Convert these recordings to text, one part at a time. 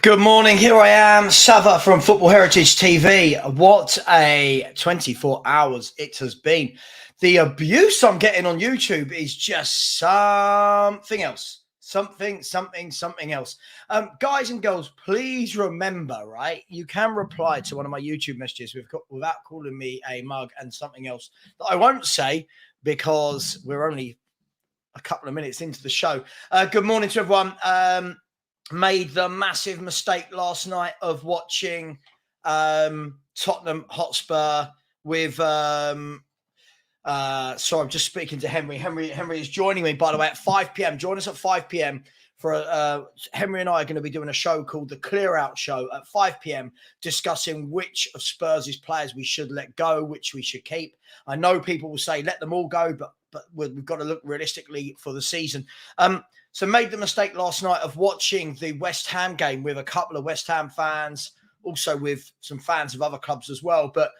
Good morning. Here I am, Savva from Football Heritage TV. What a 24 hours it has been. The abuse I'm getting on YouTube is just something else. Something else. Guys and girls, please remember, right? You can reply to one of my YouTube messages without calling me a mug and something else that I won't say because we're only a couple of minutes into the show. Good morning to everyone. Made the massive mistake last night of watching Tottenham Hotspur with sorry, I'm just speaking to Henry. Henry is joining me, by the way, at 5 p.m. Join us at 5 p.m. for Henry and I are going to be doing a show called the Clear Out Show at 5 p.m. discussing which of Spurs' players we should let go, which we should keep. I know people will say let them all go, but we've got to look realistically for the season. So made the mistake last night of watching the West Ham game with a couple of West Ham fans, also with some fans of other clubs as well. But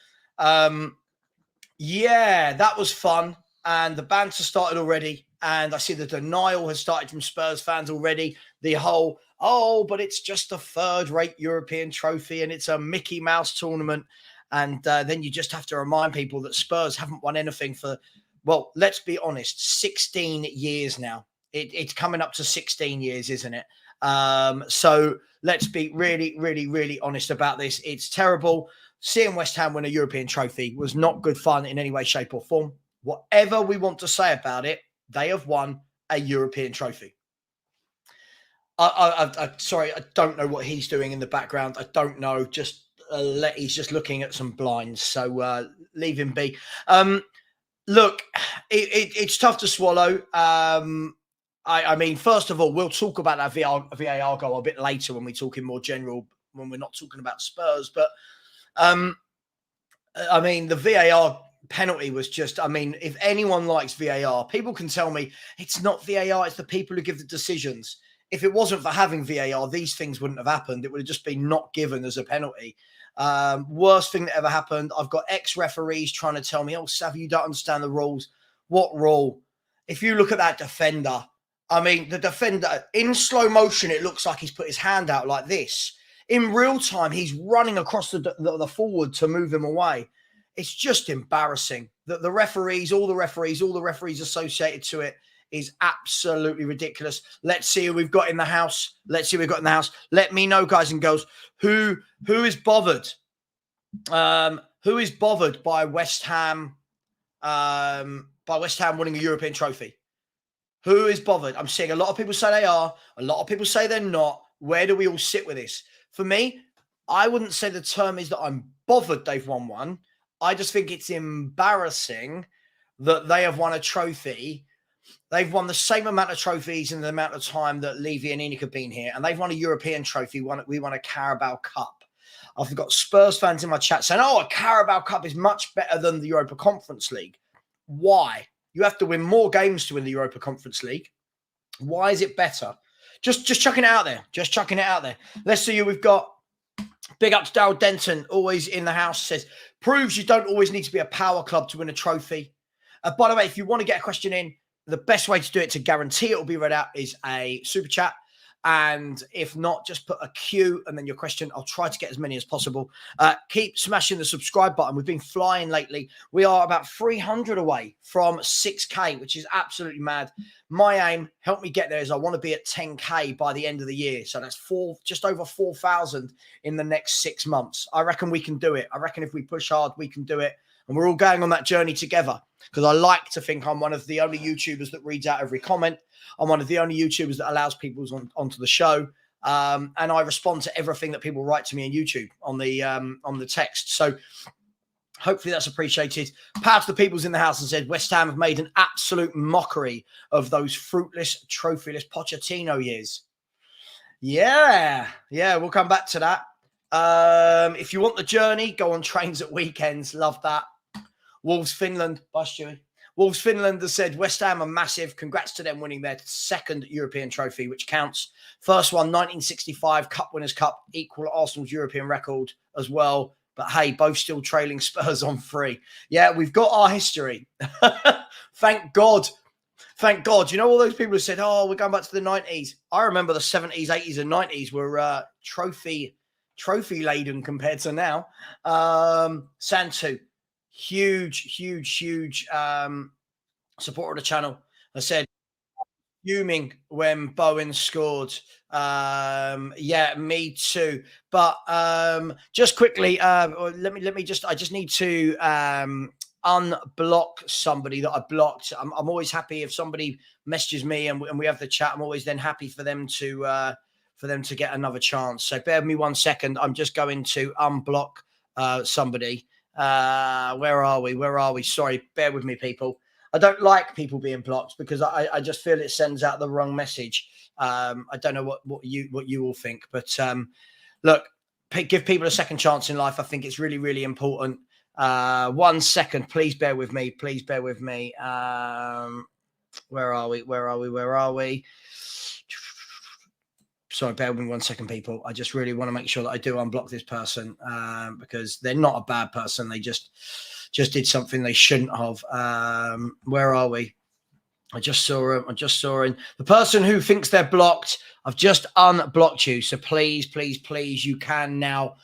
yeah, that was fun. And the banter started already. And I see the denial has started from Spurs fans already. The whole, but it's just a third-rate European trophy and it's a Mickey Mouse tournament. And then you just have to remind people that Spurs haven't won anything for, well, let's be honest, 16 years now. It's coming up to 16 years, isn't it? So let's be really honest about this. It's terrible. Seeing West Ham win a European trophy was not good fun in any way, shape or form. Whatever we want to say about it, they have won a European trophy. Sorry, I don't know what he's doing in the background. I don't know. He's just looking at some blinds. So leave him be. Look, it's tough to swallow. I mean, first of all, we'll talk about that VAR goal a bit later when we talk in more general, when we're not talking about Spurs. But, I mean, the VAR penalty was just, I mean, if anyone likes VAR, people can tell me it's not VAR, it's the people who give the decisions. If it wasn't for having VAR, these things wouldn't have happened. It would have just been not given as a penalty. Worst thing that ever happened. I've got ex-referees trying to tell me, Savva, you don't understand the rules. What rule? If you look at that defender, I mean, the defender, in slow motion, it looks like he's put his hand out like this. In real time, he's running across the forward to move him away. It's just embarrassing. The referees, all the referees associated to it is absolutely ridiculous. Let's see who we've got in the house. Let me know, guys and girls, who is bothered? Who is bothered by West Ham winning a European trophy? Who is bothered? I'm seeing a lot of people say they are. A lot of people say they're not. Where do we all sit with this? For me, I wouldn't say the term is that I'm bothered they've won one. I just think it's embarrassing that they have won a trophy. They've won the same amount of trophies in the amount of time that Levy and Enoch have been here. And they've won a European trophy. We won a Carabao Cup. I've got Spurs fans in my chat saying, a Carabao Cup is much better than the Europa Conference League. Why? You have to win more games to win the Europa Conference League. Why is it better? Just chucking it out there. Let's see who we've got. Big up to Daryl Denton, always in the house, says, proves you don't always need to be a power club to win a trophy. By the way, if you want to get a question in, the best way to do it to guarantee it will be read out is a super chat. And if not, just put a Q and then your question. I'll try to get as many as possible. Keep smashing the subscribe button. We've been flying lately. We are about 300 away from 6K, which is absolutely mad. My aim, help me get there, is I want to be at 10K by the end of the year. So that's just over 4,000 in the next 6 months. I reckon we can do it. I reckon if we push hard, we can do it. And we're all going on that journey together, because I like to think I'm one of the only YouTubers that reads out every comment. I'm one of the only YouTubers that allows people onto the show. And I respond to everything that people write to me on YouTube on the text. So hopefully that's appreciated. Power to the people's in the house and said West Ham have made an absolute mockery of those fruitless, trophyless Pochettino years. Yeah, we'll come back to that. If you want the journey, go on trains at weekends. Love that. Wolves Finland. Bye, Stewie. Wolves Finland has said West Ham are massive. Congrats to them winning their second European trophy, which counts. First one, 1965 Cup Winners' Cup, equal Arsenal's European record as well. But hey, both still trailing Spurs on 3. Yeah, we've got our history. Thank God Thank God. You know, all those people who said, oh, we're going back to the 90s. I remember the 70s, 80s, and 90s were trophy laden compared to now. Santu, huge supporter of the channel. I said, fuming when Bowen scored. Yeah, me too. But just quickly, let me just, I just need to unblock somebody that I blocked. I'm always happy if somebody messages me and we have the chat. I'm always then happy for them to get another chance. So bear with me 1 second. I'm just going to unblock somebody. Where are we? Sorry, bear with me, people. I don't like people being blocked because I just feel it sends out the wrong message. I don't know what you all think, but look, give people a second chance in life. I think it's really important. 1 second, please bear with me. Please bear with me. Where are we? Sorry, bear with me 1 second, people. I just really want to make sure that I do unblock this person because they're not a bad person. They just did something they shouldn't have. Where are we? I just saw him. The person who thinks they're blocked, I've just unblocked you. So please, you can now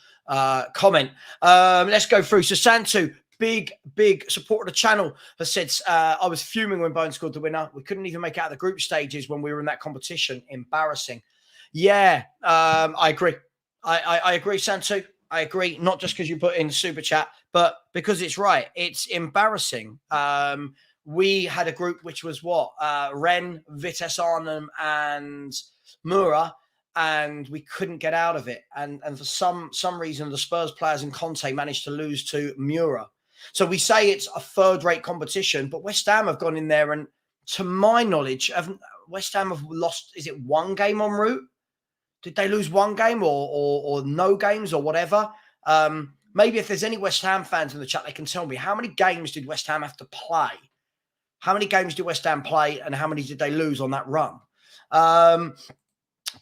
comment. Let's go through. So Santu, big supporter of the channel, has said, I was fuming when Bowen scored the winner. We couldn't even make it out of the group stages when we were in that competition. Embarrassing. Yeah, I agree. I agree, Santu. I agree, not just because you put in super chat, but because it's right. It's embarrassing. We had a group which was what? Ren, Vitesse Arnhem, and Mura, and we couldn't get out of it. And for some reason, the Spurs players and Conte managed to lose to Mura. So we say it's a third-rate competition, but West Ham have gone in there, and to my knowledge, West Ham have lost, is it one game en route? Did they lose one game or no games or whatever? Maybe if there's any West Ham fans in the chat, they can tell me how many games did West Ham have to play? How many games did West Ham play and how many did they lose on that run?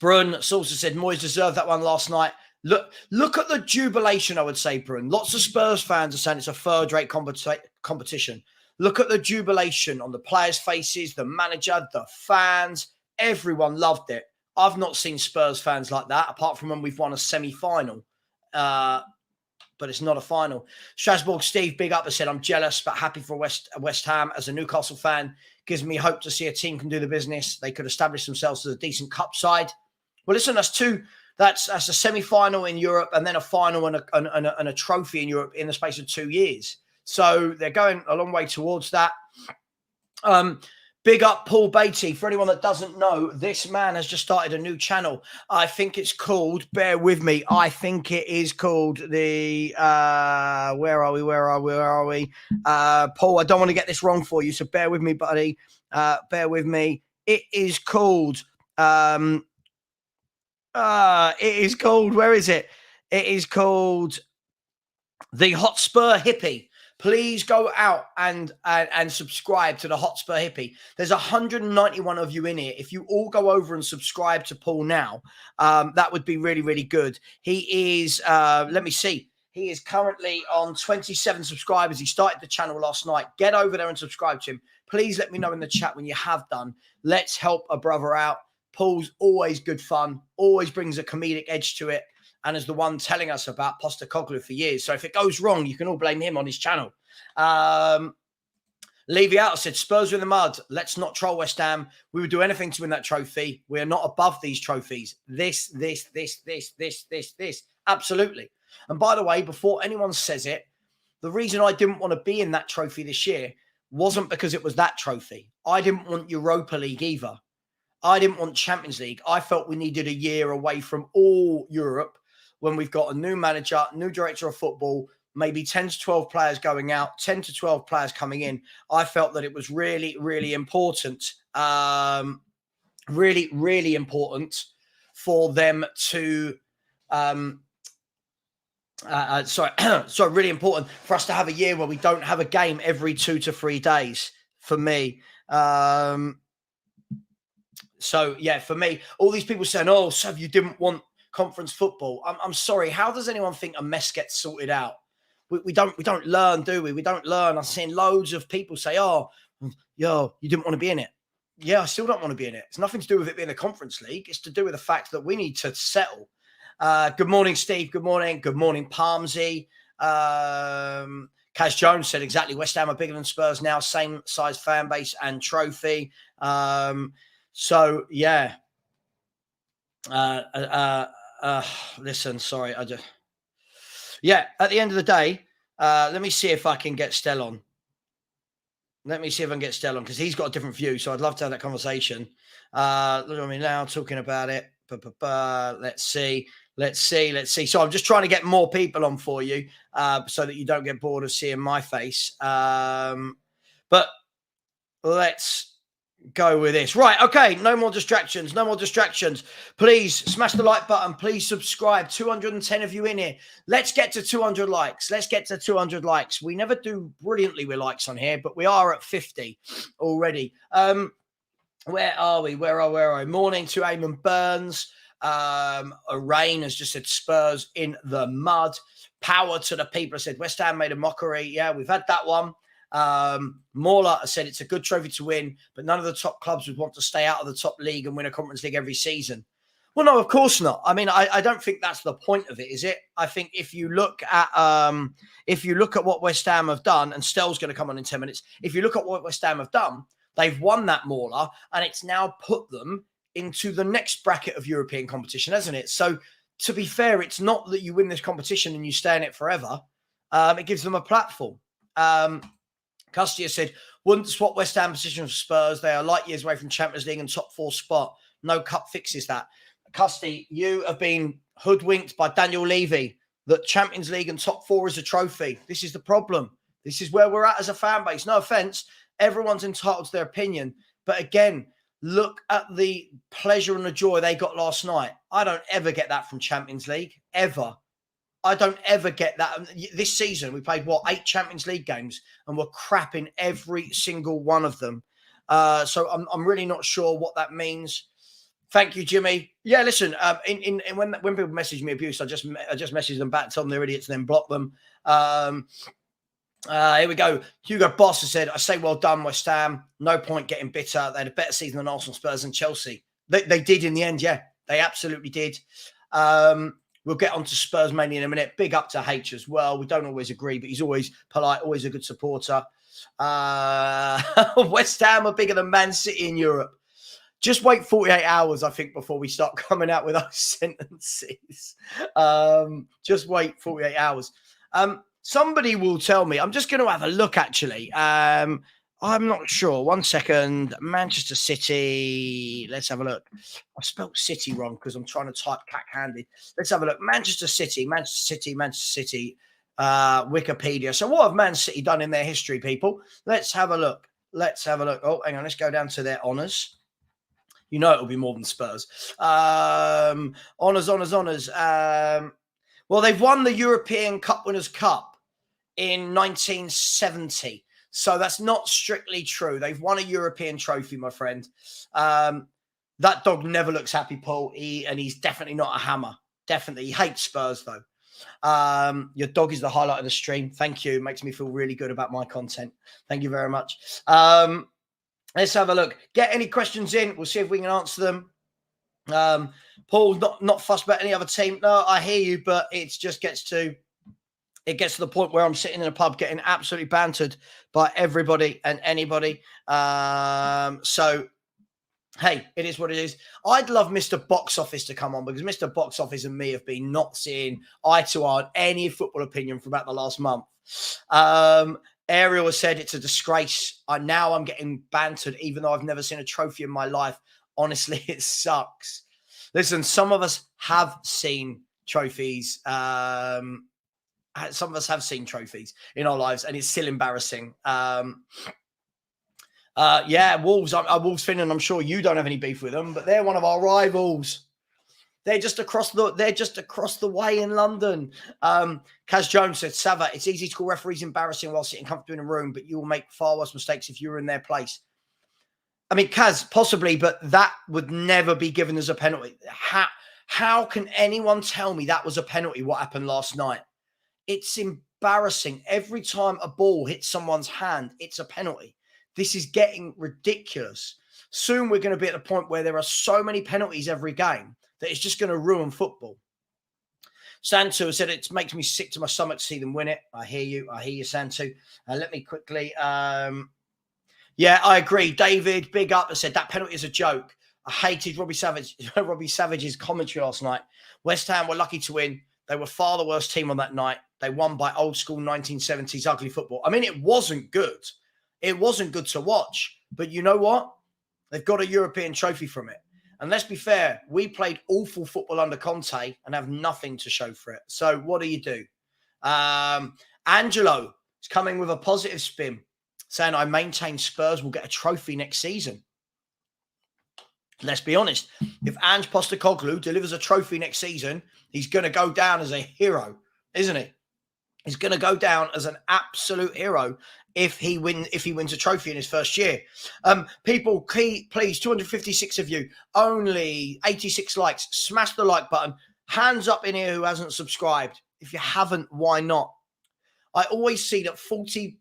Brun also said Moyes deserved that one last night. Look at the jubilation, I would say, Brun. Lots of Spurs fans are saying it's a third-rate competition. Look at the jubilation on the players' faces, the manager, the fans. Everyone loved it. I've not seen Spurs fans like that, apart from when we've won a semi-final. But it's not a final. Strasbourg Steve, big up, has said, I'm jealous, but happy for West Ham. As a Newcastle fan, gives me hope to see a team can do the business. They could establish themselves as a decent cup side. Well, listen, that's two. That's a semi-final in Europe and then a final and a trophy in Europe in the space of 2 years. So they're going a long way towards that. Big up Paul Beatty. For anyone that doesn't know, this man has just started a new channel. I think it's called, bear with me, I think it is called the, where are we? Paul, I don't want to get this wrong for you, so bear with me, buddy. Bear with me. It is called, where is it? It is called The Hotspur Hippie. Please go out and subscribe to the Hotspur Hippie. There's 191 of you in here. If you all go over and subscribe to Paul now, that would be really good. He is, let me see. He is currently on 27 subscribers. He started the channel last night. Get over there and subscribe to him. Please let me know in the chat when you have done. Let's help a brother out. Paul's always good fun, always brings a comedic edge to it, and is the one telling us about Postecoglou for years. So if it goes wrong, you can all blame him on his channel. Levy out said, Spurs are in the mud. Let's not troll West Ham. We would do anything to win that trophy. We are not above these trophies. This. Absolutely. And by the way, before anyone says it, the reason I didn't want to be in that trophy this year wasn't because it was that trophy. I didn't want Europa League either. I didn't want Champions League. I felt we needed a year away from all Europe when we've got a new manager, new director of football, maybe 10 to 12 players going out, 10 to 12 players coming in. I felt that it was really important, really important for them to, really important for us to have a year where we don't have a game every 2 to 3 days for me. So, yeah, for me, all these people saying, oh, so you didn't want conference football. I'm sorry. How does anyone think a mess gets sorted out? We don't learn, do we? We don't learn. I'm seeing loads of people say, oh, yo, you didn't want to be in it. yeah, I still don't want to be in it. It's nothing to do with it being a Conference League. It's to do with the fact that we need to settle. Good morning, Steve. Good morning. Good morning, Palmsy. Kaz Jones said exactly. West Ham are bigger than Spurs now. Same size fan base and trophy. So, yeah. Listen, sorry. Yeah, at the end of the day, let me see if I can get Stell on. Let me see if I can get Stell on because he's got a different view. So I'd love to have that conversation. Look at me now talking about it. Let's see. So I'm just trying to get more people on for you so that you don't get bored of seeing my face. But let's go with this. Right. Okay. No more distractions. Please smash the like button. Please subscribe. 210 of you in here. Let's get to 200 likes. We never do brilliantly with likes on here, but we are at 50 already. Where are we? Where are we? Morning to Eamon Burns. Rain has just said Spurs in the mud. Power to the people. I said West Ham made a mockery. Yeah, we've had that one. Mauler said it's a good trophy to win, but none of the top clubs would want to stay out of the top league and win a Conference League every season. Well, no, of course not. I mean, I don't think that's the point of it, is it? I think if you look at what West Ham have done, and Stell's going to come on in 10 minutes. If you look at what West Ham have done, they've won that Mauler, and it's now put them into the next bracket of European competition, hasn't it? So, to be fair, it's not that you win this competition and you stay in it forever. It gives them a platform. Custia said, wouldn't swap West Ham position for Spurs. They are light years away from Champions League and top 4 spot. No cup fixes that. Custy, you have been hoodwinked by Daniel Levy that Champions League and top 4 is a trophy. This is the problem. This is where we're at as a fan base. No offense. Everyone's entitled to their opinion. But again, look at the pleasure and the joy they got last night. I don't ever get that from Champions League. Ever. I don't ever get that. This season, we played, 8 Champions League games, and we're crap in every single one of them. So I'm really not sure what that means. Thank you, Jimmy. Yeah, listen, when people message me abuse, I just message them back, tell them they're idiots, and then block them. Here we go. Hugo Boss has said, I say well done, West Ham. No point getting bitter. They had a better season than Arsenal, Spurs, and Chelsea. They did in the end, yeah. They absolutely did. We'll get on to Spurs mainly in a minute. Big up to H as well. We don't always agree, but he's always polite, always a good supporter. West Ham are bigger than Man City in Europe. Just wait 48 hours, I think, before we start coming out with those sentences. Just wait 48 hours. Somebody will tell me. I'm just going to have a look, actually. I'm not sure. 1 second. Manchester City. Let's have a look. I spelled City wrong because I'm trying to type cack-handed. Let's have a look. Manchester City. Wikipedia. So what have Man City done in their history, people? Let's have a look. Oh, hang on. Let's go down to their honours. You know it'll be more than Spurs. Honours. Well, they've won the European Cup Winners' Cup in 1970. So that's not strictly true. They've won a European trophy, my friend. That dog never looks happy, Paul. He's definitely not a hammer. Definitely. He hates Spurs, though. Your dog is the highlight of the stream. Thank you. It makes me feel really good about my content. Thank you very much. Let's have a look. Get any questions in. We'll see if we can answer them. Paul, not fussed about any other team. No, I hear you, but it gets to the point where I'm sitting in a pub getting absolutely bantered by everybody and anybody. So, hey, it is what it is. I'd love Mr. Box Office to come on because Mr. Box Office and me have been not seeing eye to eye on any football opinion for about the last month. Ariel has said it's a disgrace. Now I'm getting bantered even though I've never seen a trophy in my life. Honestly, it sucks. Listen, some of us have seen trophies. Some of us have seen trophies in our lives, and it's still embarrassing. Wolves. I'm Wolves fan, and I'm sure you don't have any beef with them, but they're one of our rivals. They're just across the way in London. Kaz Jones said, Savva, it's easy to call referees embarrassing while sitting comfortably in a room, but you will make far worse mistakes if you were in their place. I mean, Kaz, possibly, but that would never be given as a penalty. How can anyone tell me that was a penalty, what happened last night? It's embarrassing. Every time a ball hits someone's hand, it's a penalty. This is getting ridiculous. Soon we're going to be at the point where there are so many penalties every game that it's just going to ruin football. Santu said it makes me sick to my stomach to see them win it. I hear you, Santu. Let me quickly. Yeah, I agree. David, big up, said that penalty is a joke. I hated Robbie Savage's commentary last night. West Ham were lucky to win. They were far the worst team on that night. They won by old school 1970s ugly football. I mean, it wasn't good. It wasn't good to watch. But you know what? They've got a European trophy from it. And let's be fair, we played awful football under Conte and have nothing to show for it. So what do? Angelo is coming with a positive spin, saying I maintain Spurs will get a trophy next season. Let's be honest. If Ange Postecoglou delivers a trophy next season, he's going to go down as a hero, isn't he? He's going to go down as an absolute hero if he wins a trophy in his first year. People, please, 256 of you, only 86 likes. Smash the like button. Hands up in here who hasn't subscribed. If you haven't, why not? I always see that 40%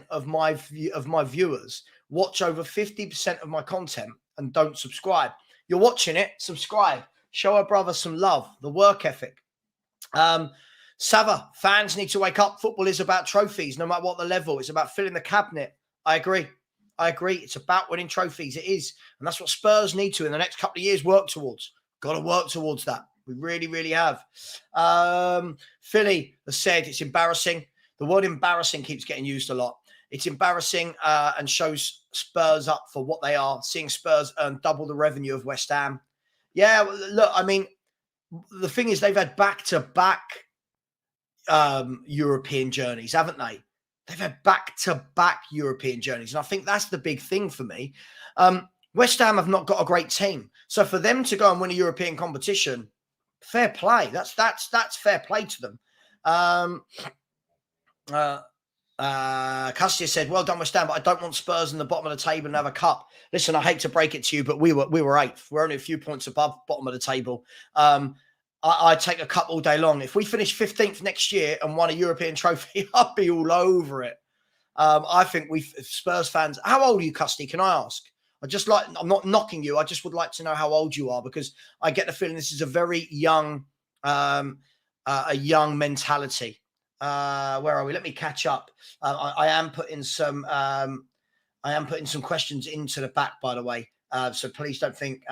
of my viewers watch over 50% of my content and don't subscribe. You're watching it, subscribe. Show our brother some love, the work ethic. Savva, fans need to wake up. Football is about trophies, no matter what the level. It's about filling the cabinet. I agree. It's about winning trophies. It is. And that's what Spurs need to, in the next couple of years, work towards. Got to work towards that. We really, really have. Philly has said it's embarrassing. The word embarrassing keeps getting used a lot. It's embarrassing and shows Spurs up for what they are. Seeing Spurs earn double the revenue of West Ham. Yeah, look, I mean, the thing is they've had back-to-back European journeys, haven't they? They've had back-to-back European journeys. And I think that's the big thing for me. West Ham have not got a great team. So for them to go and win a European competition, fair play. That's fair play to them. Custia said, well done, West Ham, but I don't want Spurs in the bottom of the table and have a cup. Listen, I hate to break it to you, but we were eighth. We're only a few points above bottom of the table. I'd take a cup all day long. If we finish 15th next year and won a European trophy, I'd be all over it. I think Spurs fans, how old are you, Custy? Can I ask? I'm not knocking you. I just would like to know how old you are, because I get the feeling this is a very young mentality. Where are we? Let me catch up. I am putting some questions into the back, by the way. So please don't think.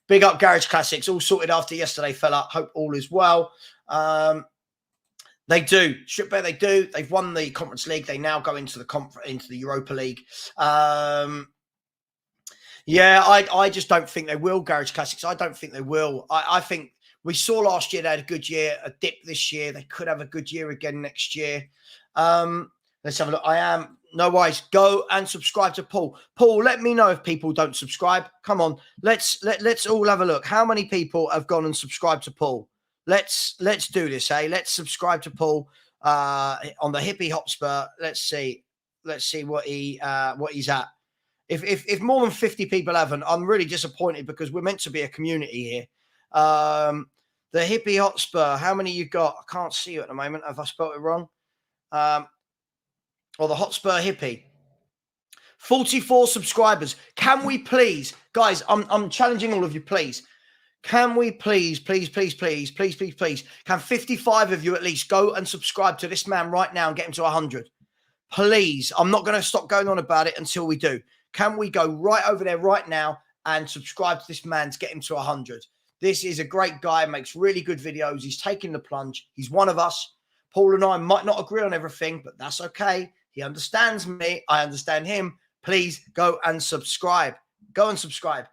Big up Garage Classics, all sorted after yesterday, fella. Hope all is well. They do. Strip they do. They've won the Conference League. They now go into the Europa League. Yeah, I just don't think they will, Garage Classics. I don't think they will. I think we saw last year they had a good year, a dip this year. They could have a good year again next year. Let's have a look. No worries. Go and subscribe to Paul. Paul, let me know if people don't subscribe. Come on. Let's all have a look. How many people have gone and subscribed to Paul? Let's do this, eh? Let's subscribe to Paul on the Hippie Hotspur. Let's see what he's at. If more than 50 people haven't, I'm really disappointed, because we're meant to be a community here. The Hippie Hotspur, how many you got? I can't see you at the moment. Have I spelled it wrong? Or the Hotspur Hippie. 44 subscribers. Can we please, guys, I'm challenging all of you, please. Can we please, can 55 of you at least go and subscribe to this man right now and get him to 100? Please. I'm not going to stop going on about it until we do. Can we go right over there right now and subscribe to this man to get him to 100? This is a great guy, makes really good videos. He's taking the plunge. He's one of us. Paul and I might not agree on everything, but that's okay. He understands me. I understand him. Please go and subscribe. Go and subscribe.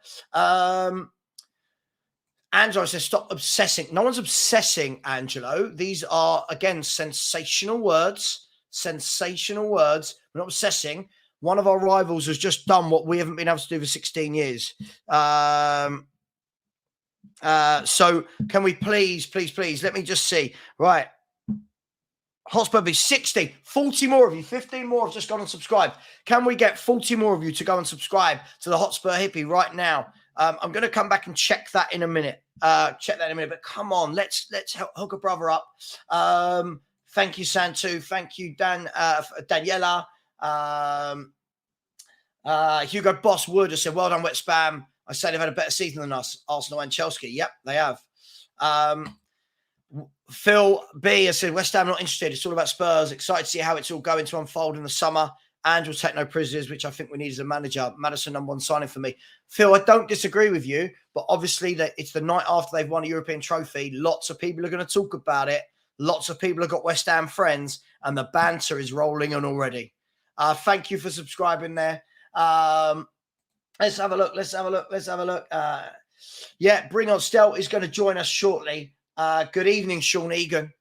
Angelo says, stop obsessing. No one's obsessing, Angelo. These are, again, sensational words. Sensational words. We're not obsessing. One of our rivals has just done what we haven't been able to do for 16 years. So can we please, let me just see. Right. Hotspur be 60, 40 more of you, 15 more have just gone and subscribed. Can we get 40 more of you to go and subscribe to the Hotspur Hippie right now? I'm going to come back and check that in a minute. But come on, let's hook a brother up. Thank you, Santu. Thank you, Daniela. Hugo Boss Wood has said, well done, Wet Spam. I say they've had a better season than us, Arsenal and Chelsea. Yep, they have. Phil B has said, West Ham not interested. It's all about Spurs. Excited to see how it's all going to unfold in the summer. And we'll take no prisoners, which I think we need as a manager. Madison, number one signing for me. Phil, I don't disagree with you, but obviously it's the night after they've won a European trophy. Lots of people are going to talk about it. Lots of people have got West Ham friends, and the banter is rolling on already. Thank you for subscribing there. Let's have a look. Yeah, bring on Stell is going to join us shortly. Good evening, Sean Egan.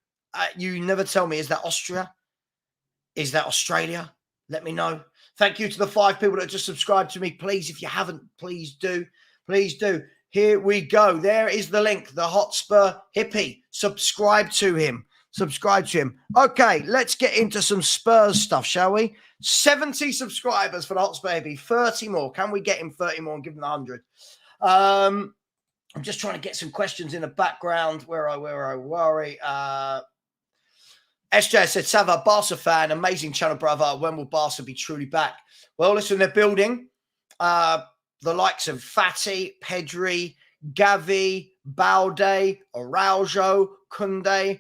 You never tell me, is that Austria? Is that Australia? Let me know. Thank you to the 5 people that just subscribed to me. Please, if you haven't, please do. Please do. Here we go. There is the link. The Hotspur hippie. Subscribe to him. Subscribe to him. Okay, let's get into some Spurs stuff, shall we? 70 subscribers for the Hotspur hippie. 30 more. Can we get him 30 more and give him 100? I'm just trying to get some questions in the background. Where I worry. SJ said, Savva, Barca fan, amazing channel, brother. When will Barca be truly back? Well, listen, they're building. The likes of Fati, Pedri, Gavi, Balde, Araujo, Kunde.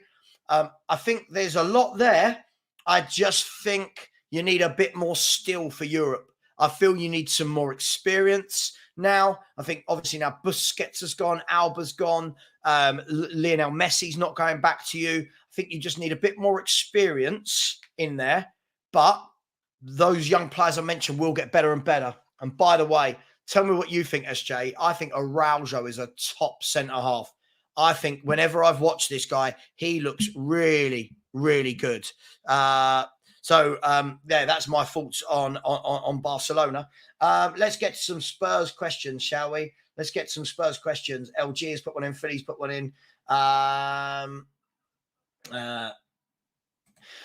I think there's a lot there. I just think you need a bit more steel for Europe. I feel you need some more experience now. I think obviously now Busquets has gone, Alba's gone, Lionel Messi's not going back to you. I think you just need a bit more experience in there. But those young players I mentioned will get better and better. And by the way, tell me what you think, SJ. I think Araujo is a top centre-half. I think whenever I've watched this guy, he looks really, really good. Yeah, that's my thoughts on Barcelona. Let's get to some Spurs questions, shall we? Let's get some Spurs questions. LG has put one in. Philly's put one in.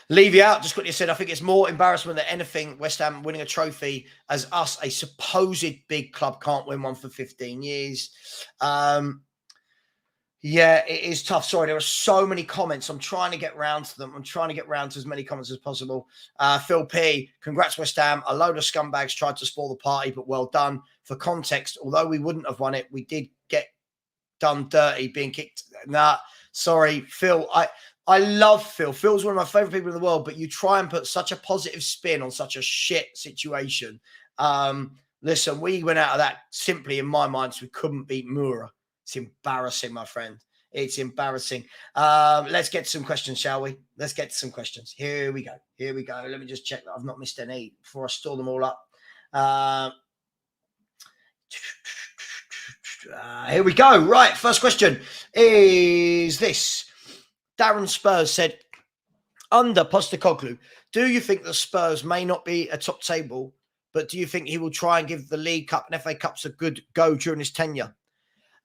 Leave you out. Just quickly said, I think it's more embarrassment than anything West Ham winning a trophy as us, a supposed big club, can't win one for 15 years. Yeah, it is tough. Sorry, there are so many comments. I'm trying to get round to them. I'm trying to get round to as many comments as possible. Phil P, congrats, West Ham. A load of scumbags tried to spoil the party, but well done. For context, although we wouldn't have won it, we did get done dirty being kicked. Nah, sorry, Phil. I love Phil. Phil's one of my favorite people in the world, but you try and put such a positive spin on such a shit situation. Listen, we went out of that simply in my mind, so we couldn't beat Mura. It's embarrassing, my friend. It's embarrassing. Let's get to some questions, shall we? Let's get to some questions. Here we go. Let me just check that I've not missed any before I store them all up. Here we go. Right, first question is this. Darren Spurs said, under Postecoglou, do you think the Spurs may not be a top table, but do you think he will try and give the League Cup and FA Cups a good go during his tenure?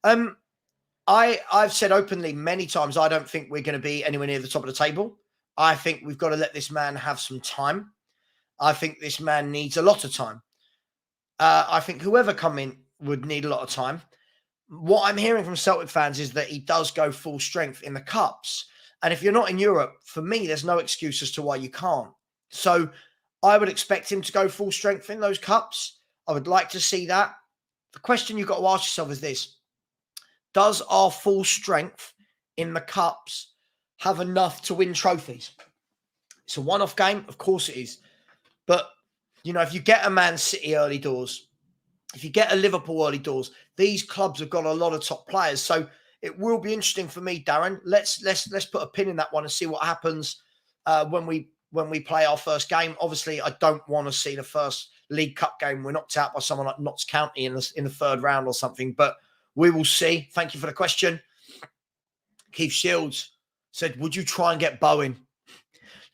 I've said openly many times, I don't think we're going to be anywhere near the top of the table. I think we've got to let this man have some time. I think this man needs a lot of time. I think whoever come in would need a lot of time. What I'm hearing from Celtic fans is that he does go full strength in the cups. And if you're not in Europe, for me, there's no excuse as to why you can't. So I would expect him to go full strength in those cups. I would like to see that. The question you've got to ask yourself is this. Does our full strength in the cups have enough to win trophies? It's a one-off game. Of course it is. But, you know, if you get a Man City early doors, if you get a Liverpool early doors, these clubs have got a lot of top players. So it will be interesting for me, Darren. Let's put a pin in that one and see what happens when we play our first game. Obviously, I don't want to see the first League Cup game we're knocked out by someone like Notts County in the third round or something. But we will see. Thank you for the question. Keith Shields said, would you try and get Bowen?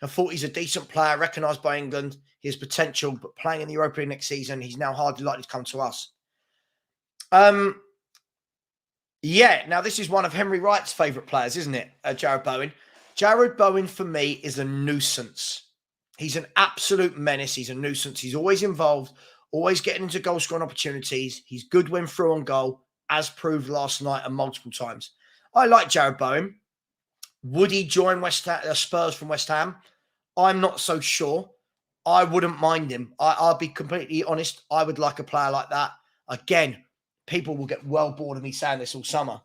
I thought he's a decent player, recognised by England, his potential, but playing in the European next season, he's now hardly likely to come to us. Yeah, now this is one of Henry Wright's favourite players, isn't it, Jared Bowen? Jared Bowen, for me, is a nuisance. He's an absolute menace. He's a nuisance. He's always involved, always getting into goal-scoring opportunities. He's good when through on goal, as proved last night and multiple times. I like Jared Bowen. Would he join Spurs from West Ham? I'm not so sure. I wouldn't mind him. I'll be completely honest. I would like a player like that. Again, people will get well bored of me saying this all summer.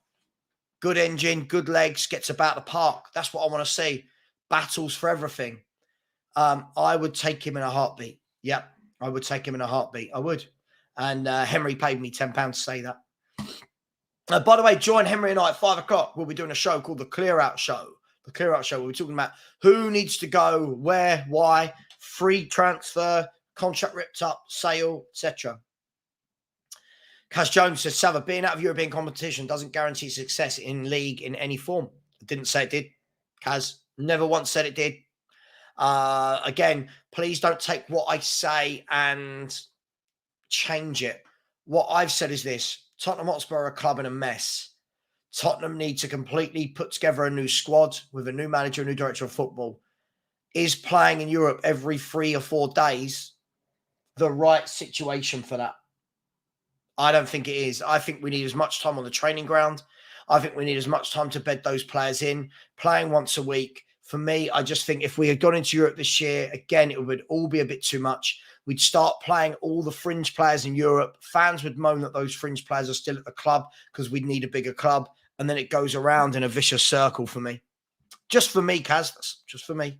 Good engine, good legs, gets about the park. That's what I want to see. Battles for everything. I would take him in a heartbeat. Yep, I would take him in a heartbeat. I would. And Henry paid me £10 to say that. By the way, join Henry and I at 5 o'clock. We'll be doing a show called The Clear Out Show. The Clear Out Show. We'll be talking about who needs to go, where, why, free transfer, contract ripped up, sale, etc. Kaz Jones says, Savva, being out of European competition doesn't guarantee success in league in any form. I didn't say it did. Kaz, never once said it did. Again, please don't take what I say and change it. What I've said is this. Tottenham Hotspur are a club in a mess. Tottenham need to completely put together a new squad with a new manager, a new director of football. Is playing in Europe every 3 or 4 days the right situation for that? I don't think it is. I think we need as much time on the training ground. I think we need as much time to bed those players in. Playing once a week. For me, I just think if we had gone into Europe this year, again, it would all be a bit too much. We'd start playing all the fringe players in Europe. Fans would moan that those fringe players are still at the club because we'd need a bigger club. And then it goes around in a vicious circle for me. Just for me, Kaz. That's just for me.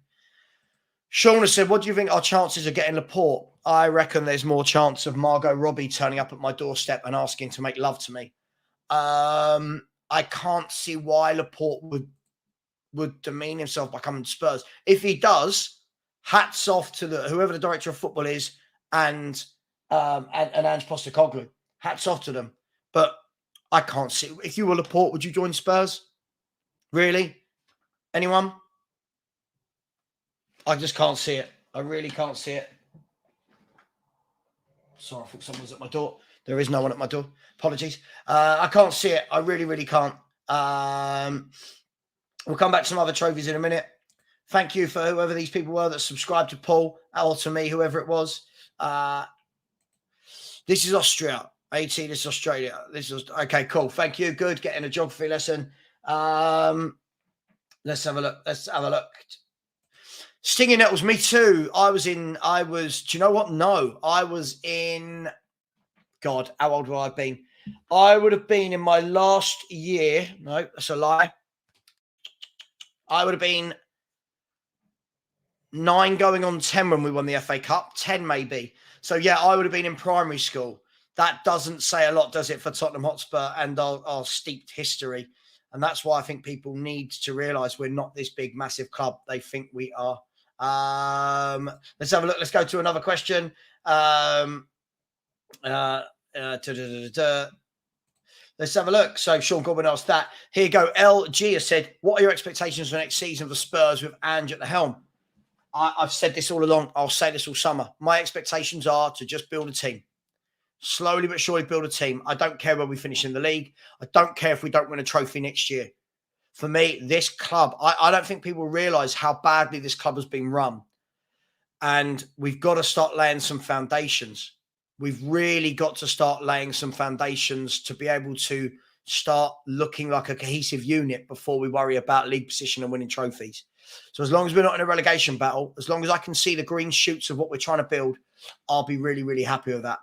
Shauna said, what do you think our chances of getting Laporte? I reckon there's more chance of Margot Robbie turning up at my doorstep and asking to make love to me. I can't see why Laporte would demean himself by coming to Spurs. If he does, hats off to whoever the director of football is and Ange Postecoglou. Hats off to them. But I can't see. If you were Laporte, would you join Spurs? Really? Anyone? I just can't see it. I really can't see it. Sorry, I thought someone was at my door. There is no one at my door. Apologies. I can't see it. I really, really can't. We'll come back to some other trophies in a minute. Thank you for whoever these people were that subscribed to Paul or to me, whoever it was. This is Austria. 18, this is Australia. This is okay, cool. Thank you. Good. Getting a geography lesson. Let's have a look. Let's have a look. Stinging Nettles, me too. Do you know what? No, I was in, God, how old would I have been? I would have been in my last year. No, that's a lie. I would have been 9 going on 10 when we won the FA Cup, 10 maybe. So, yeah, I would have been in primary school. That doesn't say a lot, does it, for Tottenham Hotspur and our steeped history. And that's why I think people need to realise we're not this big, massive club they think we are. Let's have a look. Let's go to another question. Let's have a look. So Sean Goodwin asked that. Here you go. LG has said, what are your expectations for next season for Spurs with Ange at the helm? I've said this all along. I'll say this all summer. My expectations are to just build a team. Slowly but surely build a team. I don't care where we finish in the league. I don't care if we don't win a trophy next year. For me, this club, I don't think people realise how badly this club has been run. And we've got to start laying some foundations. We've really got to start laying some foundations to be able to start looking like a cohesive unit before we worry about league position and winning trophies. So as long as we're not in a relegation battle, as long as I can see the green shoots of what we're trying to build, I'll be really, really happy with that.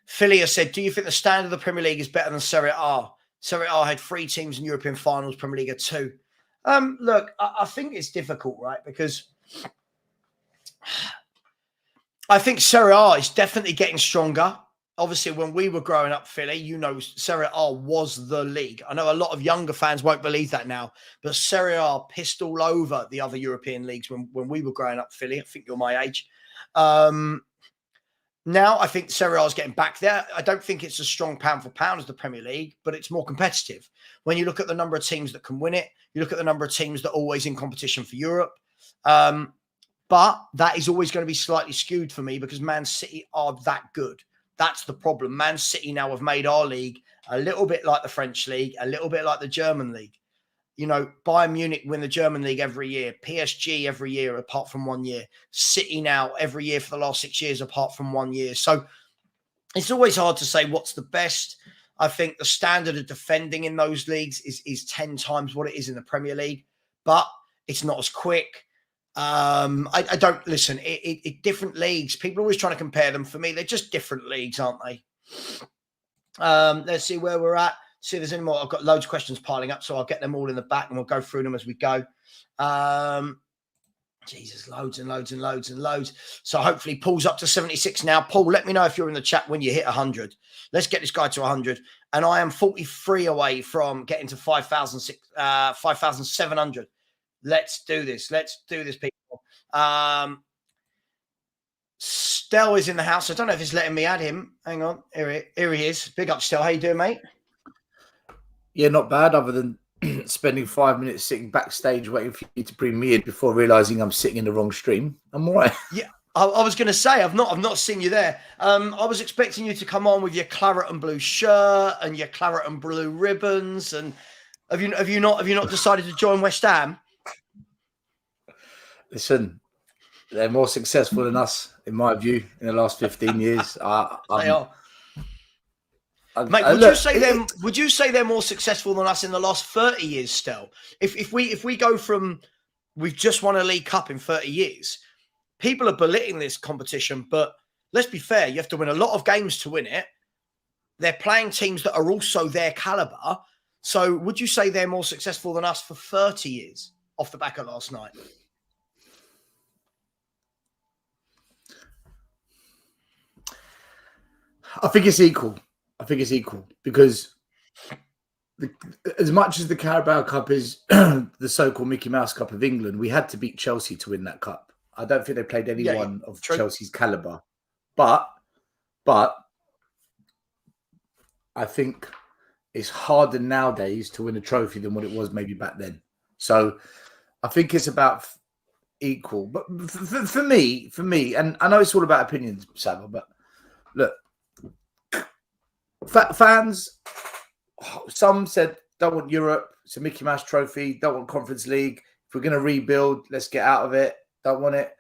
Philly has said, do you think the standard of the Premier League is better than Serie A? Serie A had 3 teams in European finals, Premier League had 2. Look, I think it's difficult, right? Because I think Serie A is definitely getting stronger. Obviously, when we were growing up, Philly, you know, Serie A was the league. I know a lot of younger fans won't believe that now, but Serie A pissed all over the other European leagues when we were growing up, Philly. I think you're my age. Now, I think Serie A is getting back there. I don't think it's as strong pound for pound as the Premier League, but it's more competitive. When you look at the number of teams that can win it, you look at the number of teams that are always in competition for Europe. But that is always going to be slightly skewed for me because Man City are that good. That's the problem. Man City now have made our league a little bit like the French league, a little bit like the German league. You know, Bayern Munich win the German league every year. PSG every year, apart from 1 year. City now every year for the last 6 years, apart from 1 year. So it's always hard to say what's the best. I think the standard of defending in those leagues is 10 times what it is in the Premier League, but it's not as quick. I don't listen. It different leagues. People are always trying to compare them. For me, they're just different leagues, aren't they? Let's see where we're at. See if there's any more. I've got loads of questions piling up, so I'll get them all in the back and we'll go through them as we go. Jesus, loads and loads and loads and loads. So hopefully Paul's up to 76 now. Paul, let me know if you're in the chat when you hit 100. Let's get this guy to 100. And I am 43 away from getting to 5,700. Let's do this. Let's do this, people. Stell is in the house. I don't know if it's letting me add him. Hang on. Here he is. Big up, Stell. How you doing, mate? Yeah, not bad, other than spending 5 minutes sitting backstage waiting for you to bring me in before realising I'm sitting in the wrong stream. I'm all right. Yeah, I was going to say, I've not seen you there. I was expecting you to come on with your claret and blue shirt and your claret and blue ribbons. And have you not decided to join West Ham? Listen, they're more successful than us, in my view, in the last 15 years. They are. Mate, would you say they're more successful than us in the last 30 years, Stell? If we go from we've just won a League Cup in 30 years, people are belittling this competition, but let's be fair, you have to win a lot of games to win it. They're playing teams that are also their caliber. So would you say they're more successful than us for 30 years off the back of last night? I think it's equal. Because as much as the Carabao Cup is the so-called Mickey Mouse Cup of England, we had to beat Chelsea to win that cup. I don't think they played anyone of Chelsea's caliber. But I think it's harder nowadays to win a trophy than what it was maybe back then. So I think it's about equal. But for me, and I know it's all about opinions, Savva, but look, fans, some said don't want Europe. It's a Mickey Mouse trophy. Don't want Conference League. If we're going to rebuild, let's get out of it. Don't want it.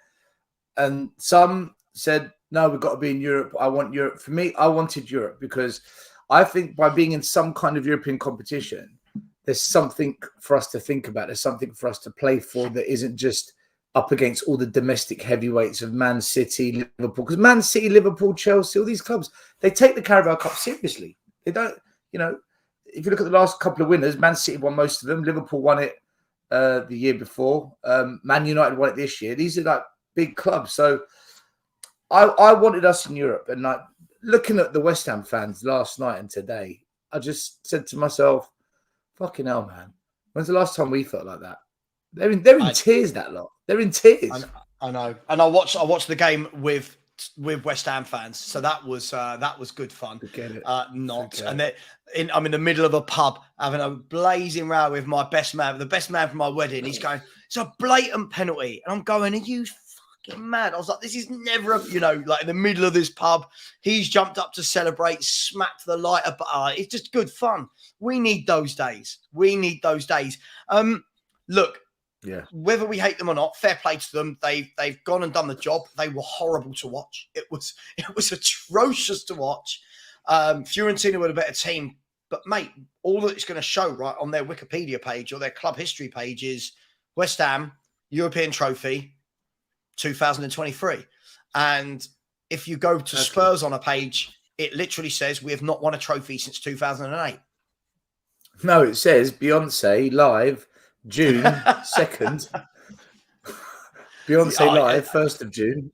And some said, no, we've got to be in Europe. I want Europe. For me, I wanted Europe because I think by being in some kind of European competition, there's something for us to think about. There's something for us to play for that isn't just up against all the domestic heavyweights of Man City, Liverpool. Because Man City, Liverpool, Chelsea, all these clubs, they take the Carabao Cup seriously. They don't, if you look at the last couple of winners, Man City won most of them. Liverpool won it the year before. Man United won it this year. These are like big clubs. So I wanted us in Europe. And like looking at the West Ham fans last night and today, I just said to myself, fucking hell, man. When's the last time we felt like that? They're in tears, that lot. They're in tears. I know. And I watched the game with West Ham fans. So that was good fun. Forget it. And I'm in the middle of a pub having a blazing row with my best man, the best man from my wedding. He's going, it's a blatant penalty. And I'm going, are you fucking mad? I was like, this is never, like in the middle of this pub. He's jumped up to celebrate, smacked the lighter. But it's just good fun. We need those days. Look, yeah. Whether we hate them or not, fair play to them. They've gone and done the job. They were horrible to watch. It was atrocious to watch. Fiorentina were a better team, but mate, all that it's going to show right on their Wikipedia page or their club history page is West Ham European Trophy 2023. And if you go to Spurs on a page, it literally says we have not won a trophy since 2008. No, it says Beyonce live June 2nd. Beyonce live 1st of June.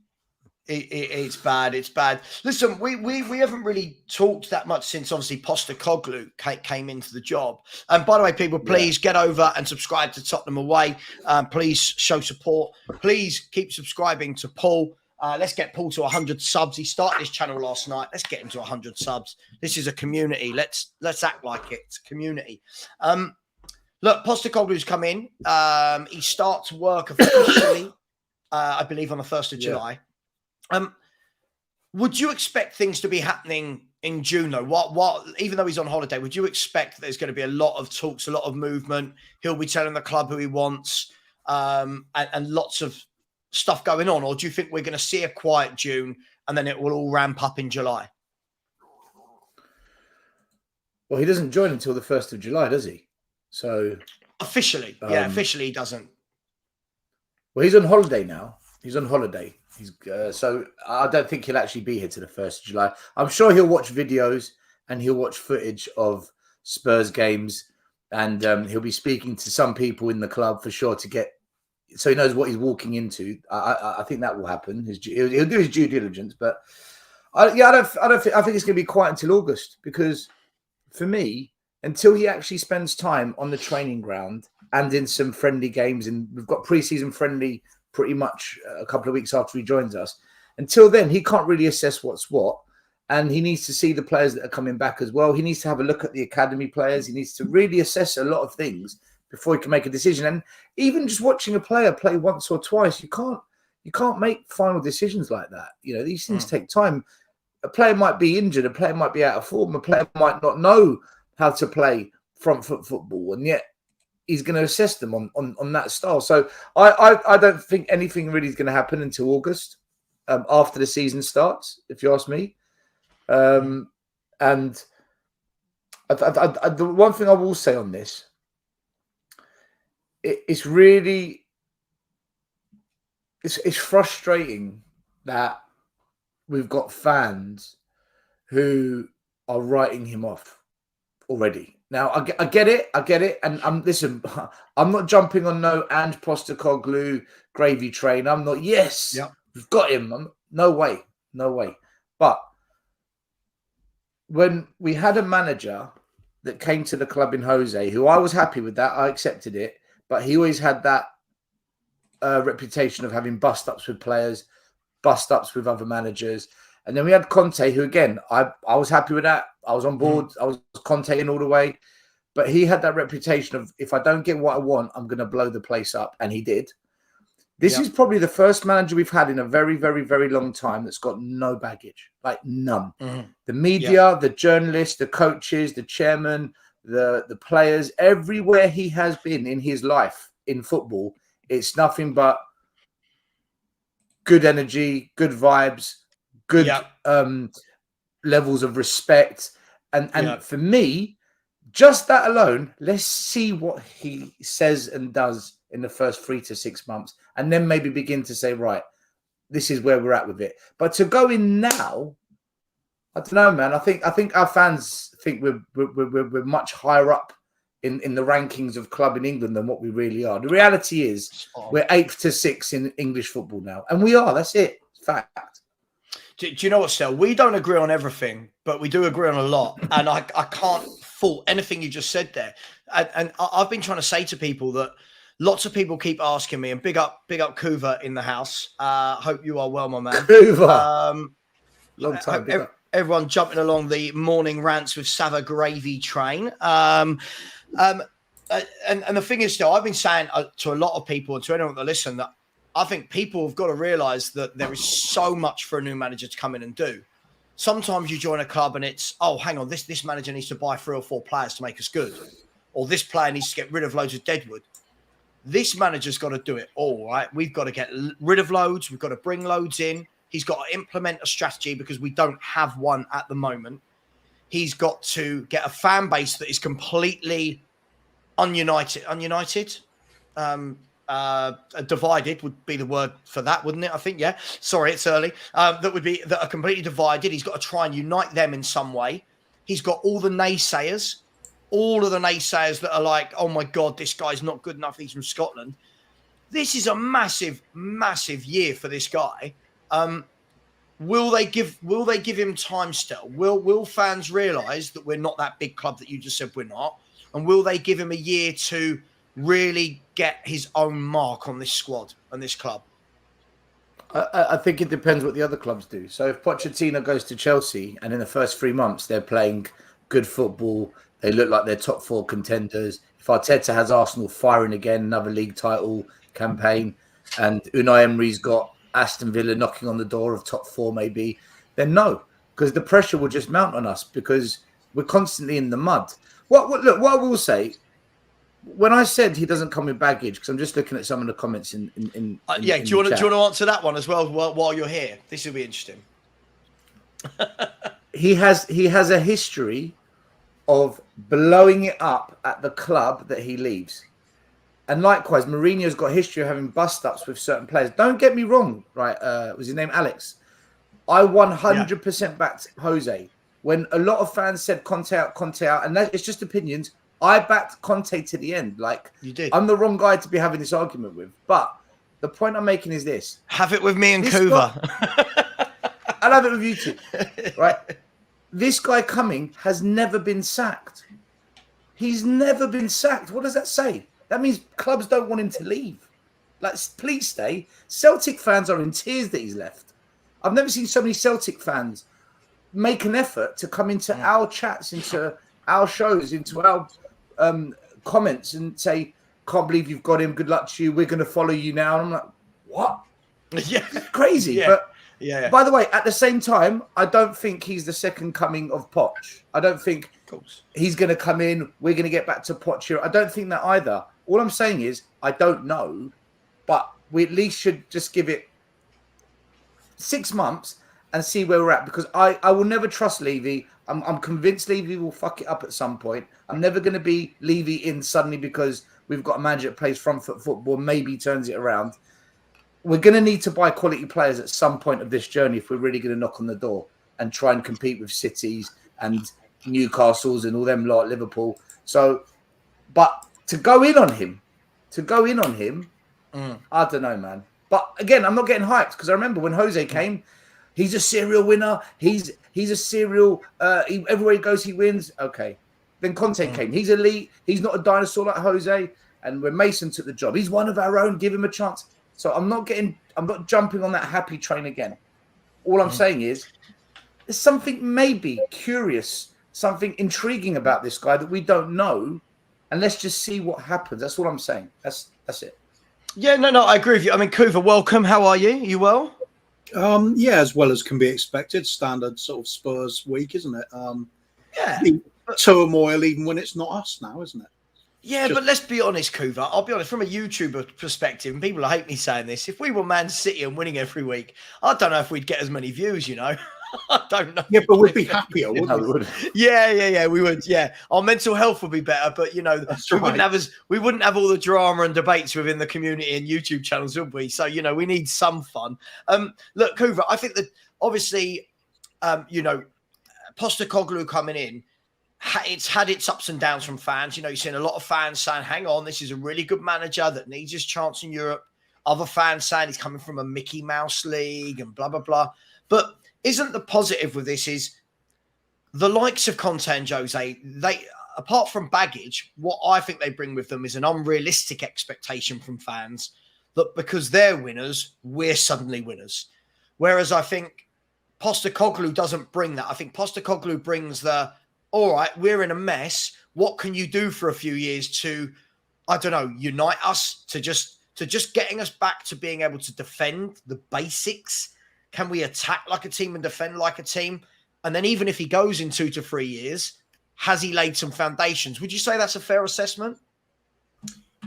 It's bad. It's bad. Listen, we haven't really talked that much since obviously Postecoglou came into the job. And by the way, people, please get over and subscribe to Tottenham Away. Please show support. Please keep subscribing to Paul. Let's get Paul to 100 subs. He started his channel last night. Let's get him to 100 subs. This is a community. Let's act like it. It's a community. Look, Postecoglou's come in. He starts work officially, I believe, on the 1st of July. Would you expect things to be happening in June, though? What? Even though he's on holiday, would you expect that there's going to be a lot of talks, a lot of movement? He'll be telling the club who he wants, and lots of stuff going on? Or do you think we're going to see a quiet June and then it will all ramp up in July? Well, he doesn't join until the 1st of July, does he? So officially, officially he doesn't. Well, he's on holiday now. He's on holiday. So I don't think he'll actually be here to the 1st of July. I'm sure he'll watch videos and he'll watch footage of Spurs games, and he'll be speaking to some people in the club for sure so he knows what he's walking into. I think that will happen. He'll do his due diligence, but I think it's going to be quiet until August, because for me, until he actually spends time on the training ground and in some friendly games, and we've got pre-season friendly pretty much a couple of weeks after he joins us. Until then, he can't really assess what's what, and he needs to see the players that are coming back as well. He needs to have a look at the academy players. He needs to really assess a lot of things before he can make a decision. And even just watching a player play once or twice, you can't make final decisions like that. You know, these things take time. A player might be injured, a player might be out of form, a player might not know how to play front foot football, and yet he's going to assess them on that style. So I don't think anything really is going to happen until August, after the season starts, if you ask me. And the one thing I will say on this, it's frustrating that we've got fans who are writing him off already. Now, I get it. And listen, I'm not jumping on no and Postecoglou gravy train. I'm not, yes, we've got him. No way. But when we had a manager that came to the club in Jose, who I was happy with that, I accepted it, but he always had that reputation of having bust-ups with players, bust-ups with other managers. And then we had Conte, who, again, I was happy with that. I was on board. I was Conte-ing all the way. But he had that reputation of, if I don't get what I want, I'm going to blow the place up. And he did. This is probably the first manager we've had in a very, very, very long time that's got no baggage, like none. The media, the journalists, the coaches, the chairman, the players, everywhere he has been in his life in football, it's nothing but good energy, good vibes, good levels of respect. And for me, just that alone, let's see what he says and does in the first 3 to 6 months, and then maybe begin to say, right, this is where we're at with it. But to go in now, I don't know, man. I think our fans think we're much higher up in the rankings of club in England than what we really are. The reality is we're 8th to 6th in English football now, and we are. That's it. Fact. Do you know what, Stell? We don't agree on everything, but we do agree on a lot. And I can't fault anything you just said there. And I've been trying to say to people that lots of people keep asking me, and big up Kuva in the house. Hope you are well, my man. Kuva. Long time. Everyone jumping along the morning rants with Savva gravy train. And the thing is, Stell, I've been saying to a lot of people and to anyone that listen that I think people have got to realise that there is so much for a new manager to come in and do. Sometimes you join a club and it's, oh, hang on, this manager needs to buy 3 or 4 players to make us good. Or this player needs to get rid of loads of deadwood. This manager's got to do it all, right? We've got to get rid of loads. We've got to bring loads in. He's got to implement a strategy because we don't have one at the moment. He's got to get a fan base that is completely ununited. Divided would be the word for that, wouldn't it? I think, yeah. Sorry, it's early. That are completely divided. He's got to try and unite them in some way. He's got all the naysayers, all of the naysayers that are like, oh my God, this guy's not good enough. He's from Scotland. This is a massive, massive year for this guy. Will they give him time still? Will fans realise that we're not that big club that you just said we're not? And will they give him a year to really get his own mark on this squad and this club? I think it depends what the other clubs do. So if Pochettino goes to Chelsea and in the first 3 months they're playing good football, they look like they're top 4 contenders. If Arteta has Arsenal firing again, another league title campaign, and Unai Emery's got Aston Villa knocking on the door of top 4 maybe, then no, because the pressure will just mount on us because we're constantly in the mud. What I will say, when I said he doesn't come with baggage, because I'm just looking at some of the comments in do you want to answer that one as well while you're here? This will be interesting. He has a history of blowing it up at the club that he leaves, And likewise, Mourinho's got a history of having bust-ups with certain players. Don't get me wrong, right? Was his name Alex? I 100% backed Jose. When a lot of fans said Conte out, and that it's just opinions, I backed Conte to the end. Like, you did. I'm the wrong guy to be having this argument with. But the point I'm making is this. Have it with me and Kuva. I'll have it with you too, right? This guy coming has never been sacked. He's never been sacked. What does that say? That means clubs don't want him to leave. Like, please stay. Celtic fans are in tears that he's left. I've never seen so many Celtic fans make an effort to come into our chats, into our shows, into our comments and say, can't believe you've got him. Good luck to you. We're going to follow you now. And I'm like, what? Yeah. It's crazy. Yeah. But yeah. By the way, at the same time, I don't think he's the second coming of Poch. I don't think he's going to come in. We're going to get back to Poch here. I don't think that either. All I'm saying is I don't know, but we at least should just give it 6 months and see where we're at, because I will never trust Levy. I'm convinced Levy will fuck it up at some point. I'm never going to be Levy in suddenly because we've got a manager that plays front foot football, maybe turns it around. We're going to need to buy quality players at some point of this journey if we're really going to knock on the door and try and compete with Cities and Newcastles and all them lot, Liverpool. So, but to go in on him, I don't know, man. But again, I'm not getting hyped because I remember when Jose came, he's a serial winner. He's a serial. Everywhere he goes, he wins. Okay. Then Conte came. He's elite. He's not a dinosaur like Jose. And when Mason took the job, he's one of our own. Give him a chance. So I'm not jumping on that happy train again. All I'm saying is there's something maybe curious, something intriguing about this guy that we don't know. And let's just see what happens. That's all I'm saying. That's it. Yeah, no, I agree with you. I mean, Kuva, welcome. How are you? You well? Yeah, as well as can be expected. Standard sort of Spurs week, isn't it? Yeah. Turmoil even when it's not us now, isn't it? Yeah, but let's be honest, Kuva. I'll be honest, from a YouTuber perspective, and people hate me saying this, if we were Man City and winning every week, I don't know if we'd get as many views, you know. I don't know. Yeah, but we'd be happier, wouldn't we? Yeah, we would. Yeah, our mental health would be better, but you know, we wouldn't have all the drama and debates within the community and YouTube channels, would we? So you know, we need some fun. Look, Kuva, I think that obviously, you know, Postecoglou coming in, it's had its ups and downs from fans. You know, you've seen a lot of fans saying, "Hang on, this is a really good manager that needs his chance in Europe." Other fans saying he's coming from a Mickey Mouse league and blah blah blah, but isn't the positive with this is the likes of Conte and Jose, they, apart from baggage, what I think they bring with them is an unrealistic expectation from fans that because they're winners, we're suddenly winners. Whereas I think Postecoglou doesn't bring that. I think Postecoglou brings the, all right, we're in a mess. What can you do for a few years to, I don't know, unite us to just getting us back to being able to defend the basics? Can we attack like a team and defend like a team? And then even if he goes in 2 to 3 years, has he laid some foundations? Would you say that's a fair assessment?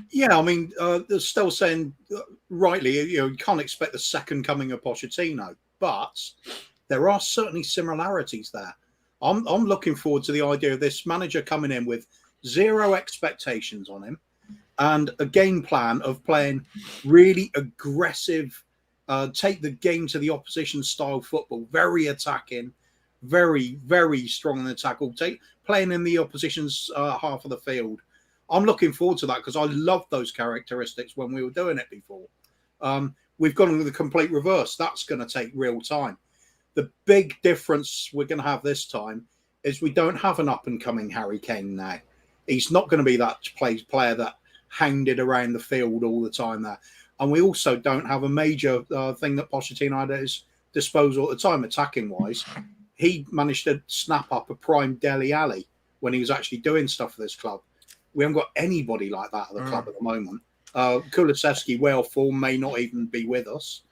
Yeah, I mean, they're still saying rightly, you know, you can't expect the second coming of Pochettino, but there are certainly similarities there. I'm looking forward to the idea of this manager coming in with zero expectations on him and a game plan of playing really aggressive, take the game to the opposition style football, very attacking, very, very strong in the tackle, playing in the opposition's half of the field. I'm looking forward to that because I loved those characteristics when we were doing it before. We've gone with the complete reverse. That's going to take real time. The big difference we're going to have this time is we don't have an up-and-coming Harry Kane now. He's not going to be that player that hanged it around the field all the time there. And we also don't have a major thing that Pochettino had at his disposal at the time, attacking-wise. He managed to snap up a prime Dele Alli when he was actually doing stuff for this club. We haven't got anybody like that at the club at the moment. Kulusevski, well form, may not even be with us.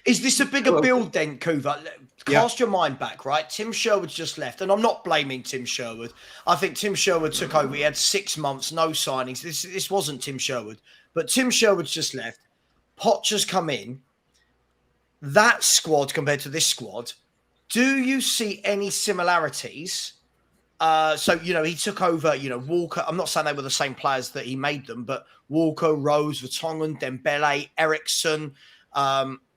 Is this a bigger build then, Kuva? Cast your mind back, right? Tim Sherwood's just left, and I'm not blaming Tim Sherwood. I think Tim Sherwood took over. He had 6 months, no signings. This wasn't Tim Sherwood, but Tim Sherwood's just left. Poch has come in. That squad compared to this squad, do you see any similarities So, he took over, Walker. I'm not saying they were the same players that he made them, but Walker, Rose, Vertonghen, Dembele, Eriksson,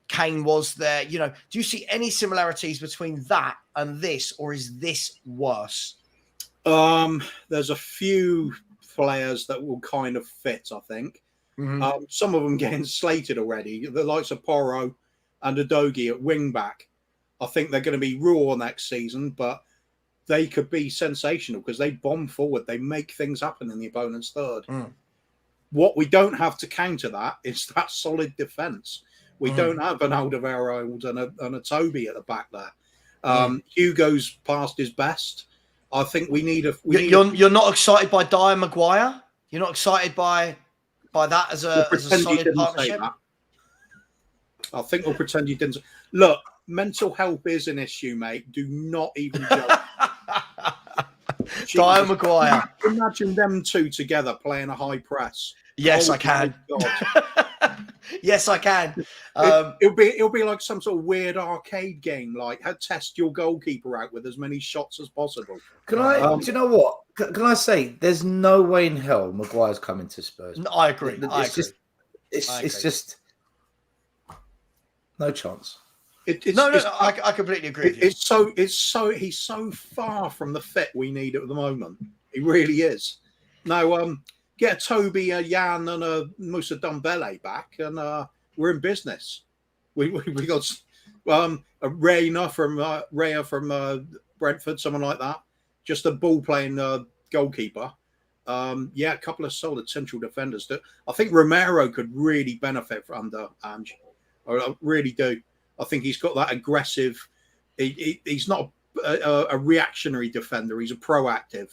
Kane was there. Do you see any similarities between that and this, or is this worse? There's a few players that will kind of fit, I think. Mm-hmm. Some of them getting slated already. The likes of Porro and Udogie at wing back. I think they're going to be raw next season, but they could be sensational because they bomb forward. They make things happen in the opponent's third. Mm. What we don't have to counter that is that solid defence. We don't have an Alderweireld and a Toby at the back there. Hugo's past his best. I think we need a. You're not excited by Dyer Maguire? You're not excited by that as a solid partnership? I think we'll pretend you didn't. Look, mental health is an issue, mate. Do not even joke. Dyer Maguire. Imagine them two together playing a high press. Yes, I can. Yes, I can. It'll be like some sort of weird arcade game, like test your goalkeeper out with as many shots as possible. Can I? Do you know what? Can I say? There's no way in hell Maguire's coming to Spurs. No, I agree. It's just no chance. I completely agree. He's so far from the fit we need at the moment. He really is. Now, get a Toby, a Jan, and a Moussa Dembele back, and we're in business. We got a Raya from Brentford, someone like that. Just a ball playing goalkeeper. A couple of solid central defenders. I think Romero could really benefit from under Ange. I really do. I think he's got that aggressive. He's not a reactionary defender. He's a proactive.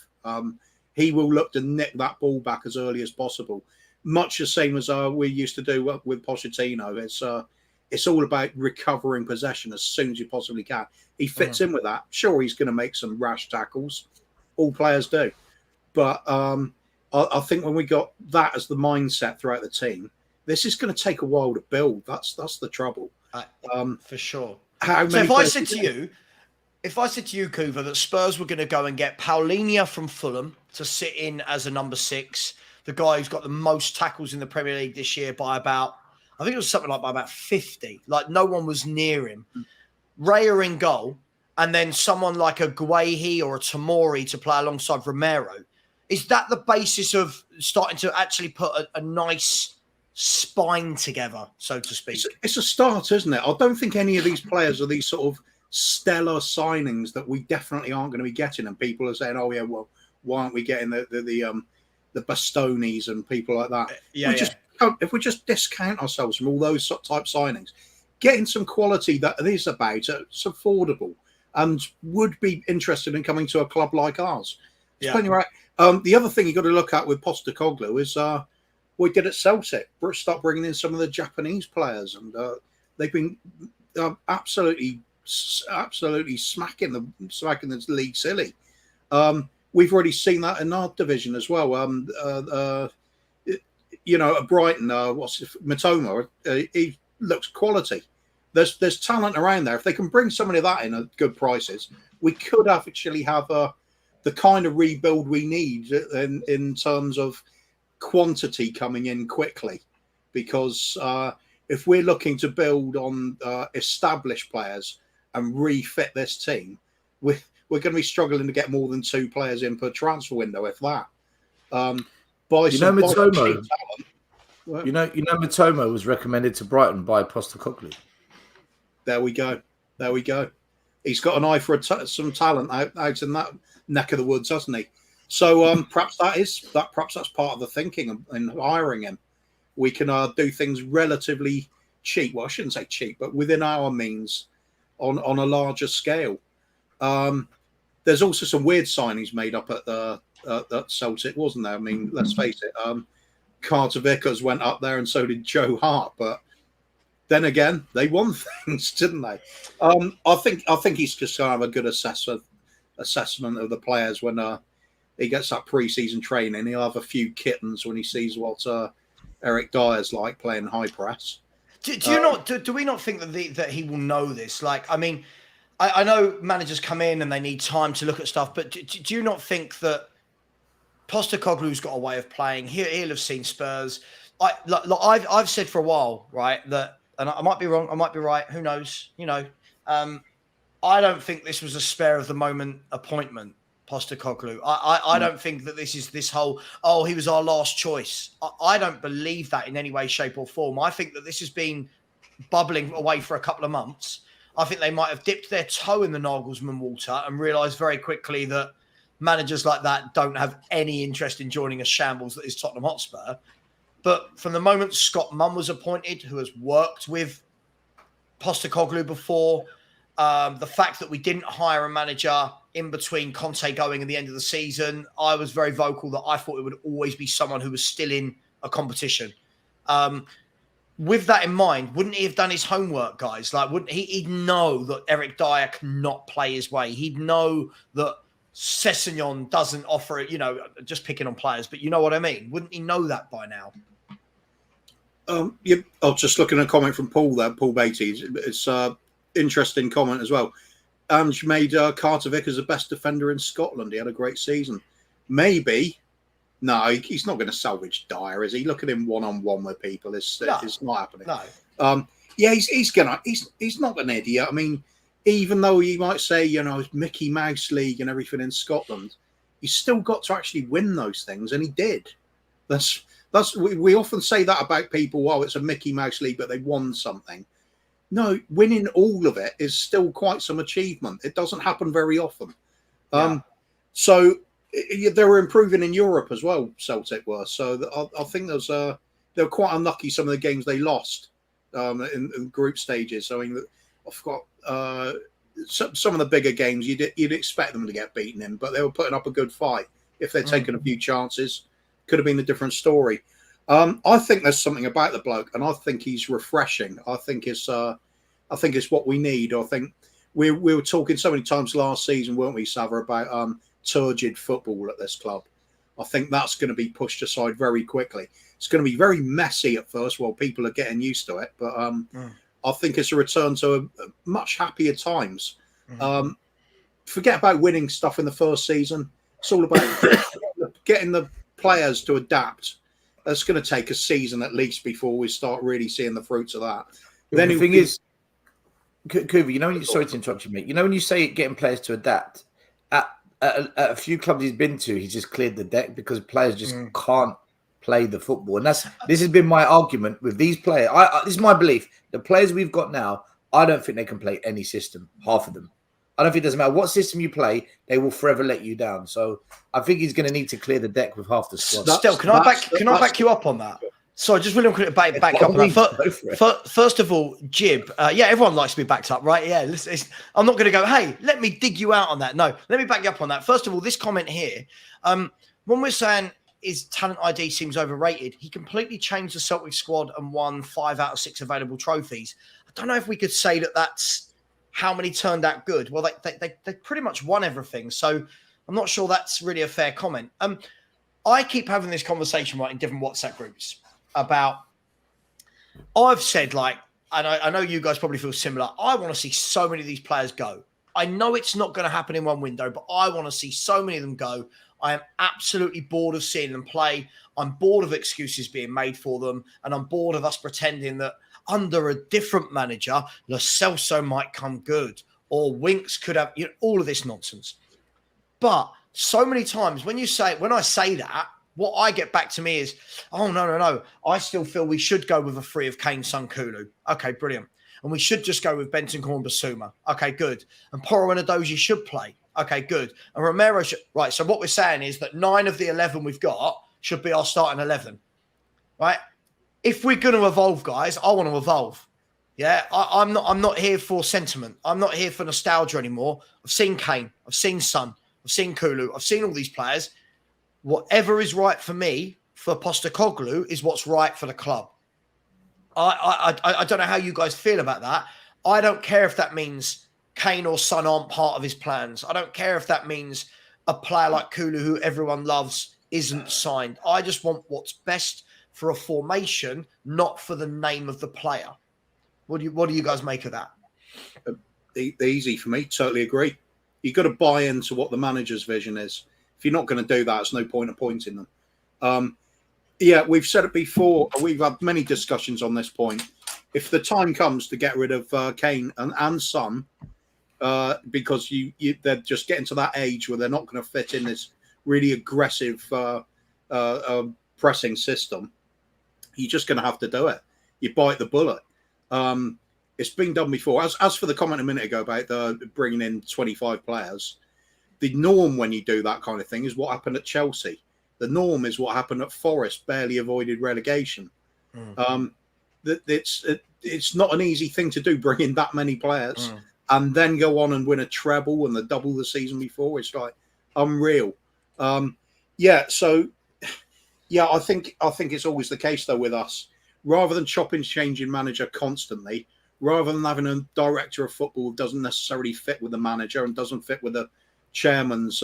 He will look to nick that ball back as early as possible. Much the same as we used to do with Pochettino. It's all about recovering possession as soon as you possibly can. He fits in with that. Sure, he's going to make some rash tackles. All players do. But I think when we got that as the mindset throughout the team, this is going to take a while to build. That's the trouble. For sure. So if I said to you, Kuva, that Spurs were going to go and get Paulinho from Fulham to sit in as a number 6, the guy who's got the most tackles in the Premier League this year by about, I think it was something like by about 50. Like no one was near him. Raya in goal, and then someone like a Guehi or a Tomori to play alongside Romero. Is that the basis of starting to actually put a nice spine together, so to speak? It's a start, isn't it? I don't think any of these players are these sort of stellar signings that we definitely aren't going to be getting. And people are saying, "Oh yeah, well, why aren't we getting the Bastonis and people like that?" If we just discount ourselves from all those type signings, getting some quality that is about it's affordable and would be interested in coming to a club like ours. It's plenty right. The other thing you got to look at with Postecoglou is we did at Celtic. Start bringing in some of the Japanese players, and they've been absolutely smacking the league silly. We've already seen that in our division as well. At Brighton, Matoma, he looks quality. There's talent around there. If they can bring somebody of that in at good prices, we could actually have the kind of rebuild we need in terms of quantity coming in quickly. Because if we're looking to build on established players and refit this team, we're going to be struggling to get more than 2 players in per transfer window, if that. Mitoma. Mitoma was recommended to Brighton by Postecoglou. There we go. He's got an eye for some talent out in that neck of the woods, hasn't he? So perhaps that's part of the thinking in hiring him. We can do things relatively cheap. Well, I shouldn't say cheap, but within our means on a larger scale. There's also some weird signings made up at Celtic, wasn't there? I mean, let's face it. Carter Vickers went up there and so did Joe Hart, but then again, they won things, didn't they? I think he's just going to have a good assessment of the players when he gets that pre-season training. He'll have a few kittens when he sees what Eric Dyer's like playing high press. Do we not think that he will know this? Like, I mean, I know managers come in and they need time to look at stuff, but do you not think that Postecoglou's got a way of playing? He'll have seen Spurs. I've said for a while, right, that, and I might be wrong, I might be right, who knows, I don't think this was a spare of the moment appointment, Postecoglou. I don't think that this is this whole, he was our last choice. I don't believe that in any way, shape or form. I think that this has been bubbling away for a couple of months. I think they might have dipped their toe in the Nagelsmann water and realised very quickly that managers like that don't have any interest in joining a shambles that is Tottenham Hotspur. But from the moment Scott Munn was appointed, who has worked with Postecoglou before, the fact that we didn't hire a manager in between Conte going and the end of the season, I was very vocal that I thought it would always be someone who was still in a competition. With that in mind, wouldn't he have done his homework, guys? Like, wouldn't he'd know that Eric Dyer cannot play his way. He'd know that Sessegnon doesn't offer it, just picking on players, but you know what I mean? Wouldn't he know that by now? I was just looking at a comment from Paul there, Paul Beatty. It's interesting comment as well. Ange made Carter Vickers the best defender in Scotland. He had a great season. Maybe. No, he's not going to salvage Dyer, is he? Look at him one-on-one with people. It's not happening. No. He's not an idiot. I mean, even though you might say, it's Mickey Mouse League and everything in Scotland, he's still got to actually win those things, and he did. We often say that about people. It's a Mickey Mouse League, but they won something. No, winning all of it is still quite some achievement. It doesn't happen very often. So they were improving in Europe as well, Celtic were. So I think they were quite unlucky, some of the games they lost in group stages. I mean, I've got some of the bigger games you'd expect them to get beaten in, but they were putting up a good fight. If they'd taken a few chances, could have been a different story. I think there's something about the bloke, and I think he's refreshing. I think it's what we need. I think we were talking so many times last season, weren't we, Savva, about turgid football at this club. I think that's going to be pushed aside very quickly. It's going to be very messy at first while people are getting used to it, but I think it's a return to a much happier times. Forget about winning stuff in the first season. It's all about getting the players to adapt. That's going to take a season at least before we start really seeing the fruits of that. Then the thing is, Kuba, sorry to interrupt you, mate. When you say getting players to adapt, at a few clubs he's been to, he's just cleared the deck because players just can't play the football. And this has been my argument with these players. This is my belief. The players we've got now, I don't think they can play any system, half of them. I don't think it doesn't matter what system you play, they will forever let you down. So I think he's going to need to clear the deck with half the squad. Stell, can I back you up on that? Sorry, just really quick back up on that. First of all, Jib, everyone likes to be backed up, right? Yeah, I'm not going to go, hey, let me dig you out on that. No, let me back you up on that. First of all, this comment here, when we're saying his talent ID seems overrated, he completely changed the Celtic squad and won 5 out of 6 available trophies. I don't know if we could say that that's how many turned out good. Well, they pretty much won everything. So I'm not sure that's really a fair comment. I keep having this conversation in different WhatsApp groups about, I've said and I know you guys probably feel similar. I want to see so many of these players go. I know it's not going to happen in one window, but I want to see so many of them go. I am absolutely bored of seeing them play. I'm bored of excuses being made for them. And I'm bored of us pretending that under a different manager, Lo Celso might come good, or Winks could have, all of this nonsense. But so many times when I say that, what I get back to me is, oh, no. I still feel we should go with a free of Kane, Son, Kulu. Okay, brilliant. And we should just go with Bentancur and Basuma. Okay, good. And Porro and Adoji should play. Okay, good. And Romero should. Right, so what we're saying is that 9 of the 11 we've got should be our starting 11. Right? If we're going to evolve, guys, I want to evolve. Yeah, I'm not here for sentiment. I'm not here for nostalgia anymore. I've seen Kane. I've seen Son. I've seen Kulu. I've seen all these players. Whatever is right for me, for Postecoglou, is what's right for the club. I don't know how you guys feel about that. I don't care if that means Kane or Son aren't part of his plans. I don't care if that means a player like Kulu, who everyone loves, isn't signed. I just want what's best for a formation, not for the name of the player. What do you guys make of that? Easy for me. Totally agree. You've got to buy into what the manager's vision is. If you're not going to do that, it's no point appointing them. Yeah, we've said it before. We've had many discussions on this point. If the time comes to get rid of Kane and Son, because they're just getting to that age where they're not going to fit in this really aggressive pressing system, you're just going to have to do it. You bite the bullet. It's been done before. As for the comment a minute ago about bringing in 25 players, the norm when you do that kind of thing is what happened at Chelsea. The norm is what happened at Forest, barely avoided relegation. It's not an easy thing to do, bring in that many players and then go on and win a treble and the double the season before. It's like unreal. I think it's always the case though with us. Rather than chopping, changing manager constantly, rather than having a director of football who doesn't necessarily fit with the manager and doesn't fit with the chairman's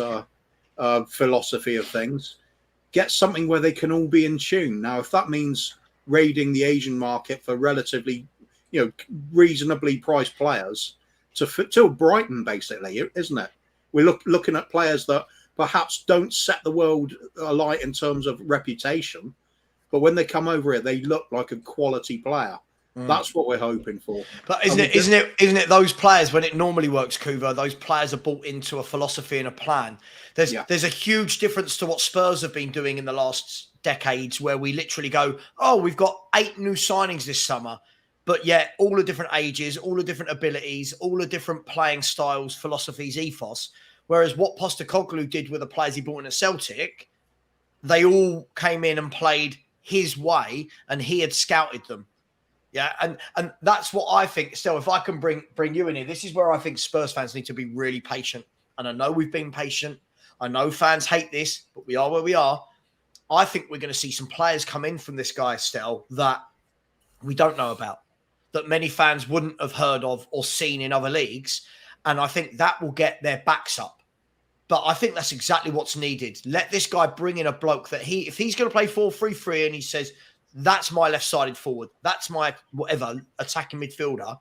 philosophy of things, get something where they can all be in tune. Now, if that means raiding the Asian market for relatively, reasonably priced players to Brighton, basically, isn't it? We're looking at players that perhaps don't set the world alight in terms of reputation, but when they come over here, they look like a quality player. That's what we're hoping for. But isn't it those players, when it normally works, Kuva, those players are bought into a philosophy and a plan. There's a huge difference to what Spurs have been doing in the last decades, where we literally go, oh, we've got 8 new signings this summer, but yet all the different ages, all the different abilities, all the different playing styles, philosophies, ethos. Whereas what Postecoglou did with the players he brought in at Celtic, they all came in and played his way, and he had scouted them. Yeah, and that's what I think. Still, if I can bring you in here, this is where I think Spurs fans need to be really patient. And I know we've been patient. I know fans hate this, but we are where we are. I think we're going to see some players come in from this guy, Stell, that we don't know about, that many fans wouldn't have heard of or seen in other leagues. And I think that will get their backs up. But I think that's exactly what's needed. Let this guy bring in a bloke that if he's going to play 4-3-3 and he says, that's my left-sided forward, that's my whatever attacking midfielder,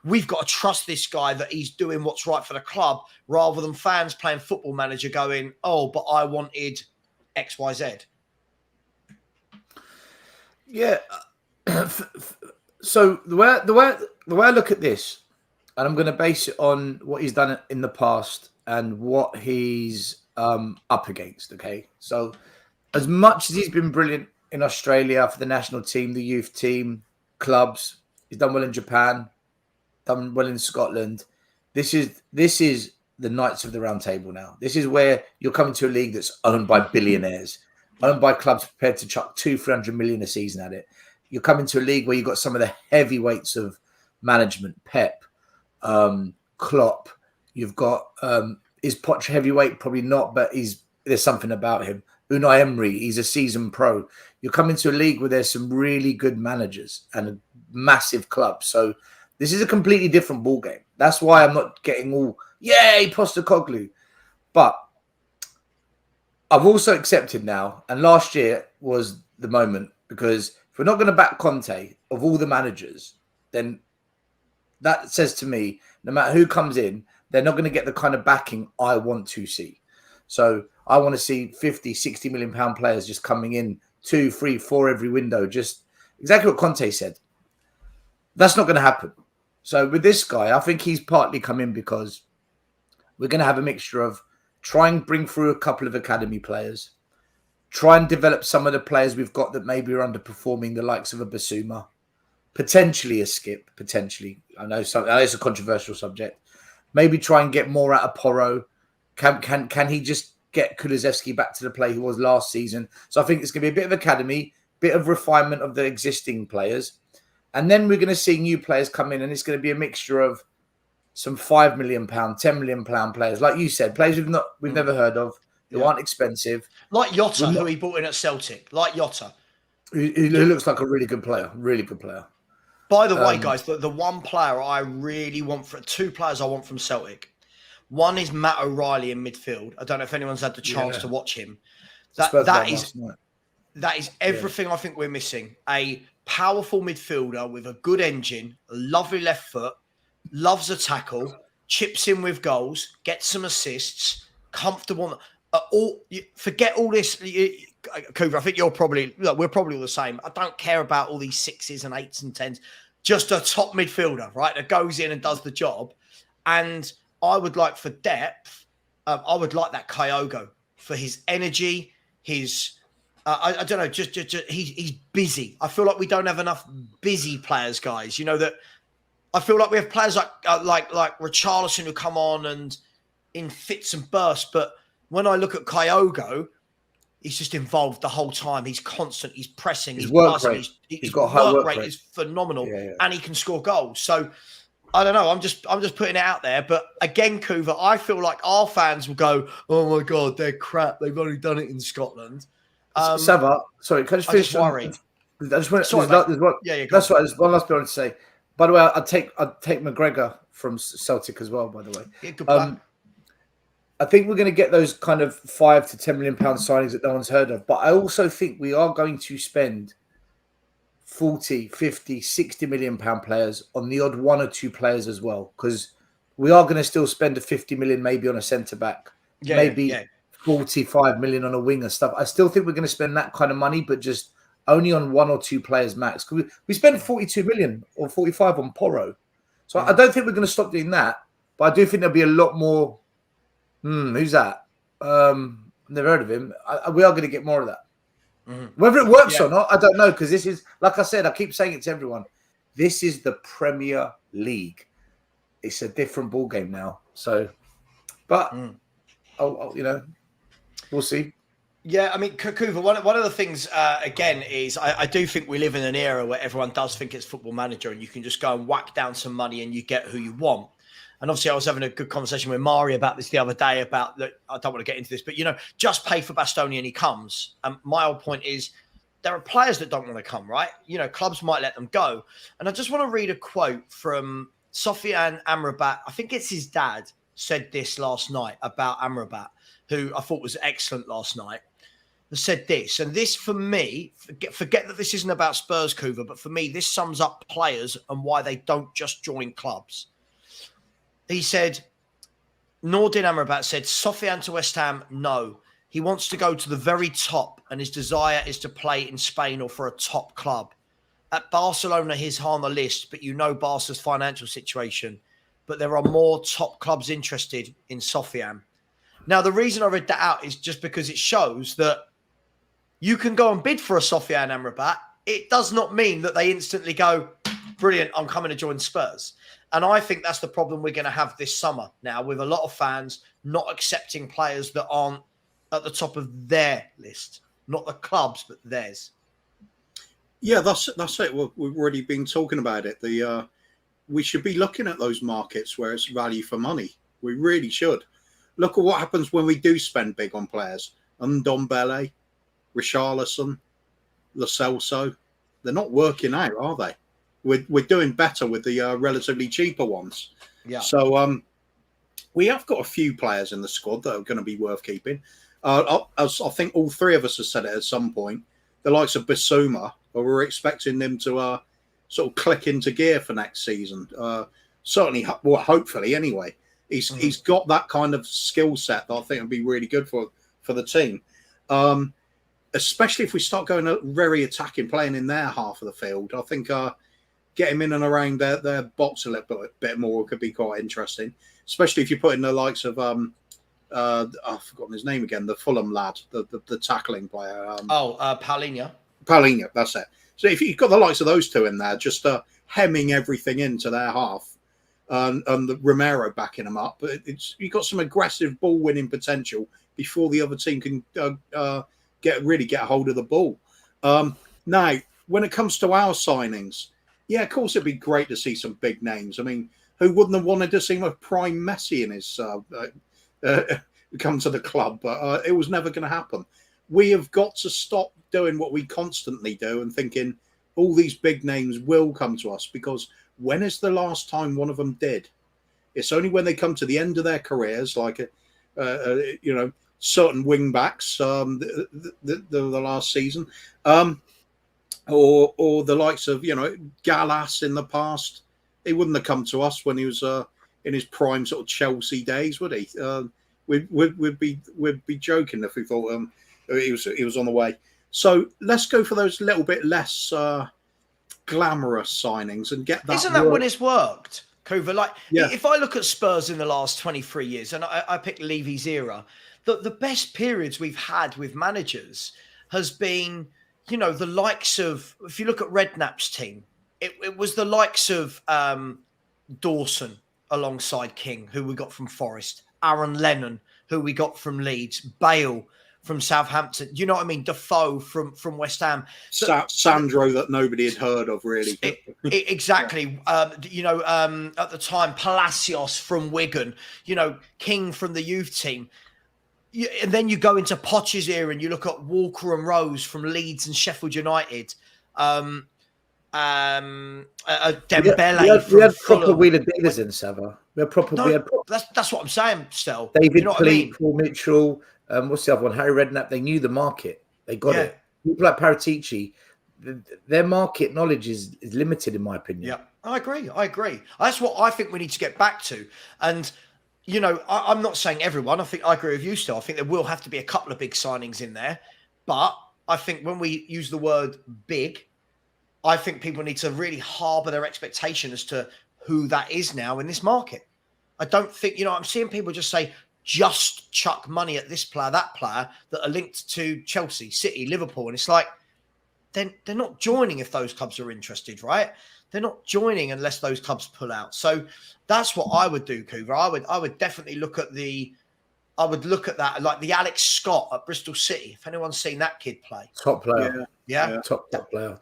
we've got to trust this guy that he's doing what's right for the club, rather than fans playing Football Manager going, oh, but I wanted XYZ. Yeah. So the way I look at this, and I'm going to base it on what he's done in the past and what he's up against. Okay, so as much as he's been brilliant in Australia for the national team, the youth team, clubs, he's done well in Japan, done well in Scotland. This is the Knights of the Round Table now. This is where you're coming to a league that's owned by billionaires, owned by clubs prepared to chuck 200-300 million a season at it. You're coming to a league where you've got some of the heavyweights of management, Pep, Klopp. You've got, is Poch heavyweight? Probably not, but there's something about him. Unai Emery, he's a seasoned pro. You're coming to a league where there's some really good managers and a massive club. So this is a completely different ballgame. That's why I'm not getting all, yay, Postecoglou. But I've also accepted now, and last year was the moment, because if we're not going to back Conte of all the managers, then that says to me, no matter who comes in, they're not going to get the kind of backing I want to see. So I want to see 50, 60 million pound players just coming in 2, 3, 4 every window. Just exactly what Conte said. That's not going to happen. So with this guy, I think he's partly come in because we're going to have a mixture of try and bring through a couple of academy players, try and develop some of the players we've got that maybe are underperforming, the likes of a Basuma, potentially a Skip, potentially. I know it's a controversial subject. Maybe try and get more out of Porro. Can he just get Kulusevski back to the play he was last season? So I think it's going to be a bit of academy, bit of refinement of the existing players. And then we're going to see new players come in, and it's going to be a mixture of some £5 million, £10 million players. Like you said, players we've never heard of, who aren't expensive. Like Jota, who he brought in at Celtic. Like Jota. Who looks like a really good player. Really good player. By the way, guys, the one player I really want, two players I want from Celtic. One is Matt O'Reilly in midfield. I don't know if anyone's had the chance to watch him. That is everything I think we're missing. A powerful midfielder with a good engine, a lovely left foot, loves a tackle, chips in with goals, gets some assists, comfortable. Forget all this. Cooper, I think we're probably all the same. I don't care about all these 6s and 8s and 10s. Just a top midfielder, right, that goes in and does the job. And I would like for depth, I would like that Kyogo for his energy, his... I don't know, just he's busy. I feel like we don't have enough busy players, guys. You know, that I feel like we have players like Richarlison who come on and in fits and bursts. But when I look at Kyogo, he's just involved the whole time. He's constant. He's pressing. He's buzzing. He's got high work rate is phenomenal, and he can score goals. So I don't know. I'm just putting it out there. But again, Kuva, I feel like our fans will go, "Oh my God, they're crap. They've only done it in Scotland." Savva, sorry, can I just finish? I just want to. That's right. There's one last bit I want to say. By the way, I'd take McGregor from Celtic as well. By the way, yeah, good plan. I think we're going to get those kind of £5 to £10 million signings that no one's heard of. But I also think we are going to spend 40, 50, 60 million pound players on the odd 1 or 2 players as well, because we are going to still spend a 50 million maybe on a centre back, maybe 45 million on a wing and stuff. I still think we're going to spend that kind of money, but just only on 1 or 2 players max. We spent 42 million or 45 on Porro. So I don't think we're going to stop doing that. But I do think there'll be a lot more. Who's that? Never heard of him. We are going to get more of that. Mm-hmm. Whether it works or not, I don't know. Because this is, like I said, I keep saying it to everyone. This is the Premier League. It's a different ball game now. So, but you know, we'll see. Yeah, I mean, Kuva, one of the things, again, is I do think we live in an era where everyone does think it's Football Manager and you can just go and whack down some money and you get who you want. And obviously I was having a good conversation with Mari about this the other day about that. I don't want to get into this, but, you know, just pay for Bastoni and he comes. And my whole point is there are players that don't want to come, right? You know, clubs might let them go. And I just want to read a quote from Sofiane Amrabat. I think it's his dad said this last night about Amrabat, who I thought was excellent last night. Said this, and this for me, forget that this isn't about Spurs, Kuva, but for me, this sums up players and why they don't just join clubs. He said, Nordin Amrabat said, Sofiane to West Ham, no. He wants to go to the very top, and his desire is to play in Spain or for a top club. At Barcelona, he's high on the list, but you know Barca's financial situation. But there are more top clubs interested in Sofiane. Now, the reason I read that out is just because it shows that you can go and bid for a Sofiane Amrabat. It does not mean that they instantly go, brilliant, I'm coming to join Spurs. And I think that's the problem we're going to have this summer now with a lot of fans not accepting players that aren't at the top of their list. Not the clubs, but theirs. Yeah, that's it. We've already been talking about it. We should be looking at those markets where it's value for money. We really should. Look at what happens when we do spend big on players. Ndombele, Richarlison, Lo Celso, they're not working out, are they? We're doing better with the relatively cheaper ones. Yeah. So we have got a few players in the squad that are going to be worth keeping. I think all three of us have said it at some point. The likes of Bissouma, we're expecting them to sort of click into gear for next season. Certainly, well, hopefully anyway. He's got that kind of skill set that I think would be really good for the team. Especially if we start going very attacking, playing in their half of the field. I think get him in and around their box a little bit more could be quite interesting. Especially if you put in the likes of I've forgotten his name again, the Fulham lad, the tackling player. Paulinho. Paulinho, that's it. So if you've got the likes of those two in there, just hemming everything into their half, and the Romero backing them up, but you've got some aggressive ball winning potential before the other team can get a hold of the ball. Now, when it comes to our signings, yeah, of course it'd be great to see some big names. I mean, who wouldn't have wanted to see a prime Messi in his come to the club? But it was never going to happen. We have got to stop doing what we constantly do and thinking all these big names will come to us, because when is the last time one of them did? It's only when they come to the end of their careers, like certain wing backs the last season, or the likes of Gallas in the past. he wouldn't have come to us when he was in his prime sort of Chelsea days, would he? We'd be joking if we thought he was on the way. So let's go for those little bit less glamorous signings and get that. Isn't that when it's worked, Coover? Like, Yeah. if I look at Spurs in the last 23 years, and I pick Levy's era, the best periods we've had with managers has been, you know, the likes of, if you look at Redknapp's team, it was the likes of Dawson alongside King, who we got from Forest, Aaron Lennon, who we got from Leeds, Bale from Southampton. You know what I mean? Defoe from West Ham. Sandro that nobody had heard of, really. Exactly. You know, at the time, Palacios from Wigan, you know, King from the youth team. And then you go into Poch's era and you look at Walker and Rose from Leeds and Sheffield United. Dembele we had from proper wheeler dealers in Savva. That's what I'm saying, Stell. David You know what I mean? Paul Mitchell, what's the other one? Harry Redknapp. They knew the market. They got it. People like Paratici, their market knowledge is limited, in my opinion. Yeah, I agree. That's what I think we need to get back to. And, you know, I'm not saying everyone. I agree with you, Stell. I think there will have to be a couple of big signings in there. But I think when we use the word big, I think people need to really harbour their expectation as to who that is now in this market. I don't think, you know, I'm seeing people just say, just chuck money at this player, that player, that are linked to Chelsea, City, Liverpool. And it's like, they're not joining if those clubs are interested, right? They're not joining unless those clubs pull out. So that's what I would do, Coover. I would definitely look at that, like the Alex Scott at Bristol City. If anyone's seen that kid play. Top player. Yeah. Top player.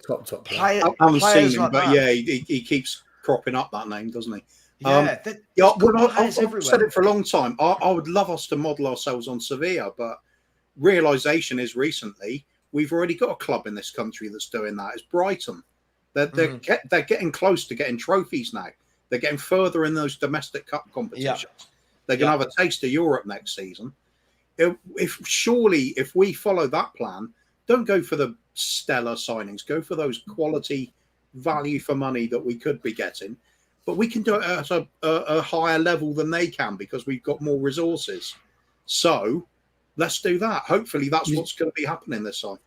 I haven't seen him, but he keeps cropping up that name, doesn't he? Yeah. I've said it for a long time. I would love us to model ourselves on Sevilla, but realization is recently we've already got a club in this country that's doing that. It's Brighton. They're getting close to getting trophies now. They're getting further in those domestic cup competitions. Yeah. They're going to have a taste of Europe next season. If we follow that plan, don't go for the stellar signings. Go for those quality value for money that we could be getting. But we can do it at a higher level than they can because we've got more resources. So let's do that. Hopefully that's what's going to be happening this time.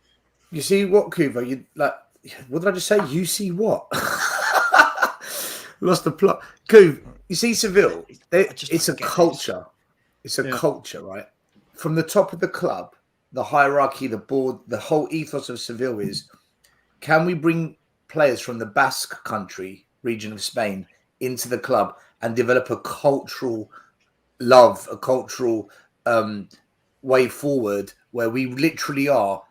You see what, Coover? You like? What did I just say? You see what? Lost the plot. Coover, you see Seville? It's a culture. It's a culture, right? From the top of the club, the hierarchy, the board, the whole ethos of Seville is, can we bring players from the Basque country, region of Spain, into the club and develop a cultural love, a cultural way forward where we literally are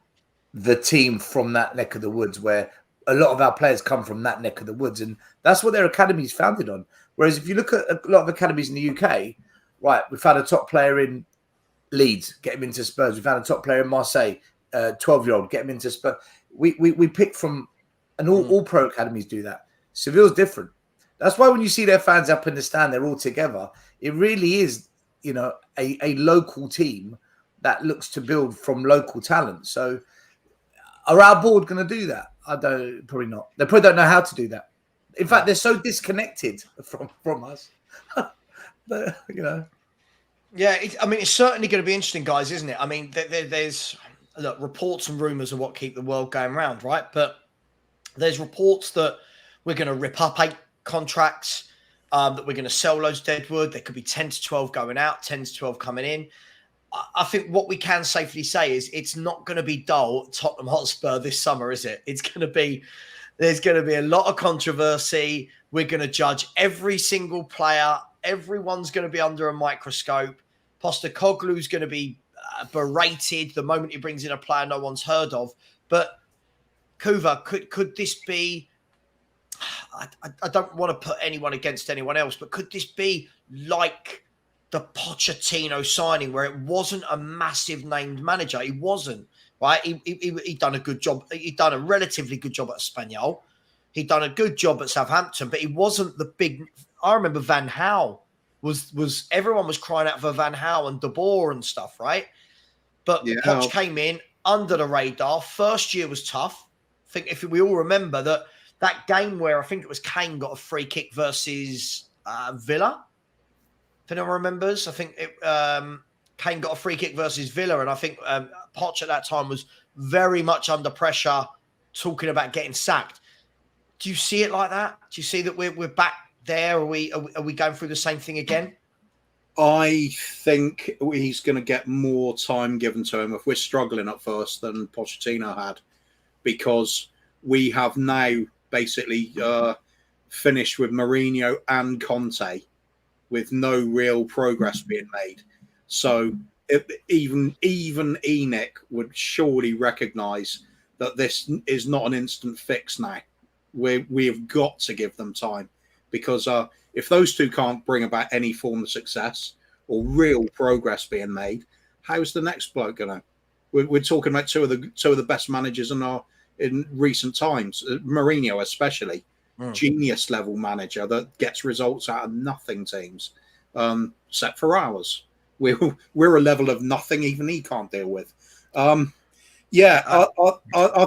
the team from that neck of the woods, where a lot of our players come from that neck of the woods. And that's what their academy is founded on. Whereas if you look at a lot of academies in the UK, right, we found a top player in Leeds, get him into Spurs. We found a top player in Marseille, 12-year-old, get him into Spurs. We pick from, and all pro academies do that. Seville's different. That's why when you see their fans up in the stand, they're all together. It really is, you know, a local team that looks to build from local talent. So are our board going to do that? Probably not. They probably don't know how to do that. In fact, they're so disconnected from us. But, you know. Yeah, it's certainly going to be interesting, guys, isn't it? I mean, there's reports and rumours are what keep the world going round, right? But there's reports that we're going to rip up 8 contracts, that we're going to sell loads deadwood. There could be 10 to 12 going out, 10 to 12 coming in. I think what we can safely say is it's not going to be dull at Tottenham Hotspur this summer, is it? There's going to be a lot of controversy. We're going to judge every single player. Everyone's going to be under a microscope. Postecoglou's going to be berated the moment he brings in a player no one's heard of. But Kuva, could this be? I don't want to put anyone against anyone else, but could this be like the Pochettino signing, where it wasn't a massive named manager? He wasn't, right? He done a good job. He'd done a relatively good job at Espanyol. He'd done a good job at Southampton, but he wasn't the big. I remember Van Gaal was everyone was crying out for Van Gaal and De Boer and stuff, right? But Poch came in under the radar. First year was tough. I think if we all remember that that game where I think it was Kane got a free kick versus Villa. If anyone remembers, I think Kane got a free kick versus Villa, and I think Poch at that time was very much under pressure, talking about getting sacked. Do you see it like that? Do you see that we're back there? Are we going through the same thing again? I think he's going to get more time given to him if we're struggling at first than Pochettino had, because we have now basically finished with Mourinho and Conte with no real progress being made. So even ENIC would surely recognise that this is not an instant fix now. We have got to give them time, because if those two can't bring about any form of success or real progress being made, how's the next bloke gonna? We're talking about two of the best managers in recent times. Mourinho especially, genius level manager that gets results out of nothing teams, except for ours. We're a level of nothing even he can't deal with. I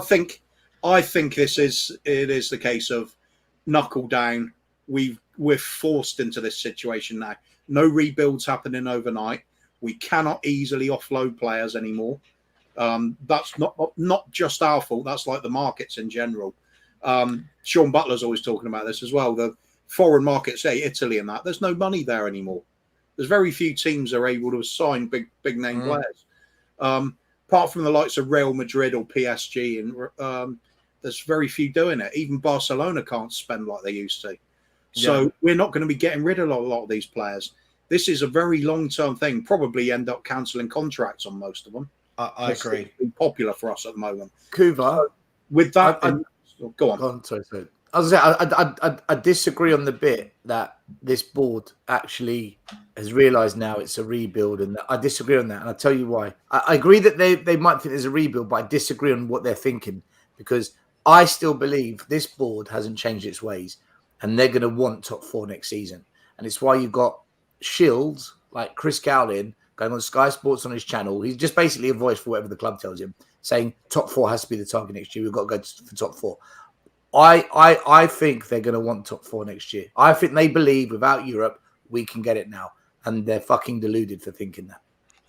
think it is the case of knuckle down. We're forced into this situation now. No rebuilds happening overnight. We cannot easily offload players anymore. That's not just our fault. That's like the markets in general. Sean Butler's always talking about this as well. The foreign markets, say Italy and that, there's no money there anymore. There's very few teams that are able to assign big name players. Apart from the likes of Real Madrid or PSG, and there's very few doing it. Even Barcelona can't spend like they used to. So we're not going to be getting rid of a lot of these players. This is a very long-term thing. Probably end up cancelling contracts on most of them. I agree. It's popular for us at the moment. Kuva, So with that, go on. Go on, sorry. I was saying, I disagree on the bit that this board actually has realised now it's a rebuild, and I disagree on that, and I'll tell you why. I agree that they might think there's a rebuild, but I disagree on what they're thinking, because I still believe this board hasn't changed its ways, and they're going to want top four next season. And it's why you've got Shields, like Chris Cowlin, going on Sky Sports on his channel. He's just basically a voice for whatever the club tells him, saying top four has to be the target next year. We've got to go for top four. I think they're going to want top four next year. I think they believe without Europe, we can get it now. And they're fucking deluded for thinking that.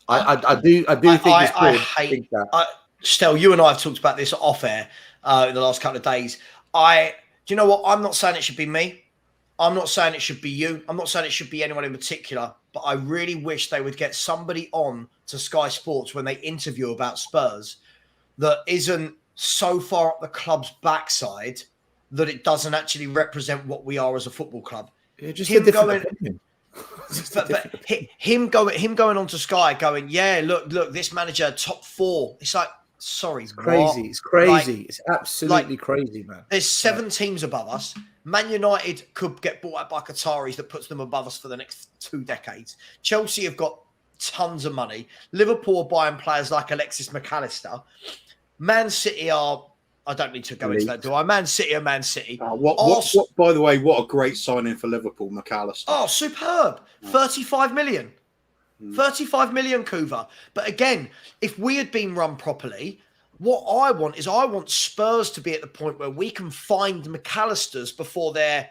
I do think this board think that. Stell, you and I have talked about this off air in the last couple of days. Do you know what? I'm not saying it should be me. I'm not saying it should be you. I'm not saying it should be anyone in particular. But I really wish they would get somebody on to Sky Sports when they interview about Spurs that isn't so far up the club's backside that it doesn't actually represent what we are as a football club. Yeah, just him going, him going on to Sky, going, yeah, look, this manager top four. It's like, sorry, it's crazy. What? It's crazy. Like, it's absolutely crazy, man. There's 7 teams above us. Man United could get bought out by Qataris that puts them above us for the next 2 decades. Chelsea have got tons of money. Liverpool are buying players like Alexis McAllister. Man City are, I don't need to go into that, do I? Man City are Man City. By the way, what a great signing for Liverpool, McAllister. Oh, superb. 35 million. 35 million, Kuva. But again, if we had been run properly, what I want Spurs to be at the point where we can find McAllisters before they're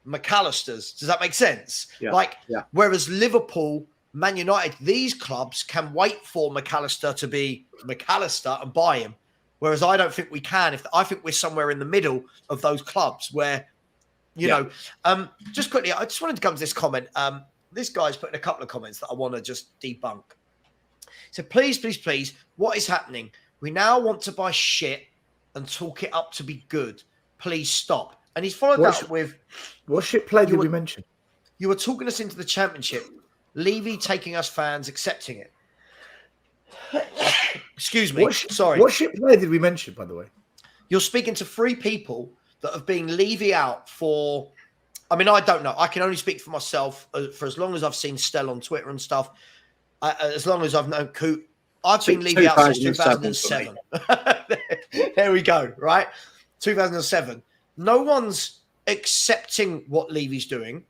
McAllisters. Does that make sense? Yeah. Whereas Liverpool, Man United, these clubs can wait for McAllister to be McAllister and buy him. Whereas I don't think we can. I think we're somewhere in the middle of those clubs where, you know, just quickly, I just wanted to come to this comment. This guy's put in a couple of comments that I want to just debunk. So please, what is happening? We now want to buy shit and talk it up to be good. Please stop. And he's followed that with... What shit play did we mention? You were talking us into the Championship. Levy taking us fans, accepting it. Excuse me. Sorry. What shit player did we mention, by the way? You're speaking to 3 people that have been Levy out for... I mean, I don't know. I can only speak for myself for as long as I've seen Stell on Twitter and stuff. As long as I've known Coop. I've been Levy out since 2007. There we go, right? 2007. No one's accepting what Levy's doing.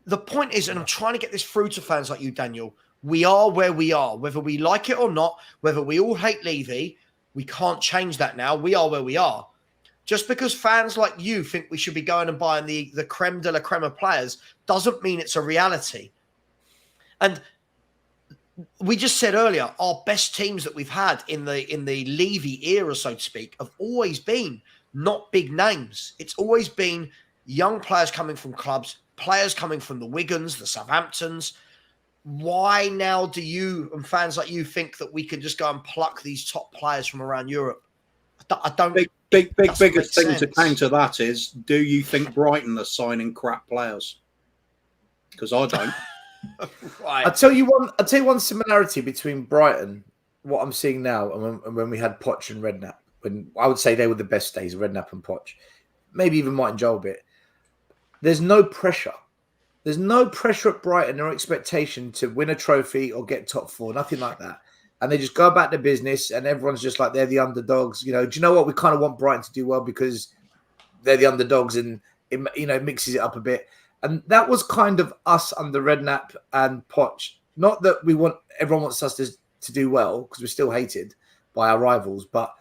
The point is, and I'm trying to get this through to fans like you, Daniel, we are where we are. Whether we like it or not, whether we all hate Levy, we can't change that now. We are where we are. Just because fans like you think we should be going and buying the creme de la creme of players doesn't mean it's a reality. And we just said earlier, our best teams that we've had in the Levy era, so to speak, have always been not big names. It's always been young players coming from clubs, players coming from the Wigans, the Southamptons. Why now do you and fans like you think that we can just go and pluck these top players from around Europe? I don't. Biggest thing to counter that is: do you think Brighton are signing crap players? Because I don't. Right. I'll tell you one similarity between Brighton, what I'm seeing now, and when we had Poch and Redknapp. When I would say they were the best days, Redknapp and Poch, maybe even Martin Joel a bit. There's no pressure. There's no pressure at Brighton or expectation to win a trophy or get top four, nothing like that. And they just go about their business, and everyone's just like they're the underdogs. You know, do you know what? We kind of want Brighton to do well because they're the underdogs, and it mixes it up a bit. And that was kind of us under Redknapp and Poch. Not that everyone wants us to do well because we're still hated by our rivals, but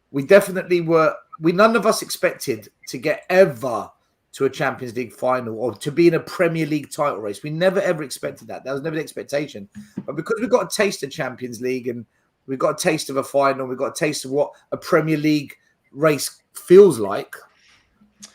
we definitely were. None of us expected to get ever to a Champions League final or to be in a Premier League title race. We never ever expected that. That was never the expectation. But because we got a taste of Champions League and we got a taste of a final, we got a taste of what a Premier League race feels like.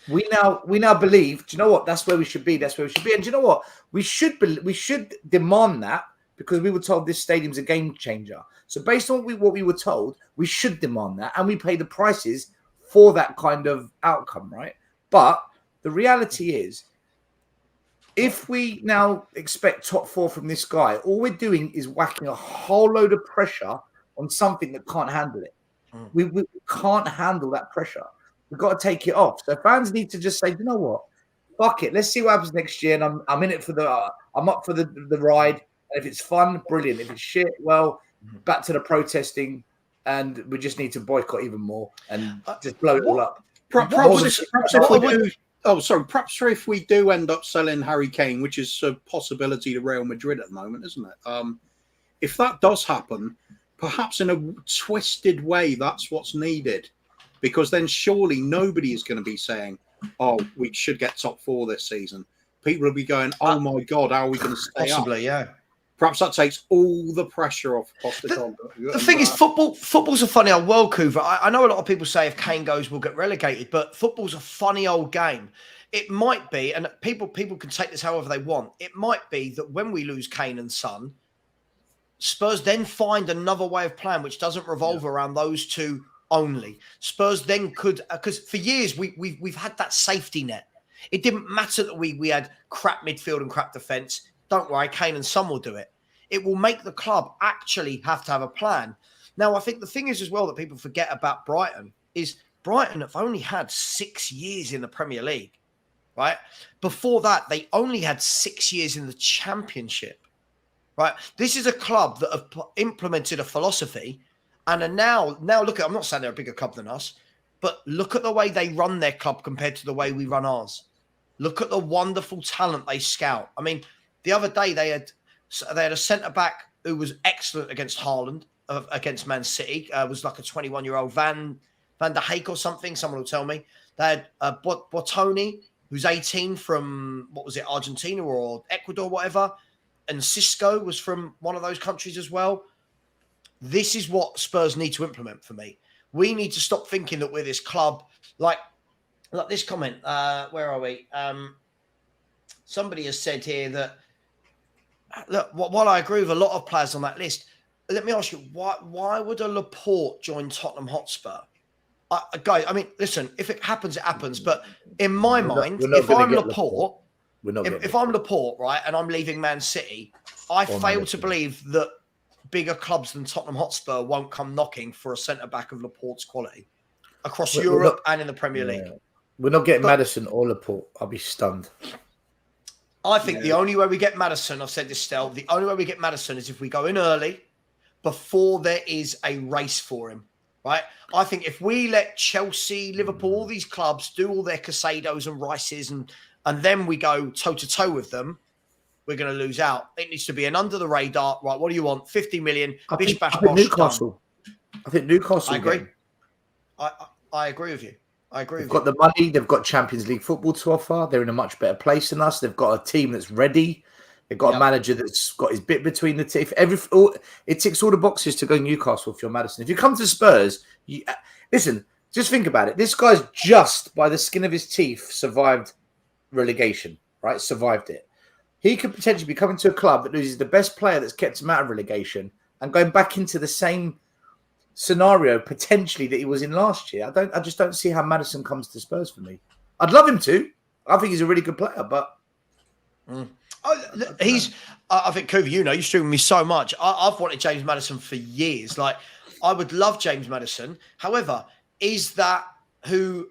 We now believe, do you know what? That's where we should be. That's where we should be. And do you know what? We should demand that because we were told this stadium's a game changer. So based on what we were told, we should demand that. And we pay the prices for that kind of outcome, right? But the reality is, if we now expect top four from this guy, all we're doing is whacking a whole load of pressure on something that can't handle it. We can't handle that pressure. We've got to take it off. So fans need to just say, you know what? Fuck it. Let's see what happens next year. And I'm in it for I'm up for the ride. And if it's fun, brilliant. If it's shit, well, back to the protesting. And we just need to boycott even more and just blow it all up. Perhaps if we do end up selling Harry Kane, which is a possibility to Real Madrid at the moment, isn't it? If that does happen, perhaps in a twisted way, that's what's needed. Because then surely nobody is going to be saying, oh, we should get top four this season. People will be going, oh my God, how are we going to stay possibly, up? Yeah. Perhaps that takes all the pressure off Postecoglou. The thing is, football's a funny old world, Coover. I know a lot of people say if Kane goes, we'll get relegated, but football's a funny old game. It might be, and people can take this however they want, it might be that when we lose Kane and Son, Spurs then find another way of playing which doesn't revolve around those two only. Spurs then could, because for years we've had that safety net. It didn't matter that we had crap midfield and crap defence. Don't worry, Kane and Son will do it. It will make the club actually have to have a plan. Now, I think the thing is as well that people forget about Brighton is Brighton have only had 6 years in the Premier League, right? Before that, they only had 6 years in the Championship, right? This is a club that have implemented a philosophy and are now look at, I'm not saying they're a bigger club than us, but look at the way they run their club compared to the way we run ours. Look at the wonderful talent they scout. I mean, the other day they had a centre-back who was excellent against Haaland, against Man City. Was like a 21-year-old Van der Heek or something. Someone will tell me. They had Bottoni, who's 18 from, what was it, Argentina or Ecuador, whatever. And Cisco was from one of those countries as well. This is what Spurs need to implement for me. We need to stop thinking that we're this club. Like this comment, where are we? Somebody has said here that, look, while I agree with a lot of players on that list, let me ask you, why would a Laporte join Tottenham Hotspur? Guys, I mean, listen, if it happens, it happens. But in my mind, if I'm Laporte, right, and I'm leaving Man City, I fail to believe that bigger clubs than Tottenham Hotspur won't come knocking for a centre-back of Laporte's quality across Europe and in the Premier League. We're not getting Maddison or Laporte. I'll be stunned. I think the only way we get Maddison, I've said this, Stell, the only way we get Maddison is if we go in early before there is a race for him, right? I think if we let Chelsea, Liverpool, all these clubs do all their Casados and Rices and then we go toe-to-toe with them, we're going to lose out. It needs to be an under the radar. Right, what do you want? 50 million. I think Newcastle. I think Newcastle. I agree. I agree with you. I agree. They've with got the money. They've got Champions League football to offer. They're in a much better place than us. They've got a team that's ready. They've got a manager that's got his bit between the teeth. It ticks all the boxes to go Newcastle if you're Maddison. If you come to Spurs, listen, just think about it. This guy's just by the skin of his teeth survived relegation, right? Survived it. He could potentially be coming to a club that loses the best player that's kept him out of relegation and going back into the same scenario potentially that he was in last year. I just don't see how Maddison comes to Spurs for me. I'd love him to. I think he's a really good player, but I think Coover, you stream with me so much. I've wanted James Maddison for years. Like, I would love James Maddison. However, is that who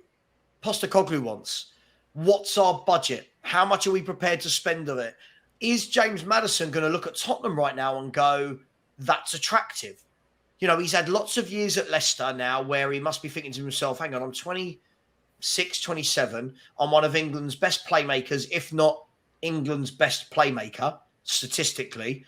Postecoglou wants? What's our budget? How much are we prepared to spend on it? Is James Maddison going to look at Tottenham right now and go, that's attractive? He's had lots of years at Leicester now where he must be thinking to himself, hang on, I'm 26, 27. I'm one of England's best playmakers, if not England's best playmaker, statistically.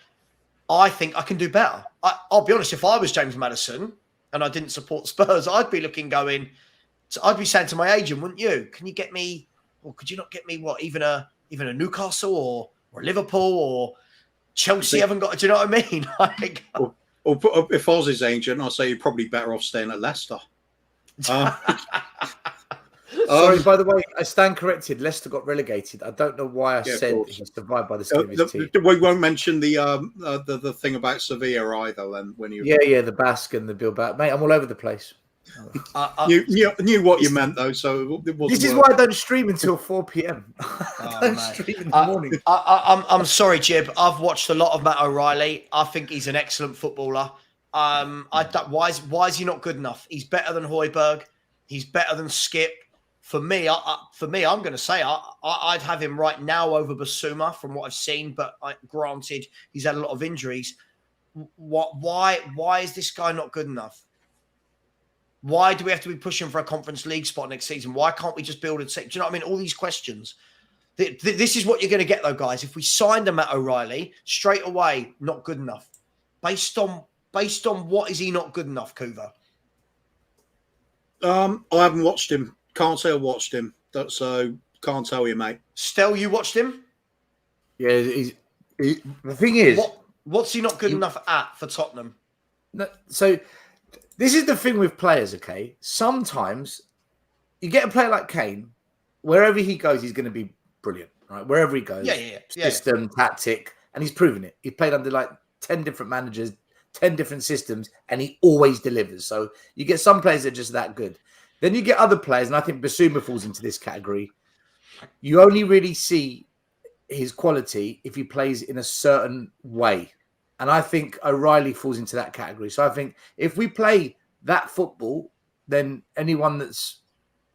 I think I can do better. I'll be honest, if I was James Maddison and I didn't support Spurs, I'd be I'd be saying to my agent, wouldn't you? Can you get me, or could you not get me even a Newcastle or Liverpool or Chelsea haven't got, do you know what I mean? Or if I was his agent, I'd say you're probably better off staying at Leicester. Sorry, by the way, I stand corrected. Leicester got relegated. I don't know why I said he survived by the skin of his teeth. We won't mention the thing about Sevilla either. Then when you the Basque and the Bilbao, mate, I'm all over the place. You knew what you meant though, so it wasn't. This is why I don't stream until 4 p.m. I don't stream in the morning. I'm sorry, Jib. I've watched a lot of Matt O'Reilly. I think he's an excellent footballer. Why is he not good enough? He's better than Højbjerg. He's better than Skip. For me, I'm going to say I'd have him right now over Basuma from what I've seen. But granted, he's had a lot of injuries. Why is this guy not good enough? Why do we have to be pushing for a Conference League spot next season? Why can't we just build a team? Do you know what I mean? All these questions. This is what you're going to get, though, guys. If we signed a Matt O'Reilly straight away, not good enough. Based on what is he not good enough, Coover? I haven't watched him. Can't say I watched him. So can't tell you, mate. Stell, you watched him? Yeah, the thing is, what's he not good enough at for Tottenham? No, so this is the thing with players, okay? Sometimes you get a player like Kane, wherever he goes, he's going to be brilliant, right? Wherever he goes, system, tactic, and he's proven it. He played under like 10 different managers, 10 different systems, and he always delivers. So you get some players that are just that good. Then you get other players, and I think Basuma falls into this category. You only really see his quality if he plays in a certain way. And I think O'Reilly falls into that category. So I think if we play that football, then anyone that's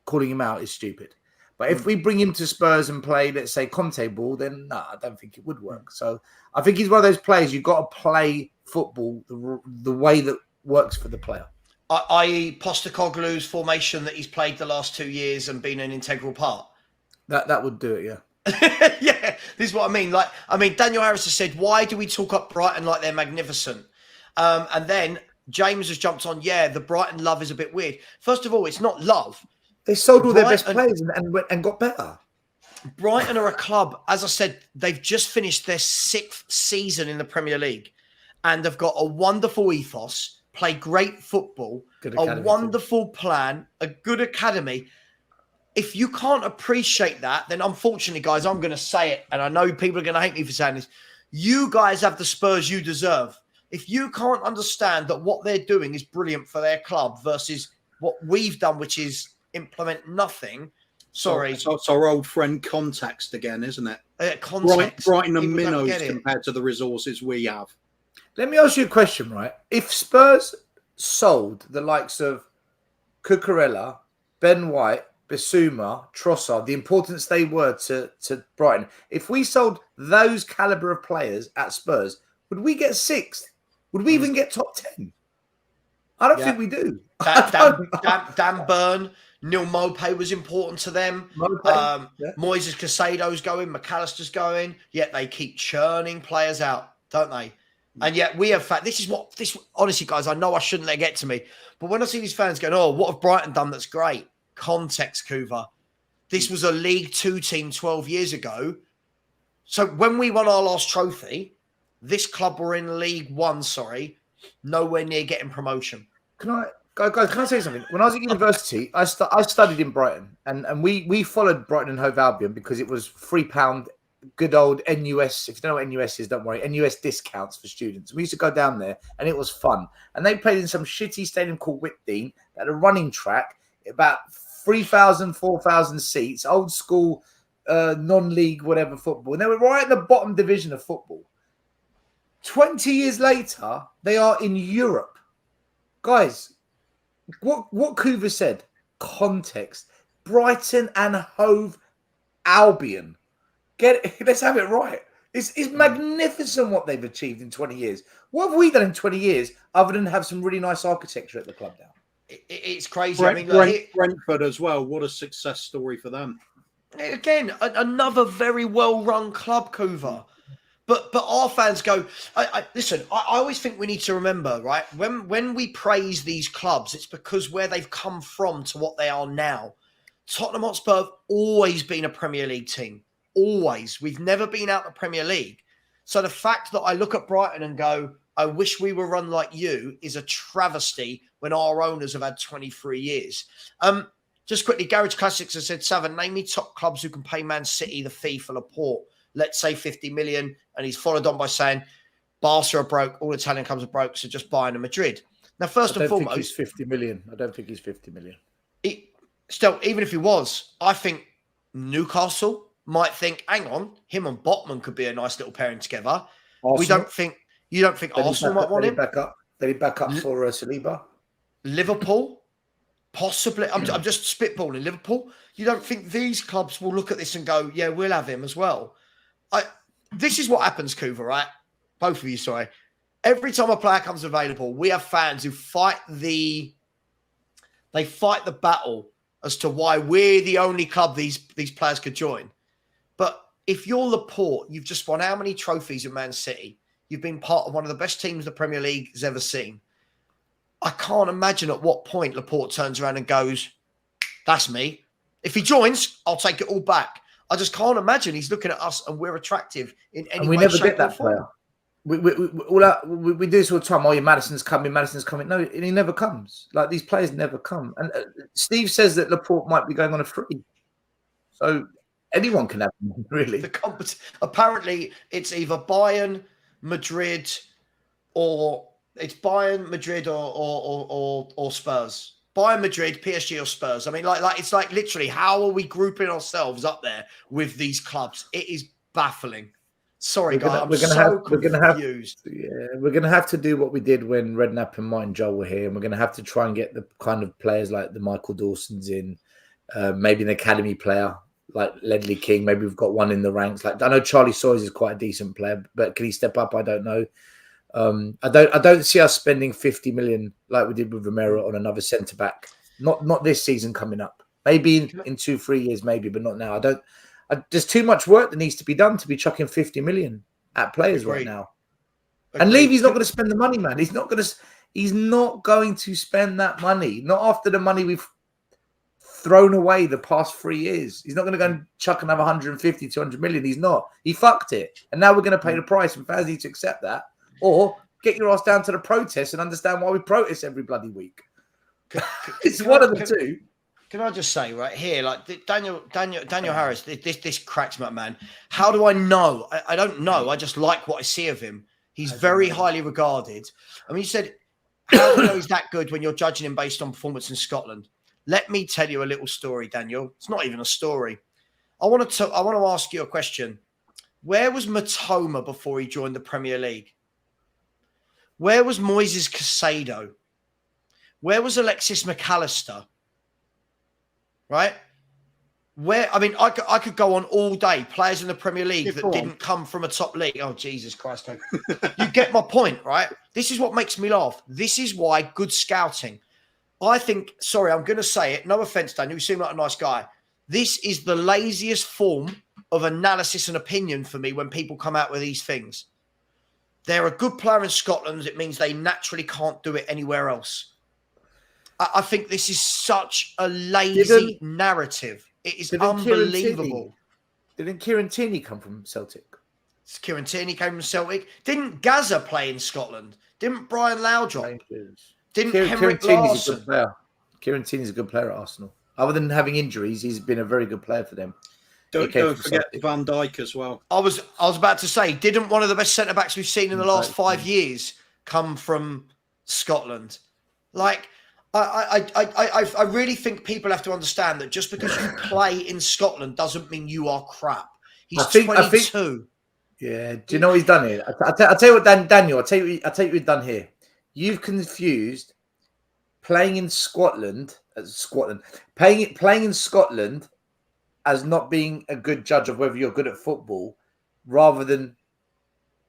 calling him out is stupid. But if we bring him to Spurs and play, let's say, Conte ball, then no, I don't think it would work. So I think he's one of those players, you've got to play football the way that works for the player. I.e. Postecoglou's formation that he's played the last 2 years and been an integral part. That would do it, yeah. Yeah, this is what I mean. Daniel Harris has said, why do we talk up Brighton like they're magnificent? And then James has jumped on, the Brighton love is a bit weird. First of all, it's not love. They sold all their best players and got better. Brighton are a club, as I said, they've just finished their 6th season in the Premier League and have got a wonderful ethos, play great football, a wonderful plan, a good academy. If you can't appreciate that, then unfortunately, guys, I'm going to say it, and I know people are going to hate me for saying this. You guys have the Spurs you deserve. If you can't understand that what they're doing is brilliant for their club versus what we've done, which is implement nothing. Sorry. So it's our old friend context again, isn't it? Context. Brighton and minnows compared to the resources we have. Let me ask you a question, right? If Spurs sold the likes of Cucurella, Ben White, Basuma, Trossard, the importance they were to Brighton, if we sold those caliber of players at Spurs, would we get 6th? Would we even get top 10? I don't think we do. Dan Burn, Neil Maupay was important to them. Moises Caicedo's going, McAllister's going. Yet they keep churning players out, don't they? And yet we have honestly, guys, I know I shouldn't let it get to me, but when I see these fans going, oh, what have Brighton done that's great? Context, Coover. This was a League Two team 12 years ago. So when we won our last trophy, this club were in League One, nowhere near getting promotion. Guys, can I say something? When I was at university, I studied in Brighton, and we followed Brighton and Hove Albion because it was £3, good old NUS. If you don't know what NUS is, don't worry. NUS discounts for students. We used to go down there, and it was fun. And they played in some shitty stadium called Whitdean at a running track, about 3,000, 4,000 seats, old school, non-league, whatever football. And they were right in the bottom division of football. 20 years later, they are in Europe. Guys, what Coover said, context. Brighton and Hove Albion. Let's have it right. It's magnificent what they've achieved in 20 years. What have we done in 20 years other than have some really nice architecture at the club now? It's crazy. I mean, Brentford as well. What a success story for them. Again, another very well-run club, Coover. But our fans go, listen, I always think we need to remember, right? When we praise these clubs, it's because where they've come from to what they are now. Tottenham Hotspur have always been a Premier League team. Always. We've never been out of the Premier League. So the fact that I look at Brighton and go, I wish we were run like you is a travesty when our owners have had 23 years. Just quickly, Garage Classics has said, Savva, name me top clubs who can pay Man City the fee for Laporte. Let's say 50 million. And he's followed on by saying, Barca are broke, all Italian clubs are broke, so just Bayern and Madrid. Now, first and foremost, he's 50 million. I don't think he's 50 million. Still, even if he was, I think Newcastle might think, hang on, him and Botman could be a nice little pairing together. Arsenal? You don't think Arsenal might want him? Did he back up for Saliba? Liverpool? Possibly. I'm just spitballing. Liverpool? You don't think these clubs will look at this and go, yeah, we'll have him as well? This is what happens, Coover, right? Both of you, sorry. Every time a player comes available, we have fans who fight the battle as to why we're the only club these players could join. But if you're Laporte, you've just won how many trophies at Man City? You've been part of one of the best teams the Premier League has ever seen. I can't imagine at what point Laporte turns around and goes, that's me. If he joins, I'll take it all back. I just can't imagine he's looking at us and we're attractive in any way. And we never get that player. We do this all the time. Oh, yeah, Madison's coming. No, and he never comes. Like, these players never come. And Steve says that Laporte might be going on a free. So anyone can have him, really. Apparently, it's either Bayern, Madrid, or it's Bayern, Madrid, or Spurs. Bayern, Madrid, PSG, or Spurs. I mean, like it's like literally, how are we grouping ourselves up there with these clubs? It is baffling. Sorry, guys, I'm so confused. We're going to have to do what we did when Redknapp and Martin Joel were here, and we're going to have to try and get the kind of players like the Michael Dawsons in, maybe an academy player like Ledley King. Maybe we've got one in the ranks. Like, I know Charlie Sawyers is quite a decent player, but can he step up? I don't know. I don't see us spending 50 million like we did with Romero on another centre back. Not this season coming up. Maybe in 2-3 years, maybe, but not now. There's too much work that needs to be done to be chucking 50 million at players right now. And Levy's not going to spend the money, man. He's not going to spend that money. Not after the money we've thrown away the past 3 years. He's not going to go and chuck another 150, 200 million. He's not. He fucked it. And now we're going to pay the price, and fans need to accept that. Or get your ass down to the protest and understand why we protest every bloody week. It's one of the two. Can I just say right here, like Daniel Harris, this cracks me up, man. How do I know? I don't know. I just like what I see of him. He's very highly regarded. I mean, you said, how do you know he's that good when you're judging him based on performance in Scotland? Let me tell you a little story, Daniel. It's not even a story. I want to ask you a question. Where was Matoma before he joined the Premier League? Where was Moises Caicedo? Where was Alexis McAllister? Right? I could go on all day. Players in the Premier League that didn't come from a top league. Oh, Jesus Christ. You get my point, right? This is what makes me laugh. This is why good scouting. I think, sorry, I'm going to say it. No offense, Daniel. You seem like a nice guy. This is the laziest form of analysis and opinion for me when people come out with these things. They're a good player in Scotland. It means they naturally can't do it anywhere else. I think this is such a lazy narrative. It is unbelievable. Didn't Kieran Tierney come from Celtic? Kieran Tierney came from Celtic. Didn't Gaza play in Scotland? Didn't Brian Laudrup? Didn't Henrik Larsson? Kieran Tierney's a good player at Arsenal. Other than having injuries, he's been a very good player for them. Don't forget Van Dijk as well. I was about to say, didn't one of the best centre backs we've seen in the last 5 years come from Scotland? Like, I really think people have to understand that just because you play in Scotland doesn't mean you are crap. He's 22. Yeah. Do you know what he's done here? I'll tell you what, Daniel. I'll tell you what you've done here. You've confused playing in Scotland playing in Scotland as not being a good judge of whether you're good at football, rather than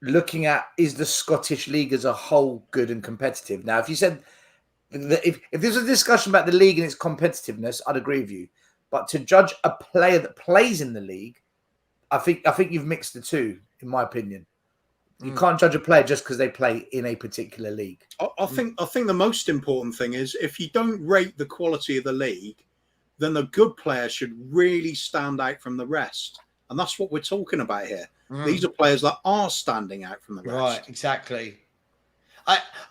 looking at, is the Scottish league as a whole good and competitive? Now, if you said if there's a discussion about the league and its competitiveness, I'd agree with you. But to judge a player that plays in the league, I think you've mixed the two, in my opinion. You can't judge a player just because they play in a particular league. I think the most important thing is, if you don't rate the quality of the league, then the good player should really stand out from the rest. And that's what we're talking about here. These are players that are standing out from the rest. Right, exactly.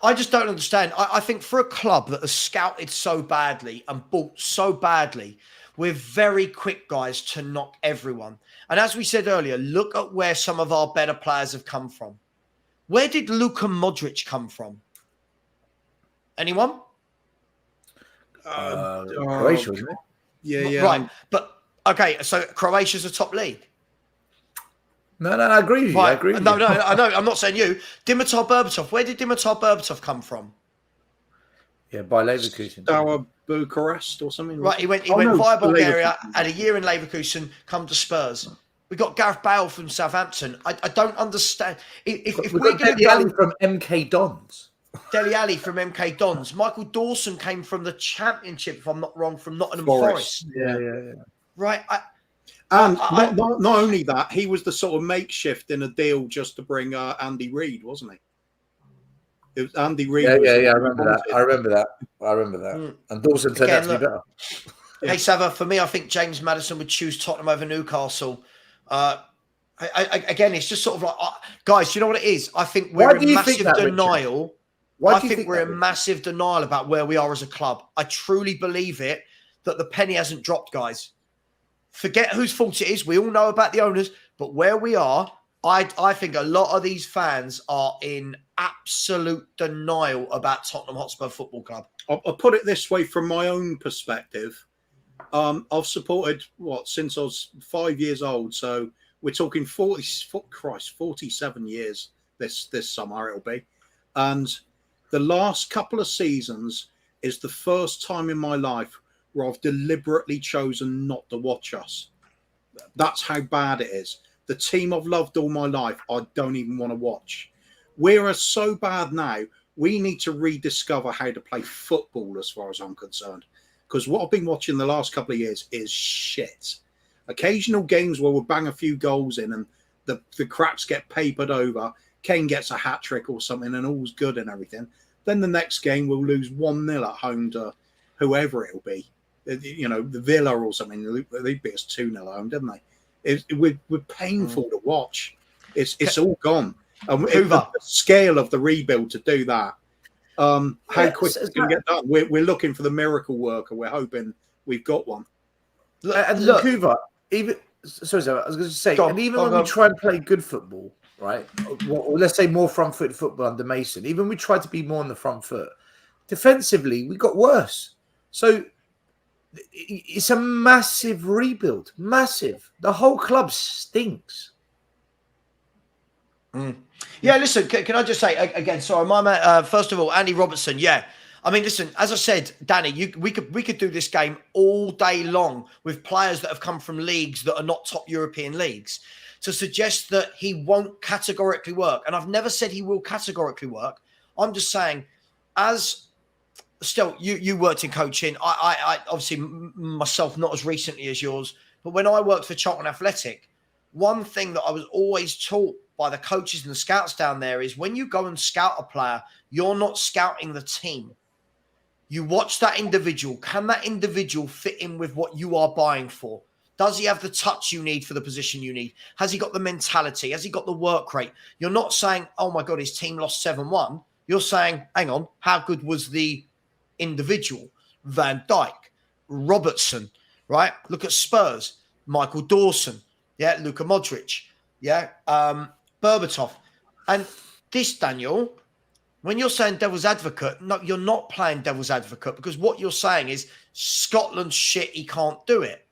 I just don't understand. I think for a club that has scouted so badly and bought so badly, we're very quick, guys, to knock everyone. And as we said earlier, look at where some of our better players have come from. Where did Luka Modric come from? Anyone? Croatia, isn't it? Yeah. Right. But, okay, so Croatia's a top league. No, I agree with you. Right. I agree with no, you. No, I know. I'm not saying you. Dimitar Berbatov. Where did Dimitar Berbatov come from? Yeah, by Leverkusen. Steaua Bucharest or something. Right, he went via Bulgaria, had a year in Leverkusen, come to Spurs. We got Gareth Bale from Southampton. I don't understand. If we're going to Dele Alli from MK Dons. Dele Alli from MK Dons. Michael Dawson came from the Championship, if I'm not wrong, from Nottingham Forest. Yeah. Right. And not only that, he was the sort of makeshift in a deal just to bring Andy Reid, wasn't he? It was Andy Reid. Yeah. I remember that. And Dawson turned out to be better. Hey, Savva, for me, I think James Maddison would choose Tottenham over Newcastle. Again, it's just sort of like, guys, you know what it is? I think we're in massive denial. I think we're in massive denial about where we are as a club. I truly believe it, that the penny hasn't dropped, guys. Forget whose fault it is. We all know about the owners, but where we are, I think a lot of these fans are in absolute denial about Tottenham Hotspur Football Club. I'll put it this way from my own perspective. I've supported, since I was 5 years old. So we're talking 47 years this summer it'll be. And the last couple of seasons is the first time in my life where I've deliberately chosen not to watch us. That's how bad it is. The team I've loved all my life, I don't even want to watch. We're so bad now, we need to rediscover how to play football as far as I'm concerned. Because what I've been watching the last couple of years is shit. Occasional games where we'll bang a few goals in and the cracks get papered over, Kane gets a hat-trick or something and all's good and everything. Then the next game we'll lose 1-0 at home to whoever it'll be. The Villa or something. They beat us 2-0 at home, didn't they? We're painful to watch. It's all gone. And the scale of the rebuild to do that, how quick it's going to get done. We're looking for the miracle worker. We're hoping we've got one. Look, Hoover, even I was going to say, when we try and play good football, right? Or let's say more front-foot football under Mason. Even we tried to be more on the front foot. Defensively, we got worse. So it's a massive rebuild. Massive. The whole club stinks. Yeah, listen, can I just say, again, sorry, first of all, Andy Robertson, yeah. I mean, listen, as I said, Danny, we could do this game all day long with players that have come from leagues that are not top European leagues. To suggest that he won't categorically work, and I've never said he will categorically work. I'm just saying, Stell, you worked in coaching. I obviously myself not as recently as yours, but when I worked for Charlton Athletic, one thing that I was always taught by the coaches and the scouts down there is when you go and scout a player, you're not scouting the team. You watch that individual. Can that individual fit in with what you are buying for? Does he have the touch you need for the position you need? Has he got the mentality? Has he got the work rate? You're not saying, oh my God, his team lost 7-1. You're saying, hang on, how good was the individual? Van Dijk, Robertson, right? Look at Spurs, Michael Dawson, yeah, Luka Modric, yeah, Berbatov. And this, Daniel, when you're saying devil's advocate, no, you're not playing devil's advocate, because what you're saying is Scotland's shit, he can't do it.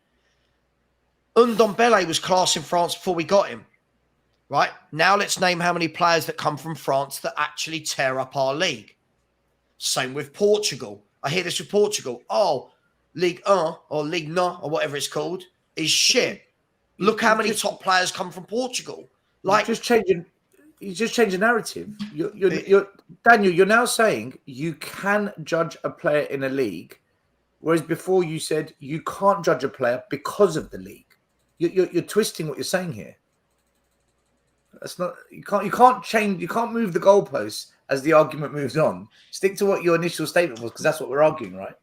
Ndombele was class in France before we got him, right? Now let's name how many players that come from France that actually tear up our league. Same with Portugal. I hear this with Portugal. Oh, Ligue 1 or Ligue 1 or whatever it's called is shit. Look how many top players come from Portugal. Like, you just change the narrative. You're Daniel, you're now saying you can judge a player in a league, whereas before you said you can't judge a player because of the league. You're twisting what you're saying here. That's not. You can't change. You can't move the goalposts as the argument moves on. Stick to what your initial statement was, because that's what we're arguing, right?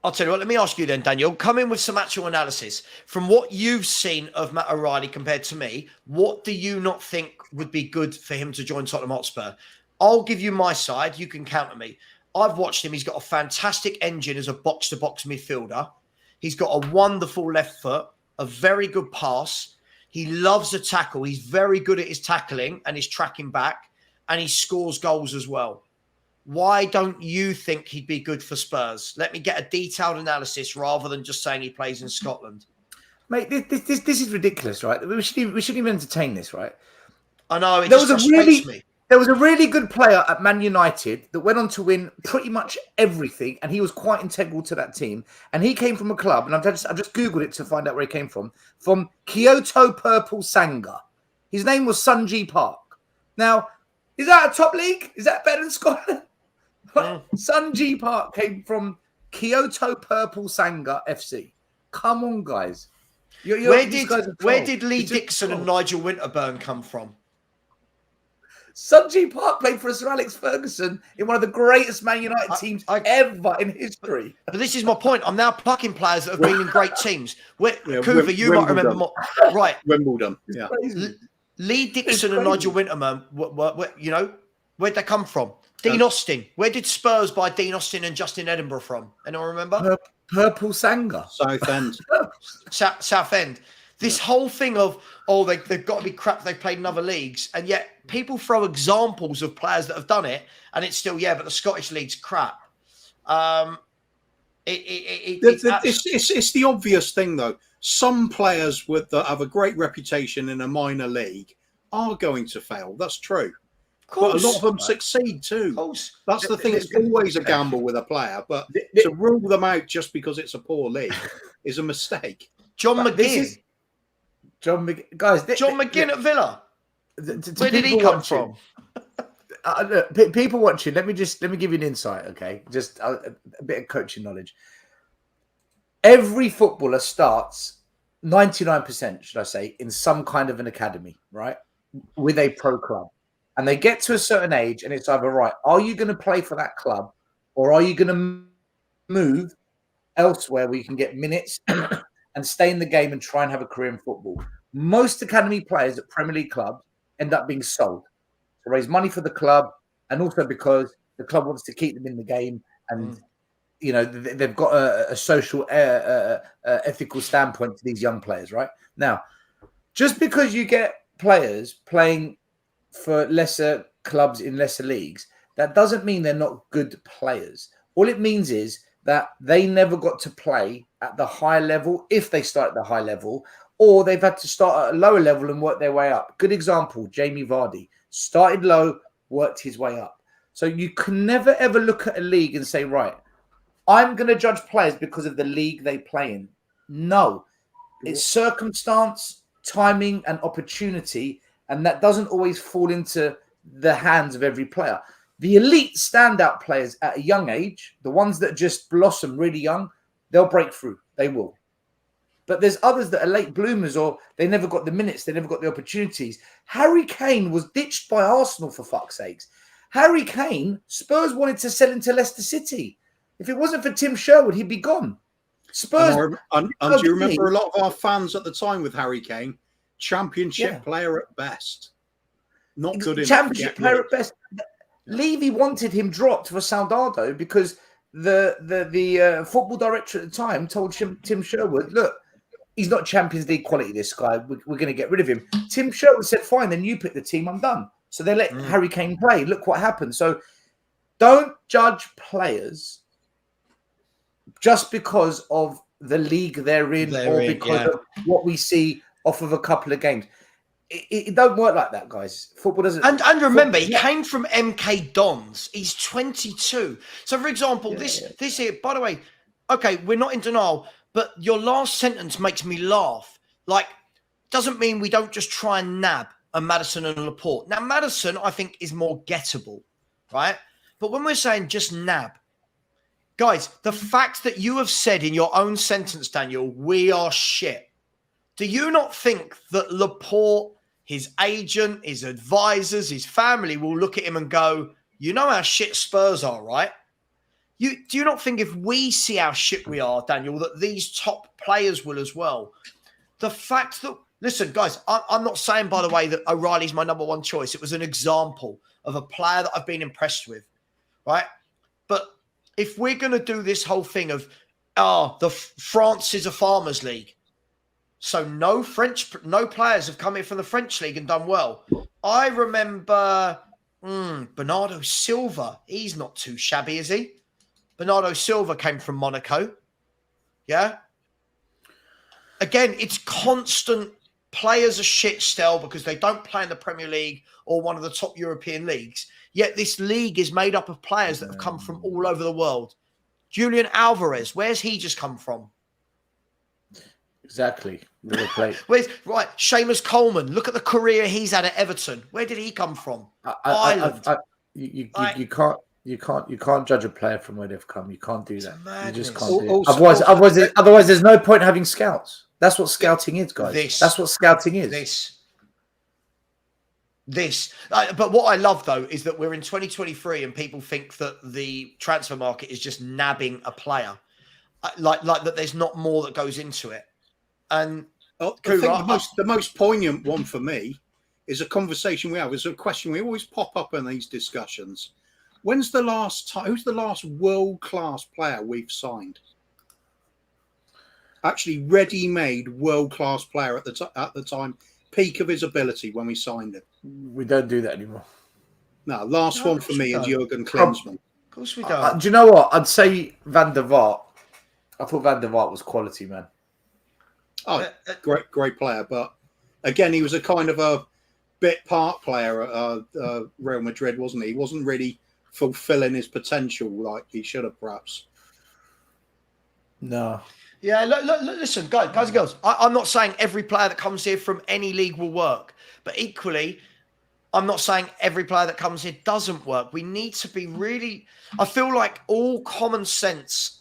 I'll tell you what. Let me ask you then, Daniel. Come in with some actual analysis from what you've seen of Matt O'Reilly compared to me. What do you not think would be good for him to join Tottenham Hotspur? I'll give you my side. You can counter me. I've watched him. He's got a fantastic engine as a box-to-box midfielder. He's got a wonderful left foot, a very good pass. He loves a tackle. He's very good at his tackling and his tracking back, and he scores goals as well. Why don't you think he'd be good for Spurs? Let me get a detailed analysis rather than just saying he plays in Scotland. Mate, this is ridiculous, right? We shouldn't even entertain this, right? I know, it just frustrates me. There was a really good player at Man United that went on to win pretty much everything, and he was quite integral to that team. And he came from a club, and I've just Googled it to find out where he came from Kyoto Purple Sanga. His name was Sunji Park. Now, is that a top league? Is that better than Scotland? Sunji Park came from Kyoto Purple Sanga FC. Come on, guys. Where did Lee Dixon and Nigel Winterburn come from? Sunji Park played for Sir Alex Ferguson in one of the greatest Man United teams ever in history. But this is my point. I'm now plucking players that have been in great teams. Kuva, you might remember more. Right. Wimbledon. Yeah. Lee Dixon and Nigel Winterburn, where'd they come from? Dean Austin. Where did Spurs buy Dean Austin and Justin Edinburgh from? Anyone remember? Purple Sanga. Southend. Southend. This whole thing of, they've got to be crap, they've played in other leagues, and yet people throw examples of players that have done it, and it's still, but the Scottish league's crap. It's the obvious thing, though. Some players that have a great reputation in a minor league are going to fail. That's true. But a lot of them succeed too. Of course. That's the thing. It's always a gamble with a player, but to rule them out just because it's a poor league is a mistake. John McGinn at Villa. Where did he come from? Look, people watching, let me give you an insight, okay? Just a bit of coaching knowledge. Every footballer starts 99%, should I say, in some kind of an academy, right? With a pro club. And they get to a certain age, and it's either, right, are you going to play for that club, or are you going to move elsewhere where you can get minutes and stay in the game and try and have a career in football? Most academy players at Premier League clubs end up being sold to raise money for the club, and also because the club wants to keep them in the game, and they've got a social, ethical standpoint to these young players, right? Now, just because you get players playing for lesser clubs in lesser leagues, that doesn't mean they're not good players. All it means is that they never got to play at the high level, if they start at the high level, or they've had to start at a lower level and work their way up. Good example, Jamie Vardy. Started low, worked his way up. So you can never, ever look at a league and say, right, I'm going to judge players because of the league they play in. No. It's circumstance, timing, and opportunity, and that doesn't always fall into the hands of every player. The elite standout players at a young age, the ones that just blossom really young, they'll break through. They will. But there's others that are late bloomers, or they never got the minutes, they never got the opportunities. Harry Kane was ditched by Arsenal, for fuck's sakes. Harry Kane, Spurs wanted to sell him to Leicester City. If it wasn't for Tim Sherwood, he'd be gone. Spurs. And do you remember a lot of our fans at the time with Harry Kane? Championship player at best. Not good enough. Championship player at best. Levy wanted him dropped for Soldado because the football director at the time told Tim Sherwood, look, he's not Champions League quality, this guy. We're going to get rid of him. Tim Sherwood said, fine, then you pick the team. I'm done. So they let Harry Kane play. Look what happened. So don't judge players just because of the league they're in because of what we see off of a couple of games. It don't work like that, guys. Football doesn't. And remember, he came from MK Dons. He's 22. So, for example, this here, by the way, okay, we're not in denial, but your last sentence makes me laugh. Like, doesn't mean we don't just try and nab a Maddison and a Laporte. Now, Maddison, I think, is more gettable, right? But when we're saying just nab, guys, the fact that you have said in your own sentence, Daniel, we are shit. Do you not think that Laporte, his agent, his advisors, his family will look at him and go, you know how shit Spurs are, right? Do you not think if we see how shit we are, Daniel, that these top players will as well? The fact that, listen, guys, I'm not saying, by the way, that O'Reilly's my number one choice. It was an example of a player that I've been impressed with, right? But if we're going to do this whole thing of, France is a farmers league, so no players have come in from the French league and done well. I remember Bernardo Silva. He's not too shabby, is he? Bernardo Silva came from Monaco. Yeah. Again, it's constant. Players are shit still because they don't play in the Premier League or one of the top European leagues. Yet this league is made up of players that have come from all over the world. Julian Alvarez, where's he just come from? Exactly. Right, Seamus Coleman. Look at the career he's had at Everton. Where did he come from? Ireland. You can't judge a player from where they've come. You can't do that. You just can't do it. Otherwise, there's no point having scouts. That's what scouting is, guys. That's what scouting is. But what I love, though, is that we're in 2023 and people think that the transfer market is just nabbing a player. Like that there's not more that goes into it. And I think the most poignant one for me is a conversation we have. It's a question we always pop up in these discussions. Who's the last world-class player we've signed? Actually, ready-made world-class player at the time, peak of his ability when we signed him. We don't do that anymore. No, last one for me is Jurgen Klinsmann. Of course we don't. Do you know what? I'd say Van der Vaart. I thought Van der Vaart was quality, man. Oh, great player. But again, he was a kind of a bit part player at Real Madrid, wasn't he? He wasn't really fulfilling his potential like he should have, perhaps. No. Yeah, listen, guys and girls, I'm not saying every player that comes here from any league will work. But equally, I'm not saying every player that comes here doesn't work. We need to be really... I feel like all common sense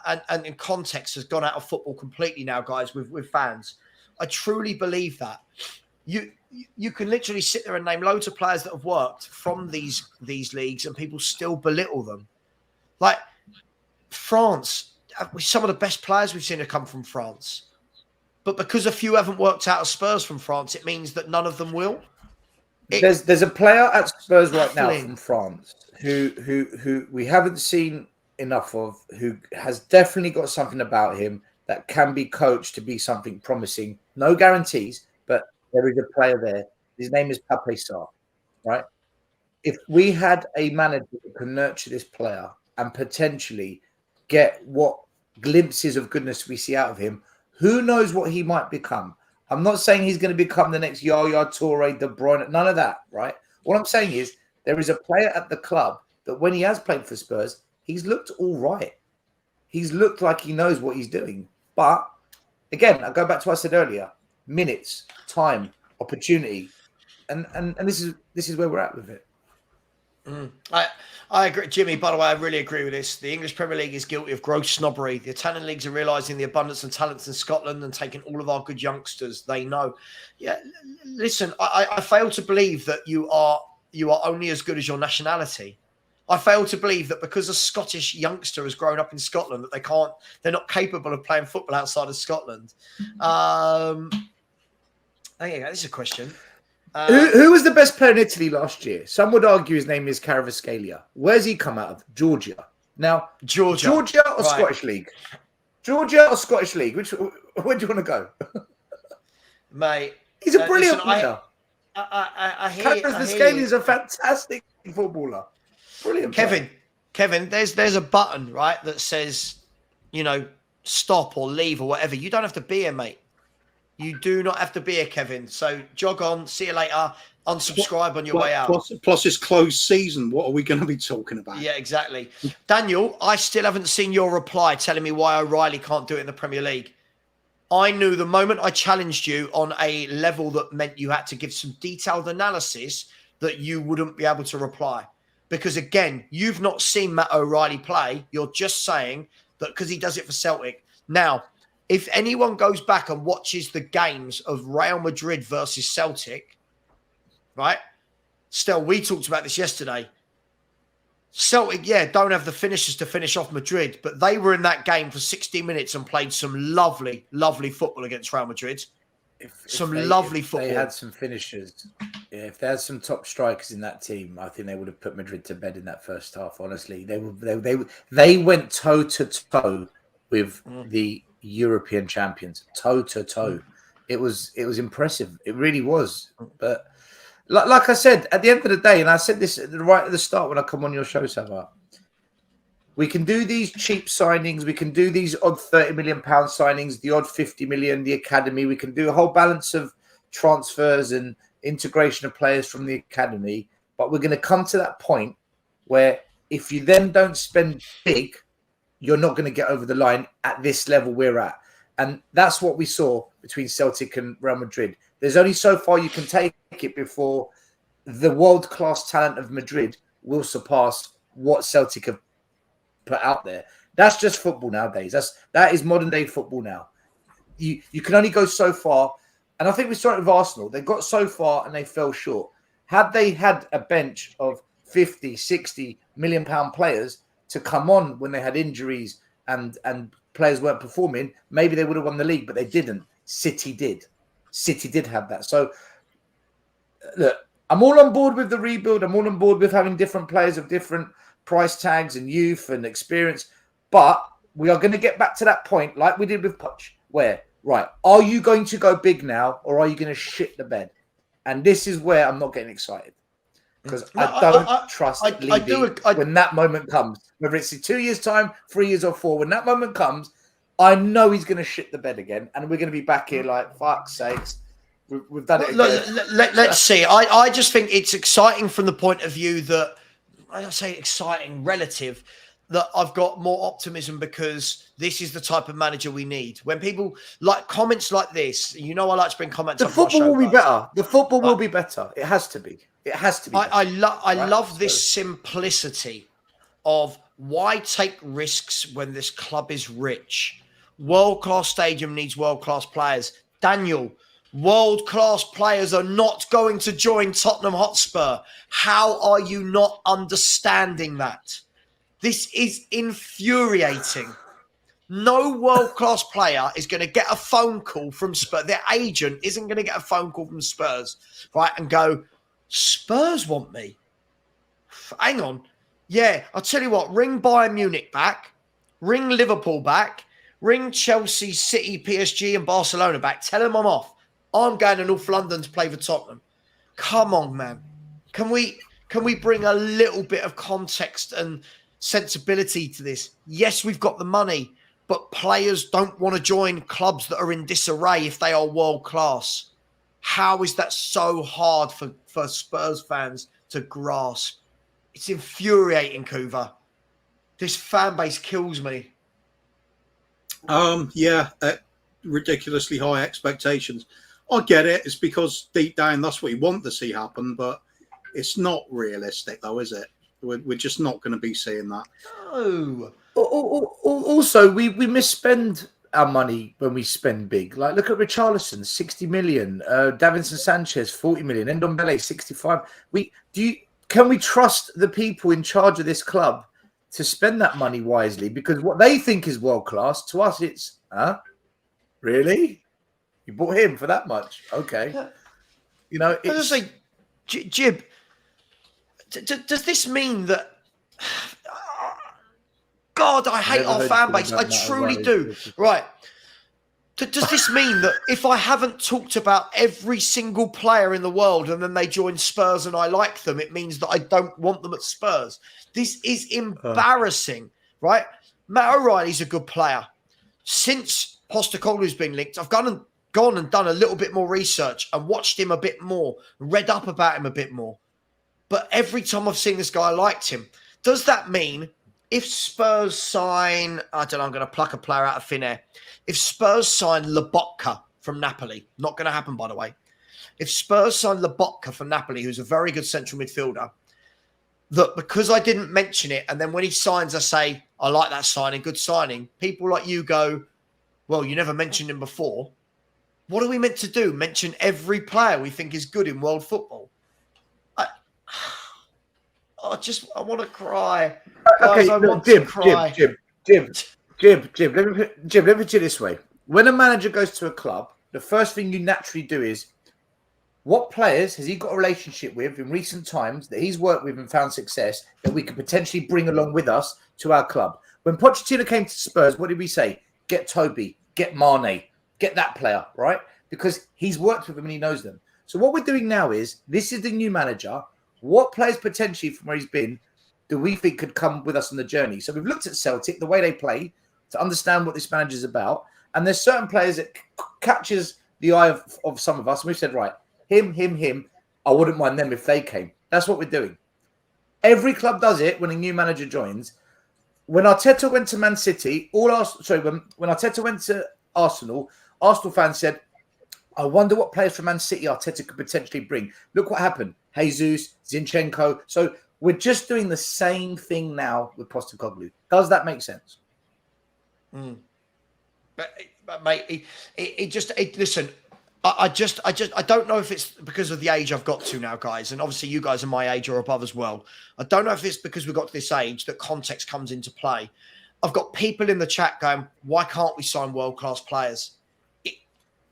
and in context has gone out of football completely now, guys, with fans. I truly believe that. You can literally sit there and name loads of players that have worked from these leagues and people still belittle them. Like France, some of the best players we've seen have come from France. But because a few haven't worked out of Spurs from France, it means that none of them will. There's a player at Spurs right now from France who we haven't seen enough of, who has definitely got something about him that can be coached to be something promising. No guarantees, but there is a player there. His name is Pape Sarr, right? If we had a manager that can nurture this player and potentially get what glimpses of goodness we see out of him, who knows what he might become? I'm not saying he's going to become the next Yaya Toure, De Bruyne, none of that, right? What I'm saying is there is a player at the club that when he has played for Spurs, he's looked all right. He's looked like he knows what he's doing. But again, I go back to what I said earlier: minutes, time, opportunity, and this is where we're at with it. I agree, Jimmy. By the way, I really agree with this. The English Premier League is guilty of gross snobbery. The Italian leagues are realising the abundance of talents in Scotland and taking all of our good youngsters. They know. Yeah, listen, I fail to believe that you are only as good as your nationality. I fail to believe that because a Scottish youngster has grown up in Scotland, that they're not capable of playing football outside of Scotland. There you go. This is a question. Who was the best player in Italy last year? Some would argue his name is Caravascalia. Where's he come out of? Georgia. Now, Georgia or right. Scottish League? Georgia or Scottish League? Where do you want to go? Mate. He's a brilliant player. I hear Caravascalia is a fantastic footballer. Brilliant player. Kevin, there's a button, right, that says, stop or leave or whatever. You don't have to be here, mate. You do not have to be here, Kevin. So jog on. See you later. Unsubscribe on your way out. Plus, it's closed season. What are we going to be talking about? Yeah, exactly. Daniel, I still haven't seen your reply telling me why O'Reilly can't do it in the Premier League. I knew the moment I challenged you on a level that meant you had to give some detailed analysis that you wouldn't be able to reply. Because, again, you've not seen Matt O'Reilly play. You're just saying that because he does it for Celtic. Now, if anyone goes back and watches the games of Real Madrid versus Celtic, right? Stell, we talked about this yesterday. Celtic, don't have the finishers to finish off Madrid, but they were in that game for 60 minutes and played some lovely, lovely football against Real Madrid. If they had some finishers, if they had some top strikers in that team, I think they would have put Madrid to bed in that first half. Honestly, they went toe to toe with the European champions, toe to toe. It was impressive. It really was. But like I said, at the end of the day, and I said this right at the start when I come on your show, Savva, we can do these cheap signings. We can do these odd £30 million signings, the odd 50 million, the academy. We can do a whole balance of transfers and integration of players from the academy. But we're going to come to that point where if you then don't spend big, you're not going to get over the line at this level we're at. And that's what we saw between Celtic and Real Madrid. There's only so far you can take it before the world-class talent of Madrid will surpass what Celtic have put out there. That's just football nowadays. That is modern day football now. You can only go so far. And I think we started with Arsenal. They got so far and they fell short. Had they had a bench of 50, 60 million pound players to come on when they had injuries and players weren't performing, maybe they would have won the league, but they didn't. City did. City did have that. So, look, I'm all on board with the rebuild. I'm all on board with having different players of different price tags and youth and experience. But we are going to get back to that point, like we did with Poch, where, right, are you going to go big now or are you going to shit the bed? And this is where I'm not getting excited. Because I don't trust Levy when that moment comes. Whether it's in 2 years' time, 3 years or 4, when that moment comes, I know he's going to shit the bed again. And we're going to be back here like, fuck's sakes. We've done it again. Let's see. I just think it's exciting from the point of view that, I say exciting, relative, that I've got more optimism because this is the type of manager we need. When people like comments like this, I like to bring comments. The football will be better. The football will be better. It has to be. It has to be. I love this simplicity of why take risks when this club is rich. World-class stadium needs world-class players. Daniel, world-class players are not going to join Tottenham Hotspur. How are you not understanding that? This is infuriating. No world-class player is going to get a phone call from Spurs. Their agent isn't going to get a phone call from Spurs, right, and go, Spurs want me. Hang on. Yeah, I'll tell you what, ring Bayern Munich back, ring Liverpool back, ring Chelsea, City, PSG and Barcelona back. Tell them I'm off. I'm going to North London to play for Tottenham. Come on, man. Can we bring a little bit of context and sensibility to this? Yes, we've got the money, but players don't want to join clubs that are in disarray if they are world class. How is that so hard for Spurs fans to grasp? It's infuriating, Kuva. This fan base kills me. Ridiculously high expectations. I get it. It's because deep down that's what you want to see happen, but it's not realistic, though, is it? We're just not going to be seeing that. No. Also, we misspend our money when we spend big. Like, look at Richarlison, 60 million. Davinson Sanchez, 40 million. Ndombele, 65. can we trust the people in charge of this club to spend that money wisely? Because what they think is world class, to us, it's, really? You bought him for that much? Okay. You know, I just say, Jib, does this mean that? God, I hate our fan base. I truly do. Right. Does this mean that if I haven't talked about every single player in the world and then they join Spurs and I like them, it means that I don't want them at Spurs? This is embarrassing, right? Matt O'Reilly's a good player. Since Postecoglou's been linked, I've gone and done a little bit more research and watched him a bit more, read up about him a bit more. But every time I've seen this guy, I liked him. Does that mean if Spurs sign, I don't know, I'm going to pluck a player out of thin air. If Spurs sign Lobotka from Napoli, not going to happen, by the way. If Spurs sign Lobotka from Napoli, who's a very good central midfielder, that because I didn't mention it, and then when he signs, I say, I like that signing, good signing, people like you go, well, you never mentioned him before. What are we meant to do? Mention every player we think is good in world football? I want to cry. Guys, I want to cry. Jib, let me put it this way. When a manager goes to a club, the first thing you naturally do is, what players has he got a relationship with in recent times that he's worked with and found success that we could potentially bring along with us to our club? When Pochettino came to Spurs, what did we say? Get Toby, get Mane, get that player, right? Because he's worked with them and he knows them. So what we're doing now is, this is the new manager. What players potentially from where he's been do we think could come with us on the journey? So we've looked at Celtic, the way they play, to understand what this manager's about. And there's certain players that catches the eye of some of us. And we've said, right, him. I wouldn't mind them if they came. That's what we're doing. Every club does it when a new manager joins. When Arteta went to Man City, when Arteta went to Arsenal fans said, I wonder what players from Man City Arteta could potentially bring. Look what happened. Jesus, Zinchenko. So we're just doing the same thing now with Postecoglou. Does that make sense? But mate, listen, I don't know if it's because of the age I've got to now, guys. And obviously you guys are my age or above as well. I don't know if it's because we've got to this age that context comes into play. I've got people in the chat going, why can't we sign world-class players?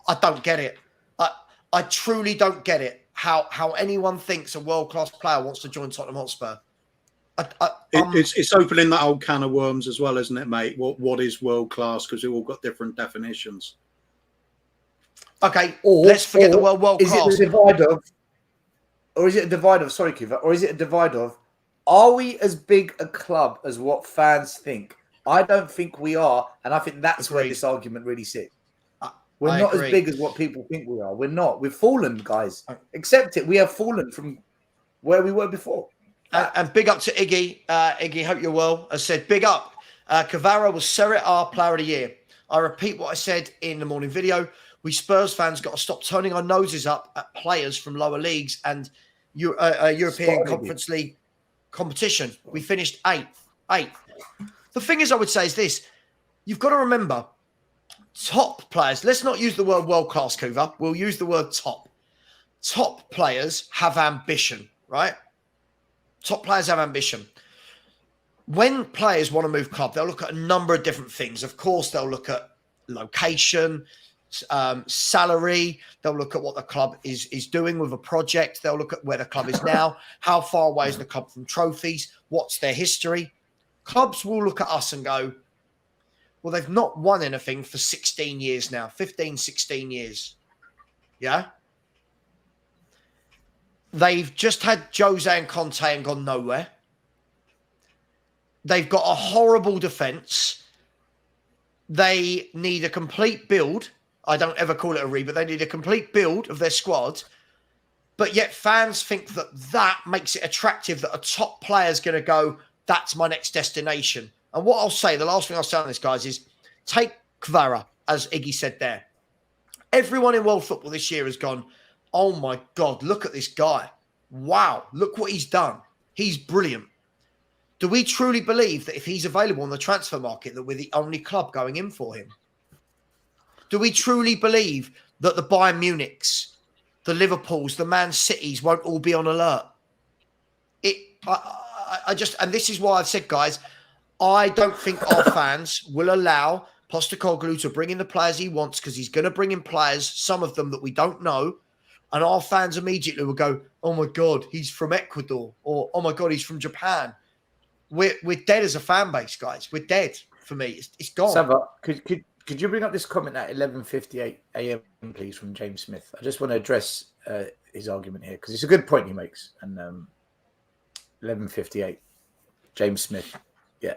I don't get it. I truly don't get it. How anyone thinks a world-class player wants to join Tottenham Hotspur. It's opening that old can of worms as well, isn't it, mate? What is world-class? Because we've all got different definitions. Okay, let's forget the word world-class. Is it a divide of, sorry, Kiva, or is it a divide of, are we as big a club as what fans think? I don't think we are, and I think that's where this argument really sits. We're not as big as what people think we are. We're not. We've fallen, guys. Accept it. We have fallen from where we were before. And big up to Iggy. Iggy, hope you're well. I said, big up. Kvara was Serie A Player of the Year. I repeat what I said in the morning video. We Spurs fans got to stop turning our noses up at players from lower leagues and European Conference League competition. We finished eighth. The thing is, I would say is this. You've got to remember, top players, let's not use the word world-class, Kuva. We'll use the word top. Top players have ambition, right? Top players have ambition. When players want to move club, they'll look at a number of different things. Of course, they'll look at location, salary. They'll look at what the club is doing with a project. They'll look at where the club is now. How far away is the club from trophies? What's their history? Clubs will look at us and go, well, they've not won anything for 16 years now, 15, 16 years. Yeah? They've just had Jose and Conte and gone nowhere. They've got a horrible defence. They need a complete build. I don't ever call it a rebuild. They need a complete build of their squad. But yet fans think that makes it attractive that a top player is going to go, that's my next destination. And what I'll say, the last thing I'll say on this, guys, is take Kvara, as Iggy said there. Everyone in world football this year has gone, oh my God, look at this guy. Wow, look what he's done. He's brilliant. Do we truly believe that if he's available on the transfer market, that we're the only club going in for him? Do we truly believe that the Bayern Munichs, the Liverpools, the Man Cities won't all be on alert? I just, and this is why I've said, guys, I don't think our fans will allow Postecoglou to bring in the players he wants, because he's going to bring in players, some of them that we don't know, and our fans immediately will go, "Oh my God, he's from Ecuador," or "Oh my God, he's from Japan." We're dead as a fan base, guys. We're dead. For me, it's gone. Savva, could you bring up this comment at 11:58 a.m. please, from James Smith? I just want to address his argument here, because it's a good point he makes. And 11:58, James Smith. Yeah.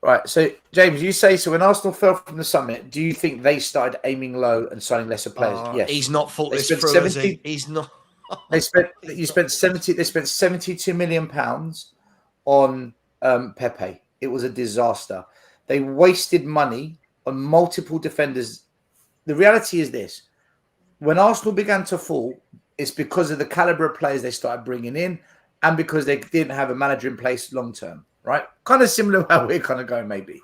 Right. So, James, you say, so when Arsenal fell from the summit, do you think they started aiming low and signing lesser players? Yes. He's not thought this through, 70, is he? He's not. They spent 72 million pounds on Pepe. It was a disaster. They wasted money on multiple defenders. The reality is this: when Arsenal began to fall, it's because of the caliber of players they started bringing in, and because they didn't have a manager in place long term, right? Kind of similar how we're kind of going, maybe.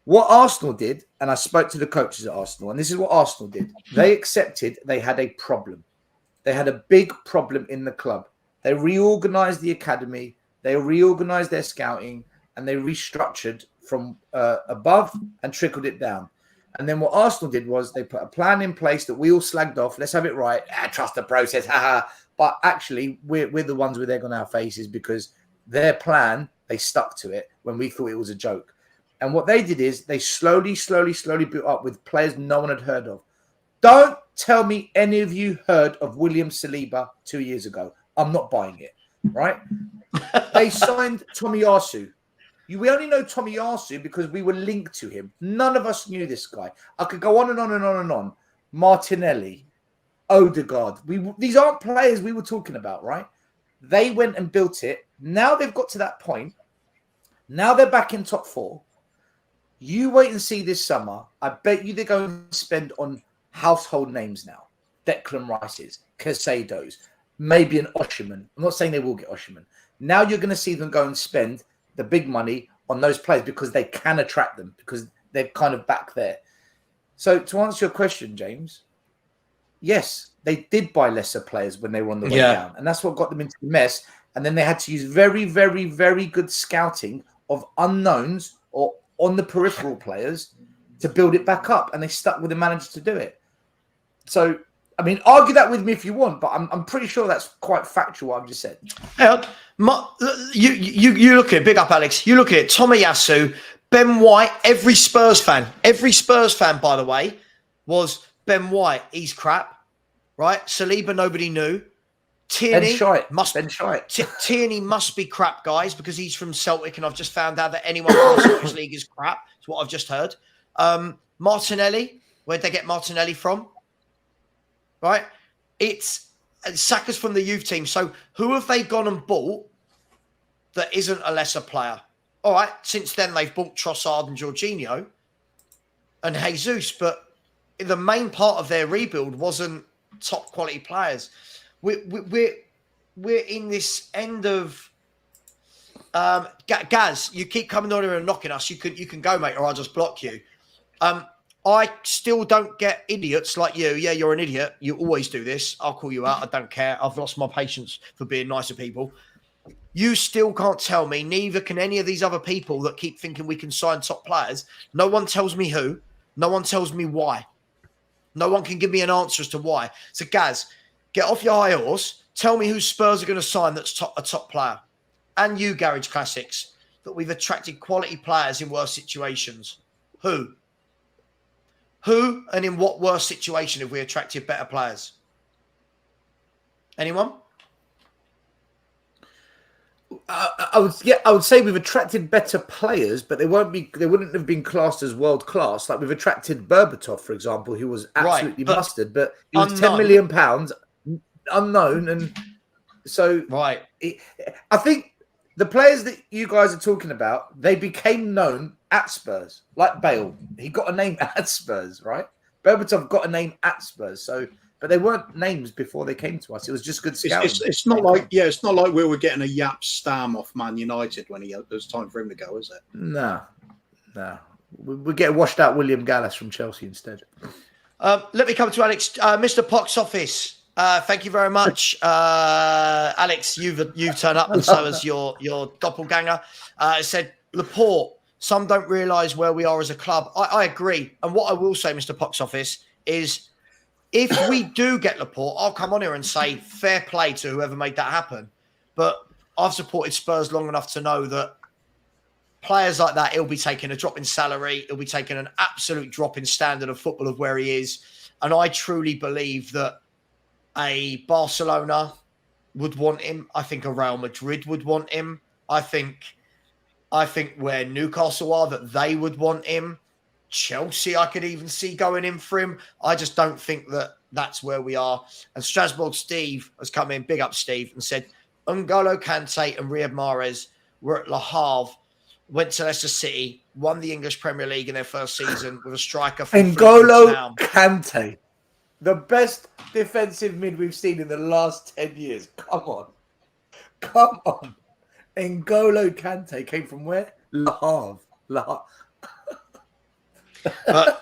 What Arsenal did, and I spoke to the coaches at Arsenal, and this is what Arsenal did. They accepted they had a problem. They had a big problem in the club. They reorganized the academy, they reorganized their scouting, and they restructured from above and trickled it down. And then what Arsenal did was they put a plan in place that we all slagged off. Let's have it right. Trust the process. But actually, we're the ones with egg on our faces, because their plan, they stuck to it when we thought it was a joke. And what they did is they slowly built up with players no one had heard of. Don't tell me any of you heard of William Saliba 2 years ago. I'm not buying it, right? They signed Tomiyasu. We only know Tomiyasu because we were linked to him. None of us knew this guy. I could go on and on and on and on. Martinelli, Odegaard. These aren't players we were talking about, right? They went and built it. Now they've got to that point. Now they're back in top four. You wait and see this summer. I bet you they're going to spend on household names now. Declan Rice's, Casados, maybe an Osherman. I'm not saying they will get Osherman. Now you're going to see them go and spend the big money on those players because they can attract them, because they're kind of back there. So to answer your question, James, yes, they did buy lesser players when they were on the way down. And that's what got them into the mess. And then they had to use very, very, very good scouting of unknowns or on the peripheral players to build it back up. And they stuck with the manager to do it. So, I mean, argue that with me if you want, but I'm pretty sure that's quite factual what I've just said. You look at it, big up, Alex. You look at it, Tomiyasu, Ben White, every Spurs fan, by the way, was Ben White. He's crap, right? Saliba, nobody knew. Tierney must be crap, guys, because he's from Celtic, and I've just found out that anyone from the Scottish League is crap. That's what I've just heard. Martinelli, where'd they get Martinelli from? Right? It's Saka's from the youth team. So who have they gone and bought that isn't a lesser player? All right, since then they've bought Trossard and Jorginho and Jesus, but the main part of their rebuild wasn't top quality players. We're in this end of Gaz. You keep coming on here and knocking us. You can go, mate, or I'll just block you. I still don't get idiots like you. Yeah, you're an idiot. You always do this. I'll call you out. I don't care. I've lost my patience for being nice to people. You still can't tell me, neither can any of these other people that keep thinking we can sign top players. No one tells me who. No one tells me why. No one can give me an answer as to why. So, Gaz, get off your high horse. Tell me who Spurs are going to sign that's a top player. And you, Garage Classics, that we've attracted quality players in worse situations. Who? Who and in what worse situation have we attracted better players? Anyone? I would say we've attracted better players, but they wouldn't have been classed as world class. Like we've attracted Berbatov, for example, who was absolutely mustard, but he was £10 million unknown, and so I think the players that you guys are talking about, they became known at Spurs, like Bale. He got a name at Spurs, right? Berbatov got a name at Spurs, but they weren't names before they came to us. It was just good scouting. It's not like we were getting a Yap Stam off Man United when it was time for him to go, is it? No. We're getting washed out William Gallas from Chelsea instead. Let me come to Alex. Mr. Pox Office. Thank you very much, Alex. You've turned up, and so has your doppelganger. It said Laporte. Some don't realise where we are as a club. I agree. And what I will say, Mr. Pox Office, is if we do get Laporte, I'll come on here and say fair play to whoever made that happen. But I've supported Spurs long enough to know that players like that, he'll be taking a drop in salary. He'll be taking an absolute drop in standard of football of where he is. And I truly believe that a Barcelona would want him. I think a Real Madrid would want him. I think where Newcastle are, that they would want him. Chelsea, I could even see going in for him. I just don't think that that's where we are. And Strasbourg Steve has come in, big up Steve, and said, N'Golo Kante and Riyad Mahrez were at Le Havre, went to Leicester City, won the English Premier League in their first season with a striker from N'Golo Kante, the best defensive mid we've seen in the last 10 years. Come on. N'Golo Kante came from where? Le Havre. But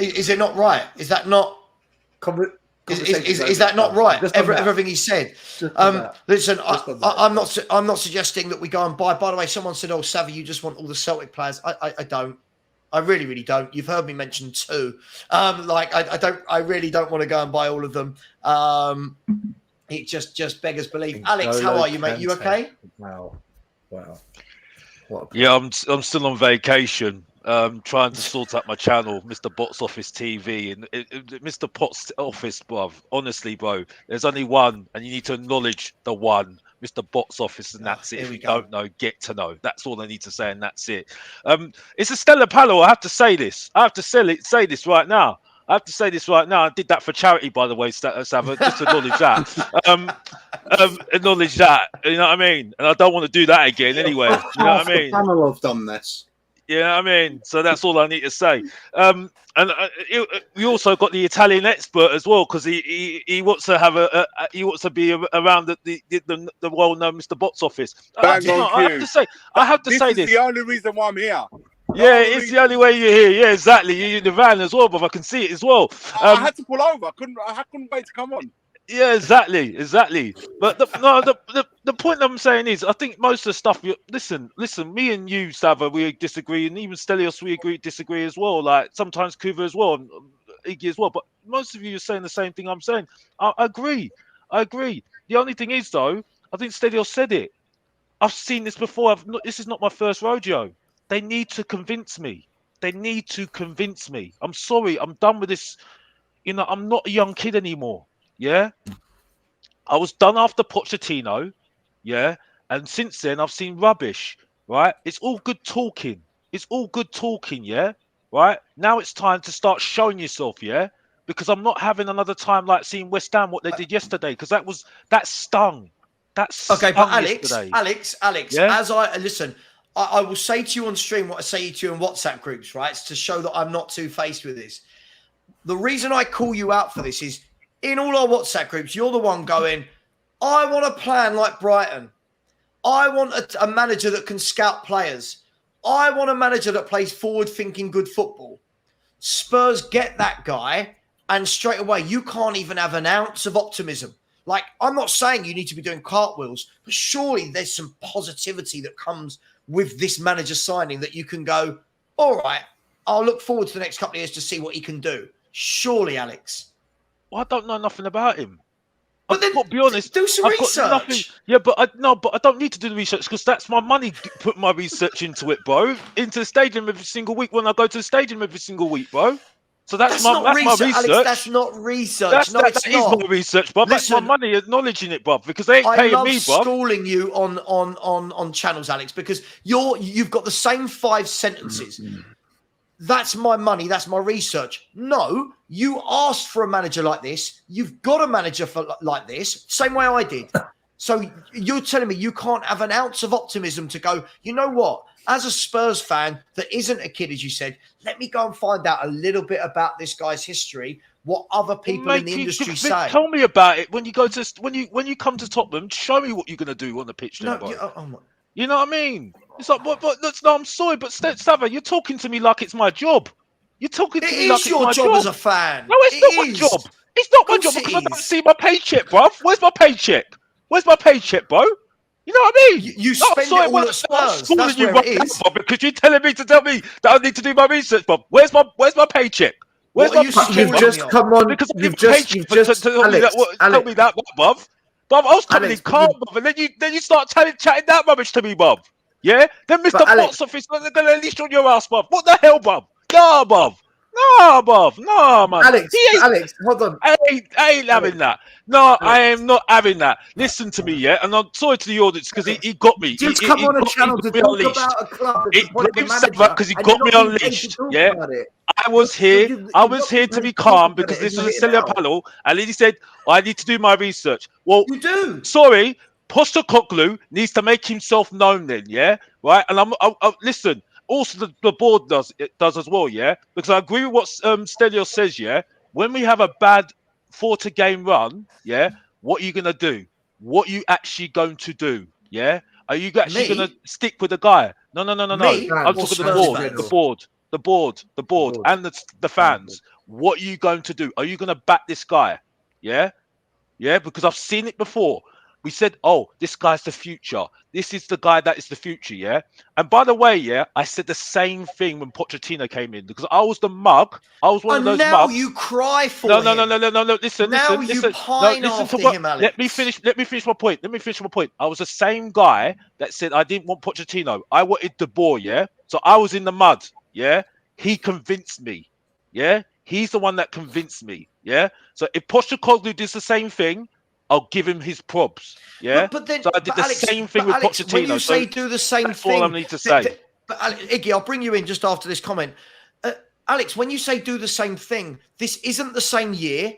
is it not right? Is that not? Is that not right? Everything he said. Listen, I'm not suggesting that we go and buy. By the way, someone said, "Oh, Savva, you just want all the Celtic players." I don't. I really, really don't. You've heard me mention two. I really don't want to go and buy all of them. It just beggars belief. Alex, how are you, mate? You okay? Wow. Yeah, I'm still on vacation. Trying to sort out my channel, Mr. Box Office TV, and Mr. Pot's Office, bruv. Honestly, bro, there's only one, and you need to acknowledge the one, Mr. Box Office, and that's it. If you don't know, get to know. That's all I need to say, and that's it. It's a stellar panel. I have to say this. I have to say this right now. I did that for charity, by the way, Savva, just acknowledge that. Acknowledge that. You know what I mean? And I don't want to do that again anyway. You know what I mean? The panel have done this. Yeah, I mean, so that's all I need to say. We also got the Italian expert as well, because he wants to have he wants to be around the well-known Mr. Box Office. I have to say this. This is the only reason why I'm here. Yeah, it's the only way you're here. Yeah, exactly. You're in the van as well, but I can see it as well. I had to pull over. I couldn't wait to come on. Yeah, exactly. But the point I'm saying is, I think most of the stuff. Listen. Me and you, Savva, we disagree, and even Stelios, we disagree as well. Like sometimes Kuva as well, and Iggy as well. But most of you are saying the same thing I'm saying. I agree. The only thing is, though, I think Stelios said it. I've seen this before. This is not my first rodeo. They need to convince me. I'm sorry. I'm done with this. You know, I'm not a young kid anymore. Yeah, I was done after Pochettino, yeah, and since then I've seen rubbish, right? It's all good talking, yeah, right? Now it's time to start showing yourself, yeah, because I'm not having another time like seeing West Ham, what they did yesterday, because that stung. Okay, but Alex, yeah? as I listen, I will say to you on stream what I say to you in WhatsApp groups, right? It's to show that I'm not two-faced with this. The reason I call you out for this is, in all our WhatsApp groups, you're the one going, I want a plan like Brighton. I want a manager that can scout players. I want a manager that plays forward-thinking good football. Spurs get that guy, and straight away, you can't even have an ounce of optimism. Like, I'm not saying you need to be doing cartwheels, but surely there's some positivity that comes with this manager signing that you can go, all right, I'll look forward to the next couple of years to see what he can do. Surely, Alex. Well, I don't know nothing about him. But then, I've got to be honest, do some research. Yeah, but I don't need to do the research because that's my money. Put my research into it, bro. Into the stadium every single week when I go to the stadium every single week, bro. So that's my research. Alex, that's not research. That is my research, bro. That's my money acknowledging it, bro. Because they ain't paying me, bro. I love schooling you on channels, Alex, because you've got the same 5 sentences. That's my money. That's my research. No, you asked for a manager like this. You've got a manager like this, same way I did. So you're telling me you can't have an ounce of optimism to go, you know what? As a Spurs fan that isn't a kid, as you said, let me go and find out a little bit about this guy's history, what other people in the industry say. Tell me about it when you go to when you come to Tottenham. Show me what you're going to do on the pitch. Then, you know what I mean? It's like, but no, I'm sorry, but Savva, you're talking to me like it's my job. You're talking to me like it's my job. It is your job as a fan. No, it's not my job. It's not my Of job course because it I don't is. see my paycheck, bruv. Where's my paycheck? Where's my paycheck, bro? You know what I mean? You No, spend it all at Spurs. I'm That's calling you where right it now, is. Bob, because you're telling me to tell me that I need to do my research, Bob. Where's my paycheck? Where's What are my you paycheck, spending You've Bob? money just on? come on. Because I You've didn't pay just, you to tell me that. Tell me that, Bob. Bob, I was coming in Alex, calm, Bob, and then you start chatting that rubbish to me, Bob. Yeah? Then Mr. But Alex- Box Office, they're going to unleash on your ass, Bob. What the hell, Bob? Nah, Bob. Nah, Bob. Nah, man. Alex, hold on. I ain't having that. No, I Alex. am not having that. Listen to me, yeah? And I'm sorry to the audience because he got me. Just He come on a got channel to me talk unleashed. about a club that's appointed the Blame manager, Savva because he and got you're me not being paid to unleashed, talk yeah? about it. I was here. You're I not was being here paid to be talk calm about because it, and this you're was a hitting silly out. panel. And then he said, I need to do my research. Well, You do. sorry, Postecoglou needs to make himself known then, yeah? Right? And listen, also the board does as well, yeah? Because I agree with what Stelios says, yeah? When we have a bad 40 game run, yeah, what are you gonna do? What are you actually going to do? Yeah? Are you actually gonna Me? stick with the guy? No. Me I'm or talking Spurs the fans? board, and the fans. What are you going to do? Are you gonna back this guy? Yeah? Yeah, because I've seen it before. We said, oh, this guy's the future. This is the guy that is the future, yeah? And by the way, yeah, I said the same thing when Pochettino came in because I was the mug. I was one of And those now mugs. you cry for No. him. Listen. Now you No, pine listen to after what. him, Alex. Let me finish my point. I was the same guy that said I didn't want Pochettino. I wanted De Boer, yeah? So I was in the mud, yeah? He convinced me, yeah? He's the one that convinced me, yeah? So if Postecoglou does the same thing, I'll give him his probs, yeah? But then, So I did the Alex, same thing with Alex, when you Pochettino. say So do the same that's all I thing, need to say. but Iggy, I'll bring you in just after this comment. Alex, when you say do the same thing, this isn't the same year.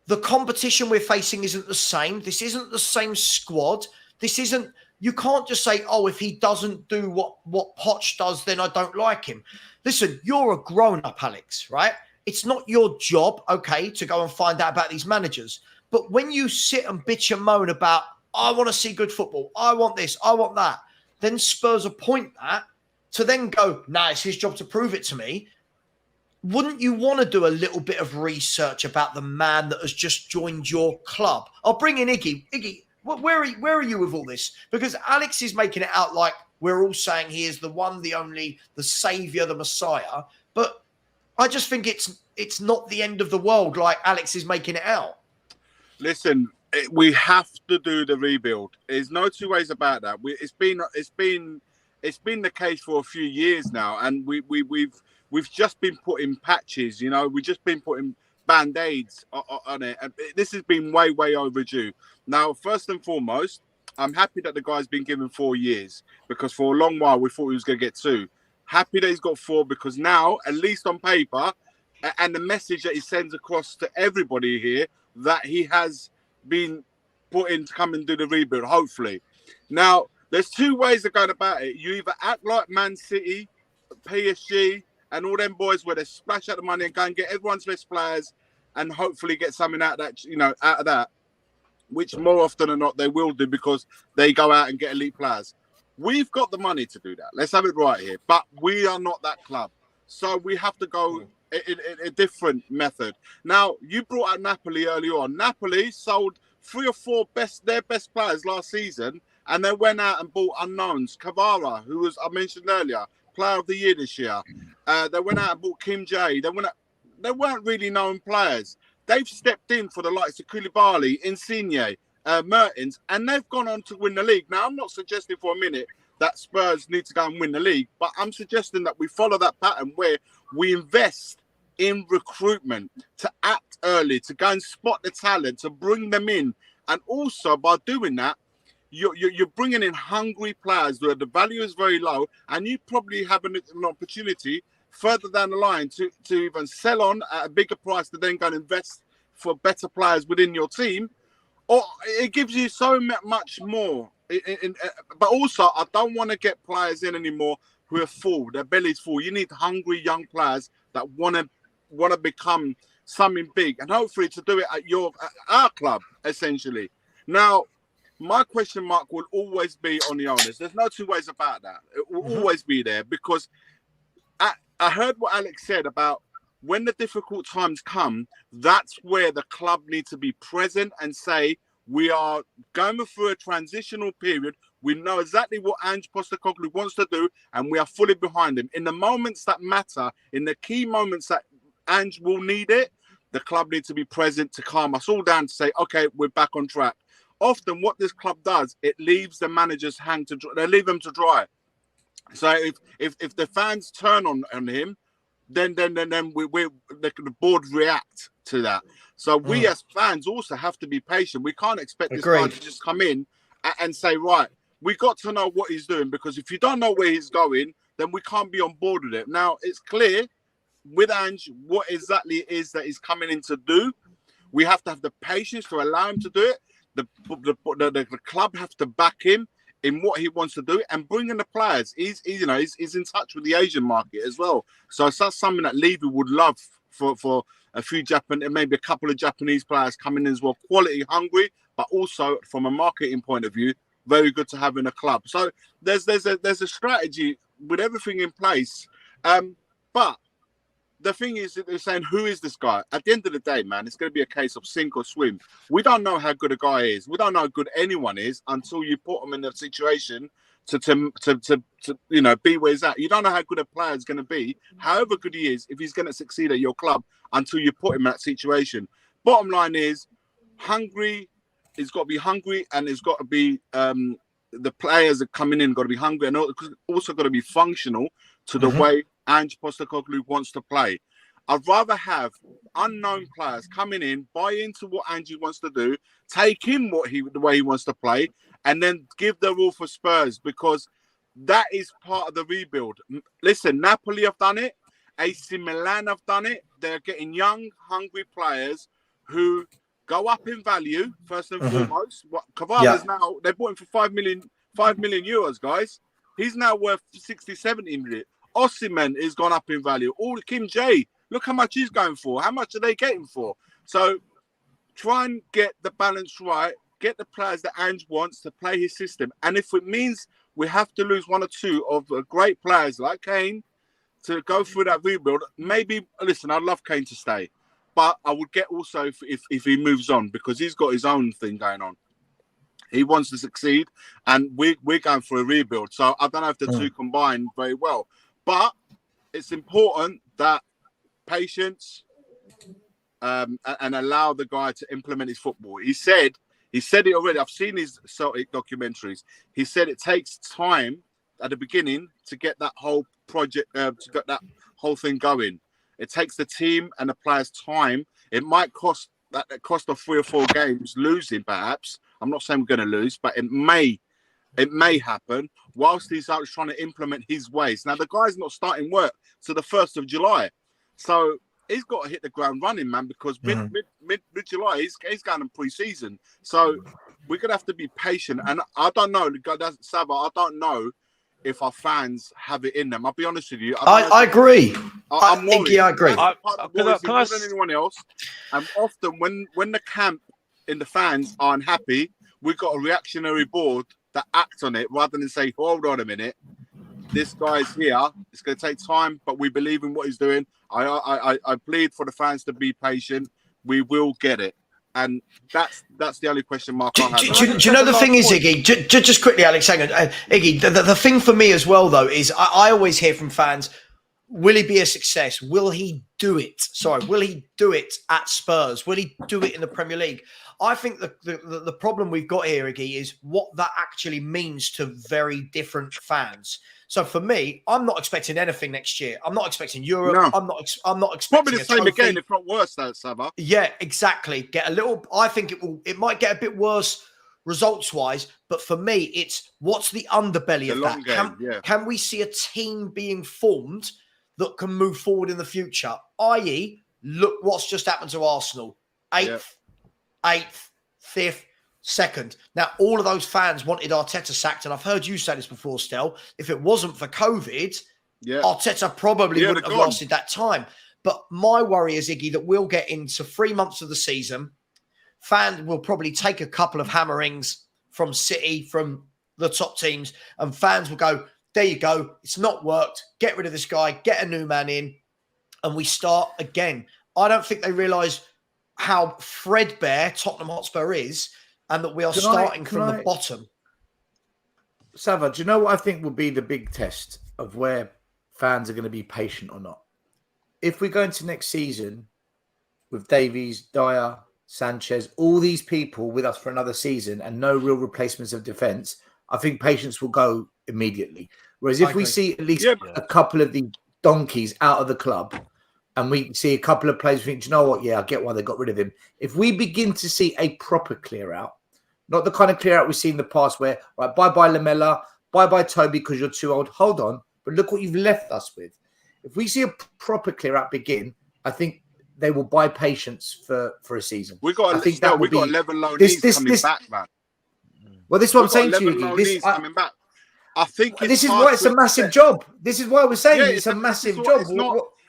The competition we're facing isn't the same. This isn't the same squad. This isn't. You can't just say, "Oh, if he doesn't do what Poch does, then I don't like him." Listen, you're a grown-up, Alex, right? It's not your job, okay, to go and find out about these managers. But when you sit and bitch and moan about, I want to see good football, I want this, I want that, then Spurs appoint that to then go, nah, it's his job to prove it to me. Wouldn't you want to do a little bit of research about the man that has just joined your club? I'll bring in Iggy. Iggy, where are you with all this? Because Alex is making it out like we're all saying he is the one, the only, the saviour, the messiah. But I just think it's not the end of the world like Alex is making it out. Listen, we have to do the rebuild. There's no two ways about that. It's been the case for a few years now, and we've just been putting patches. You know, we've just been putting band-aids on it, and this has been way overdue. Now, first and foremost, I'm happy that the guy's been given 4 years because for a long while we thought he was going to get 2. Happy that he's got 4 because now, at least on paper, and the message that he sends across to everybody here, that he has been put in to come and do the rebuild, hopefully. Now, there's 2 ways of going about it. You either act like Man City, PSG, and all them boys where they splash out the money and go and get everyone's best players and hopefully get something out of that, which more often than not they will do because they go out and get elite players. We've got the money to do that. Let's have it right here. But we are not that club. So we have to go in a different method. Now, you brought out Napoli early on. Napoli sold 3 or 4 their best players last season, and they went out and bought unknowns. Cavara, who was I mentioned earlier, player of the year this year. They went out and bought Kim Jae. They weren't really known players. They've stepped in for the likes of Koulibaly, Insigne, Mertens, and they've gone on to win the league. Now, I'm not suggesting for a minute that Spurs need to go and win the league, but I'm suggesting that we follow that pattern where we invest in recruitment to act early, to go and spot the talent, to bring them in. And also, by doing that, you're bringing in hungry players where the value is very low, and you probably have an opportunity further down the line to even sell on at a bigger price to then go and invest for better players within your team, or it gives you so much more. But also, I don't want to get players in anymore who are full, their belly's full. You need hungry young players that want to become something big, and hopefully to do it at our club, essentially. Now, my question mark will always be on the owners. There's no 2 ways about that. It will always be there because I heard what Alex said about when the difficult times come, that's where the club needs to be present and say, we are going through a transitional period. We know exactly what Ange Postecoglou wants to do, and we are fully behind him. In the moments that matter, in the key moments that Ange will need it, the club needs to be present to calm us all down to say, okay, we're back on track. Often what this club does, it leaves the managers they leave them to dry. So if the fans turn on him, then the board react to that. So we as fans also have to be patient. We can't expect this guy to just come in and say, right, we got to know what he's doing, because if you don't know where he's going, then we can't be on board with it. Now, it's clear with Ange what exactly it is that he's coming in to do. We have to have the patience to allow him to do it. The club have to back him in what he wants to do and bring in the players. He's in touch with the Asian market as well. So that's something that Levy would love for a few maybe a couple of Japanese players coming in as well, quality, hungry, but also from a marketing point of view, very good to have in a club. So there's a strategy with everything in place. But the thing is that they're saying, who is this guy? At the end of the day, man, it's going to be a case of sink or swim. We don't know how good a guy is. We don't know how good anyone is until you put him in a situation to be where he's at. You don't know how good a player is going to be, however good he is, if he's going to succeed at your club until you put him in that situation. Bottom line is, hungry. He's got to be hungry, and it's got to be the players that coming in got to be hungry, and also got to be functional to the way Ange Postecoglou wants to play. I'd rather have unknown players coming in, buy into what Ange wants to do, take him the way he wants to play, and then give the rule for Spurs, because that is part of the rebuild. Listen, Napoli have done it. AC Milan have done it. They're getting young, hungry players who go up in value, first and foremost. Cavani's now, they bought him for 5 million euros, guys. He's now worth 60, 70 million. Osimhen has gone up in value. All Kim Jae, look how much he's going for. How much are they getting for? So try and get the balance right. Get the players that Ange wants to play his system. And if it means we have to lose one or two of great players like Kane to go through that rebuild, maybe, listen, I'd love Kane to stay. But I would get also if he moves on, because he's got his own thing going on. He wants to succeed, and we're going for a rebuild. So I don't know if the two combine very well. But it's important that patience and allow the guy to implement his football. He said it already. I've seen his Celtic documentaries. He said it takes time at the beginning to get that whole project, to get that whole thing going. It takes the team and the players time. It might cost of 3 or 4 games losing, perhaps. I'm not saying we're going to lose, but it may happen whilst he's out trying to implement his ways. Now, the guy's not starting work to the 1st of July. So he's got to hit the ground running, man, because mid-July, he's going in pre-season. So we're going to have to be patient. And I don't know, Savva, I don't know if our fans have it in them. I'll be honest with you. I agree. I'm worried. I agree. More than anyone else. And often when the camp in the fans are unhappy, we've got a reactionary board that act on it rather than say, hold on a minute, this guy's here. It's going to take time, but we believe in what he's doing. I plead for the fans to be patient. We will get it. And that's the only question mark I have. Do you know the thing is, Iggy, just quickly, Alex, hang on. Iggy, the thing for me as well, though, is I always hear from fans, will he be a success? Will he do it? Will he do it at Spurs? Will he do it in the Premier League? I think the problem we've got here, Iggy, is what that actually means to very different fans. So for me, I'm not expecting anything next year. I'm not expecting Europe. No. I'm not expecting probably the same again, if not worse, though, Savva. Yeah, exactly. I think it might get a bit worse results-wise, but for me, it's what's the underbelly of that? Can we see a team being formed that can move forward in the future? I.e., look what's just happened to Arsenal. 8th, 5th, 2nd. Now, all of those fans wanted Arteta sacked, and I've heard you say this before, Stell. If it wasn't for COVID, Arteta probably wouldn't have lasted that time. But my worry is, Iggy, that we'll get into 3 months of the season. Fans will probably take a couple of hammerings from City, from the top teams, and fans will go, there you go, it's not worked. Get rid of this guy, get a new man in. and we start again. I don't think they realise how threadbare Tottenham Hotspur is, and that we are starting from the bottom. Savva, do you know what I think will be the big test of where fans are going to be patient or not? If we go into next season with Davies, Dyer, Sanchez, all these people with us for another season and no real replacements of defence, I think patience will go immediately. Whereas if we see at least a couple of the donkeys out of the club and we see a couple of players think, do you know what? Yeah, I get why they got rid of him. If we begin to see a proper clear out, not the kind of clear out we've seen in the past where, right, bye-bye Lamella, bye-bye Toby because you're too old. Hold on. But look what you've left us with. If we see a proper clear out begin, I think they will buy patience for a season. We got, I think that we will got be 11 loanees coming back, man. Well, this is what I'm saying to you. Coming back. I think this is why it's a massive job. This is why we're saying it's a massive job.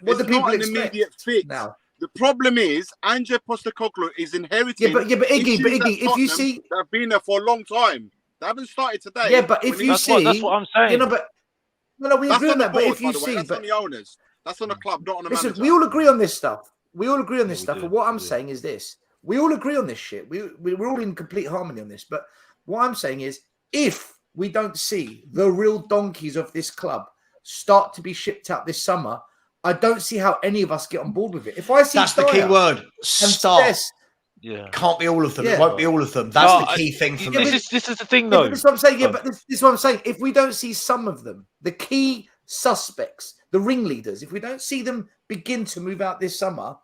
What do people expect? Immediate fix now? The problem is, Ange Postecoglou is inheriting. But Iggy, if you see, they've been there for a long time. They haven't started today. Yeah, but if you see, that's what I'm saying. You know, but no, we agree on that. But if you see, that's on the owners. That's on the club, not on the manager. We all agree on this stuff. We all agree on this stuff. But what I'm saying is this: we all agree on this shit. We're all in complete harmony on this. But what I'm saying is, if we don't see the real donkeys of this club start to be shipped out this summer, I don't see how any of us get on board with it. If I see that's the key word. Start. Yeah, can't be all of them. Yeah. It won't be all of them. That's the key thing for me. This is the thing, though. This is what I'm saying. Yeah, but this is what I'm saying. If we don't see some of them, the key suspects, the ringleaders, if we don't see them begin to move out this summer,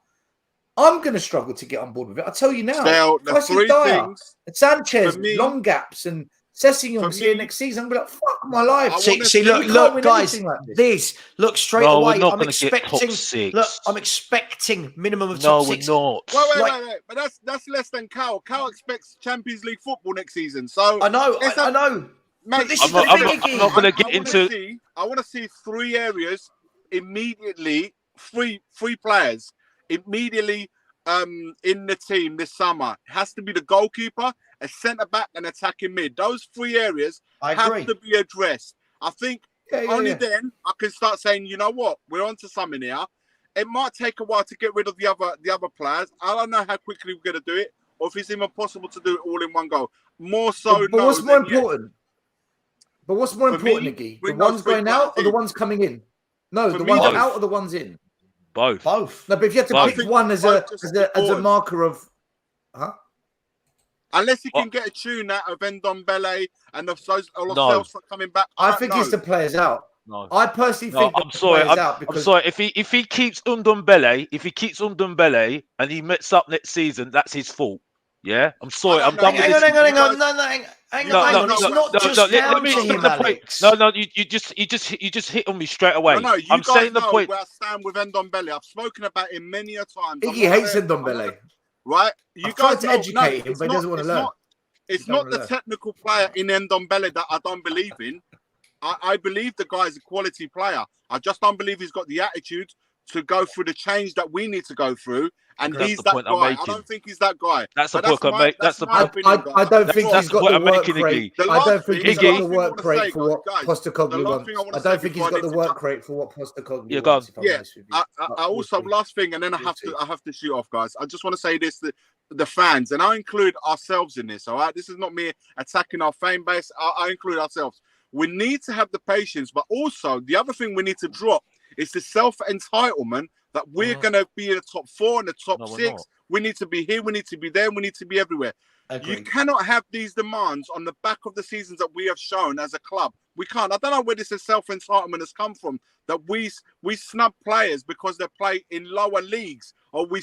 I'm going to struggle to get on board with it. I'll tell you now. Stell, the three things, Sanchez, long gaps, and Sessegnon's here next season. I'm going to be like, fuck my life. See, look, guys. Look straight away. I'm expecting. Look, I'm expecting minimum of top six. No, we're not. Wait. But that's less than Cal. Cal expects Champions League football next season. So I know. Mate, but this is the thing. I'm not going to get into. I want to see 3 areas immediately. Three players immediately in the team this summer. It has to be the goalkeeper, a centre back, and attacking mid. Those 3 areas have to be addressed. I think only then I can start saying, you know what, we're onto something here. It might take a while to get rid of the other players. I don't know how quickly we're going to do it, or if it's even possible to do it all in one go. More so, but what's more important? But what's more important, Iggy? The ones going out or the ones coming in? No, the ones out or the ones in? Both. No, but if you have to pick one as a marker of, unless you can get a tune out of Ndombele and of Celtic coming back. I think it's the players out. No. I personally think I'm sorry. I'm sorry. If he keeps Ndombele, and he mets up next season, that's his fault. Yeah, I'm sorry. I'm done with this. Hang on. It's not just down to him, Alex. No. You just hit on me straight away. No, I'm saying the point. Where I stand with Ndombele. I've spoken about him many a time. He hates Ndombele. Right? You guys to educate him, but he doesn't want to learn. It's not the technical player in Ndombele that I don't believe in. I believe the guy's a quality player. I just don't believe he's got the attitude to go through the change that we need to go through. And he's that guy. I don't think he's that guy. That's the point I'm making. That's the point. I don't think he's got the work rate. I don't think he's got the work rate for what Postecoglou wants. I don't think he's got the work rate for what Postecoglou wants. Yeah. I also, last thing, and then I have to shoot off, guys. I just want to say this: the fans, and I include ourselves in this. All right, this is not me attacking our fan base. I include ourselves. We need to have the patience, but also the other thing we need to drop is the self-entitlement that we're going to be in the top 4 and the top 6. We need to be here. We need to be there. We need to be everywhere. Agreed. You cannot have these demands on the back of the seasons that we have shown as a club. We can't. I don't know where this self-entitlement has come from, that we snub players because they play in lower leagues, or we're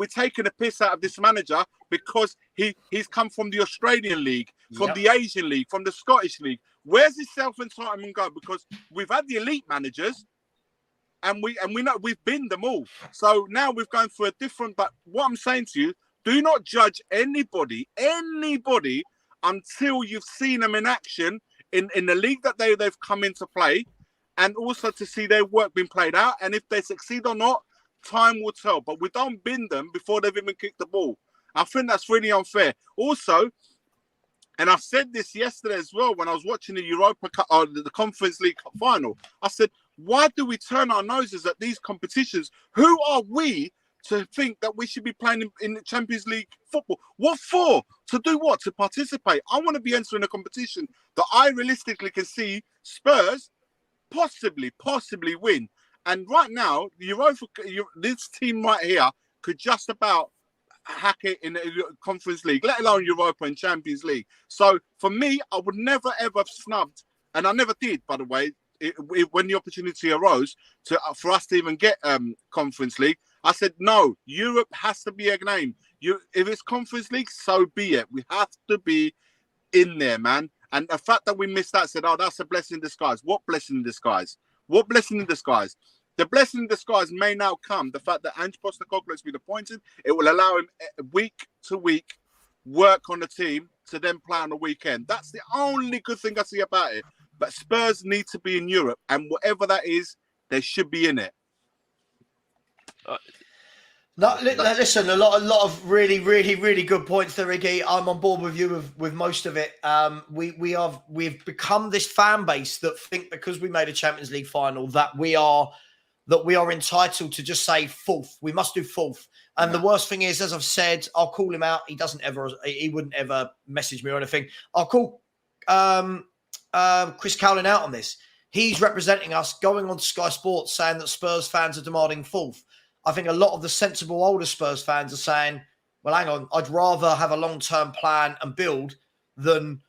taking a piss out of this manager because he's come from the Australian league, from the Asian league, from the Scottish league. Where's this self-entitlement go? Because we've had the elite managers, and we know we've been them all. So now we've gone for a different. But what I'm saying to you, do not judge anybody until you've seen them in action in the league that they've come into play, and also to see their work being played out. And if they succeed or not, time will tell. But we don't bin them before they've even kicked the ball. I think that's really unfair. Also, and I said this yesterday as well when I was watching the Europa Cup, or the Conference League final. I said, Why do we turn our noses at these competitions? Who are we to think that we should be playing in the Champions League football? What for? To do what? To participate? I want to be entering a competition that I realistically can see Spurs possibly win. And right now, this team right here could just about hack it in the Conference League, let alone Europa and Champions League. So for me, I would never ever snubbed, and I never did, by the way, when the opportunity arose for us to even get Conference League. I said, no, Europe has to be a name. If it's Conference League, so be it. We have to be in there, man. And the fact that we missed that, said, oh, that's a blessing in disguise. What blessing in disguise? What blessing in disguise? The blessing in disguise may now come. The fact that Postecoglou has been appointed, it will allow him week to week work on the team to then play on the weekend. That's the only good thing I see about it. But Spurs need to be in Europe, and whatever that is, they should be in it. No, listen, a lot of really, really, really good points there, Iggy. I'm on board with you with most of it. We've become this fan base that think because we made a Champions League final that we are entitled to just say fourth. We must do fourth. And the worst thing is, as I've said, I'll call him out. He wouldn't ever message me or anything. I'll call Chris Cowlin out on this. He's representing us, going on to Sky Sports saying that Spurs fans are demanding fourth. I think a lot of the sensible older Spurs fans are saying, well, hang on, I'd rather have a long-term plan and build than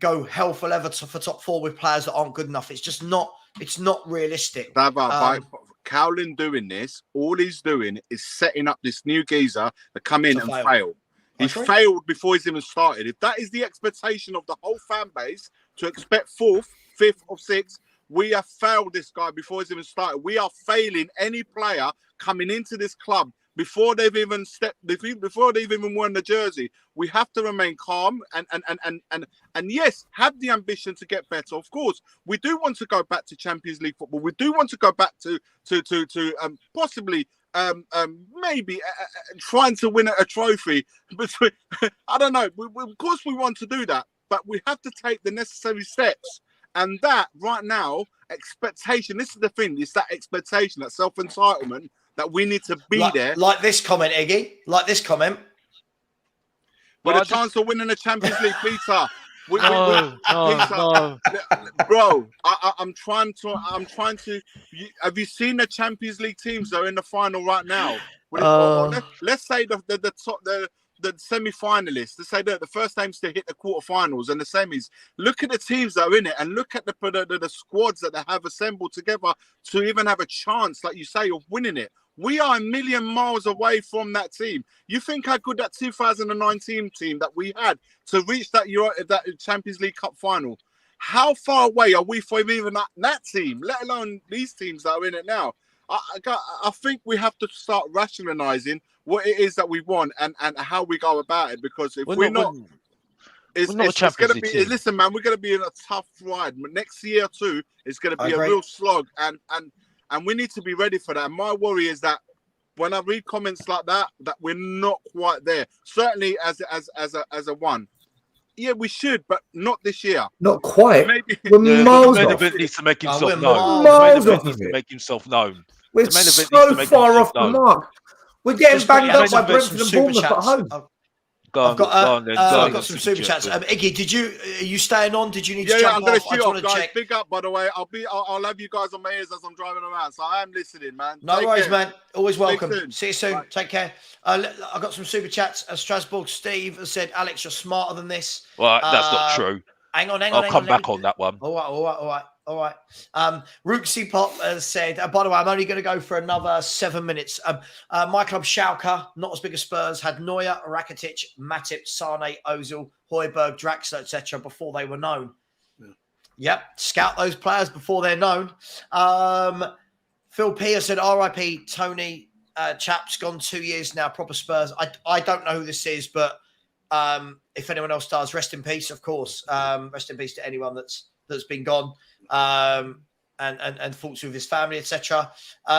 go hell for leather for top four with players that aren't good enough. It's not realistic. By Cowlin doing this, all he's doing is setting up this new geezer to come in and fail. He failed before he's even started. If that is the expectation of the whole fan base, to expect fourth, fifth, or sixth, we have failed this guy before he's even started. We are failing any player coming into this club before they've even worn the jersey. We have to remain calm and yes, have the ambition to get better. Of course, we do want to go back to Champions League football. We do want to go back to possibly maybe trying to win a trophy. But I don't know. Of course, we want to do that, but we have to take the necessary steps. And that right now, expectation. This is the thing. It's that expectation, that self-entitlement that we need to be there. Like this comment, Iggy. Like this comment. With a chance of winning the Champions League, Peter. No. Bro, I'm trying to. Have you seen the Champions League teams that are in the final right now? Let's say the semi-finalists. Let's say the first teams to hit the quarterfinals and the semis. Look at the teams that are in it, and look at the squads that they have assembled together to even have a chance, like you say, of winning it. We are a million miles away from that team. You think how good that 2019 team that we had to reach that Champions League Cup final? How far away are we from even that team, let alone these teams that are in it now? I think we have to start rationalising what it is that we want and how we go about it. Because if we're not it's going to be. Listen, man, we're going to be in a tough ride. Next year too, it's going to be a real slog, and we need to be ready for that. And my worry is that when I read comments like that we're not quite there. Certainly as a one. Yeah, we should, but not this year. Not quite. Maybe. We're miles off. The main event needs to make himself known. Miles off of it. Make himself known. We're so far off the mark. We're getting banged up by Brentford and Bournemouth at home. I've got some super chats. Iggy, are you staying on? Did you need to jump I'm going to off? shoot off, guys. Big up, by the way. I'll have you guys on my ears as I'm driving around, so I am listening, man. No worries, man. Always welcome. See you soon. Bye. Take care. I've got some super chats. Strasbourg Steve has said, Alex, you're smarter than this. Well, that's not true. Hang on. I'll come back on that one. All right. Rooksy Pop has said, by the way, I'm only going to go for another 7 minutes. My club, Schalke, not as big as Spurs, had Neuer, Rakitic, Matip, Sane, Ozil, Højbjerg, Draxler, etc. before they were known. Yep. Scout those players before they're known. Phil P has said, RIP, Tony, chap's gone 2 years now, proper Spurs. I don't know who this is, but if anyone else does, rest in peace, of course. Rest in peace to anyone that's been gone. And thoughts with his family, etc.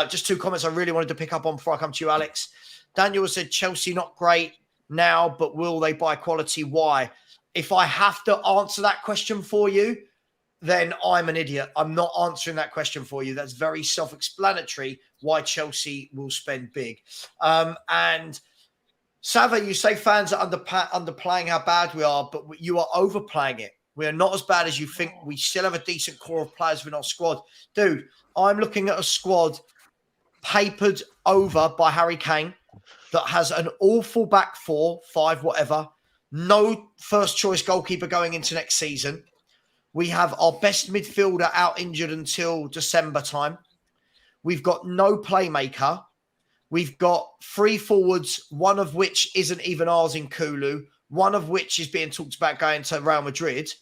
Just two comments I really wanted to pick up on before I come to you, Alex. Daniel said Chelsea not great now, but will they buy quality? Why? If I have to answer that question for you, then I'm an idiot. I'm not answering that question for you. That's very self-explanatory why Chelsea will spend big. And Savva, you say fans are underplaying how bad we are, but you are overplaying it. We are not as bad as you think. We still have a decent core of players within our squad. Dude, I'm looking at a squad papered over by Harry Kane that has an awful back 4, 5, whatever. No first choice goalkeeper going into next season. We have our best midfielder out injured until December time. We've got no playmaker. We've got 3 forwards, one of which isn't even ours in Kulu, one of which is being talked about going to Real Madrid.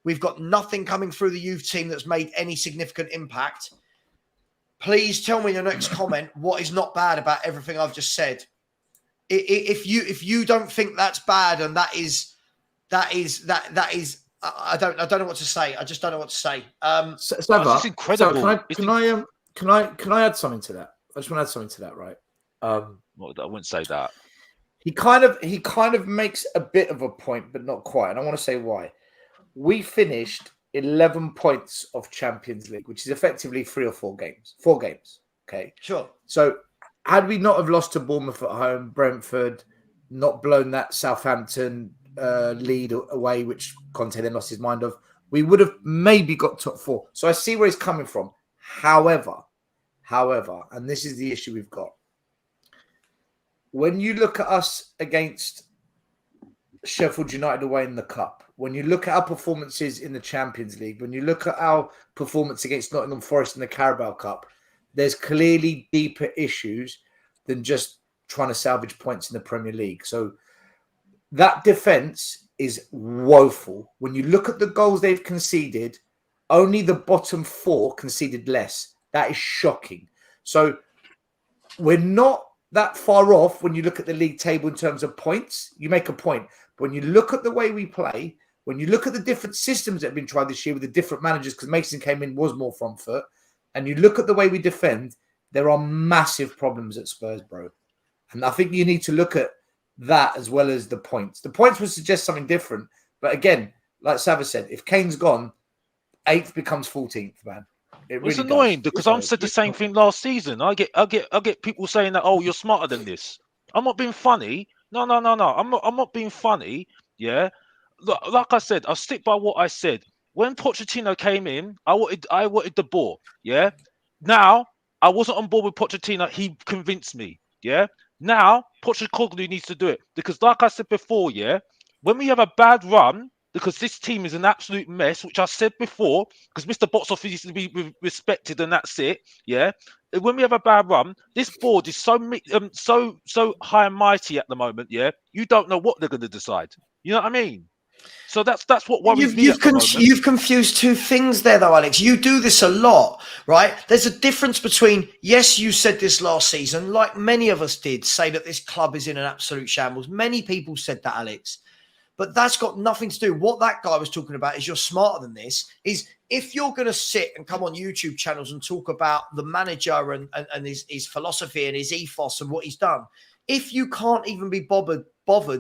We've got nothing coming through the youth team that's made any significant impact. Please tell me in your next comment what is not bad about everything I've just said. If you don't think that's bad, and that is I don't know what to say. I just don't know what to say. Savva, it's incredible. So can I add something to that? I just want to add something to that, right? Well, I wouldn't say that. He kind of makes a bit of a point, but not quite. And I want to say why. We finished 11 points of Champions League, which is effectively 3 or 4 games. 4 games. Okay. Sure. So had we not have lost to Bournemouth at home, Brentford, not blown that Southampton lead away, which Conte then lost his mind of, we would have maybe got top 4. So I see where he's coming from. However, and this is the issue we've got. When you look at us against Sheffield United away in the Cup, when you look at our performances in the Champions League, when you look at our performance against Nottingham Forest in the Carabao Cup, there's clearly deeper issues than just trying to salvage points in the Premier League. So that defence is woeful. When you look at the goals they've conceded, only the bottom 4 conceded less. That is shocking. So we're not that far off when you look at the league table in terms of points. You make a point. But when you look at the way we play, when you look at the different systems that have been tried this year with the different managers, because Mason came in, was more front foot, and you look at the way we defend, there are massive problems at Spurs, bro. And I think you need to look at that as well as the points. The points would suggest something different. But again, like Savva said, if Kane's gone, 8th becomes 14th, man. It's annoying because I've said the same thing last season. I get people saying that, oh, you're smarter than this. I'm not being funny. No. I'm not being funny. Yeah. Like I said, I'll stick by what I said. When Pochettino came in, I wanted the ball. Yeah. Now I wasn't on board with Pochettino. He convinced me. Yeah. Now Postecoglou needs to do it because, like I said before, yeah, when we have a bad run, because this team is an absolute mess, which I said before, because Mr. Box Office needs to be respected, and that's it. Yeah. When we have a bad run, this board is so high and mighty at the moment. Yeah. You don't know what they're going to decide. You know what I mean? So that's what worries me. You've confused 2 things there, though, Alex. You do this a lot, right? There's a difference between, yes, you said this last season, like many of us did, say that this club is in an absolute shambles. Many people said that, Alex. But that's got nothing to do. What that guy was talking about is you're smarter than this. Is if you're going to sit and come on YouTube channels and talk about the manager and his philosophy and his ethos and what he's done, if you can't even be bothered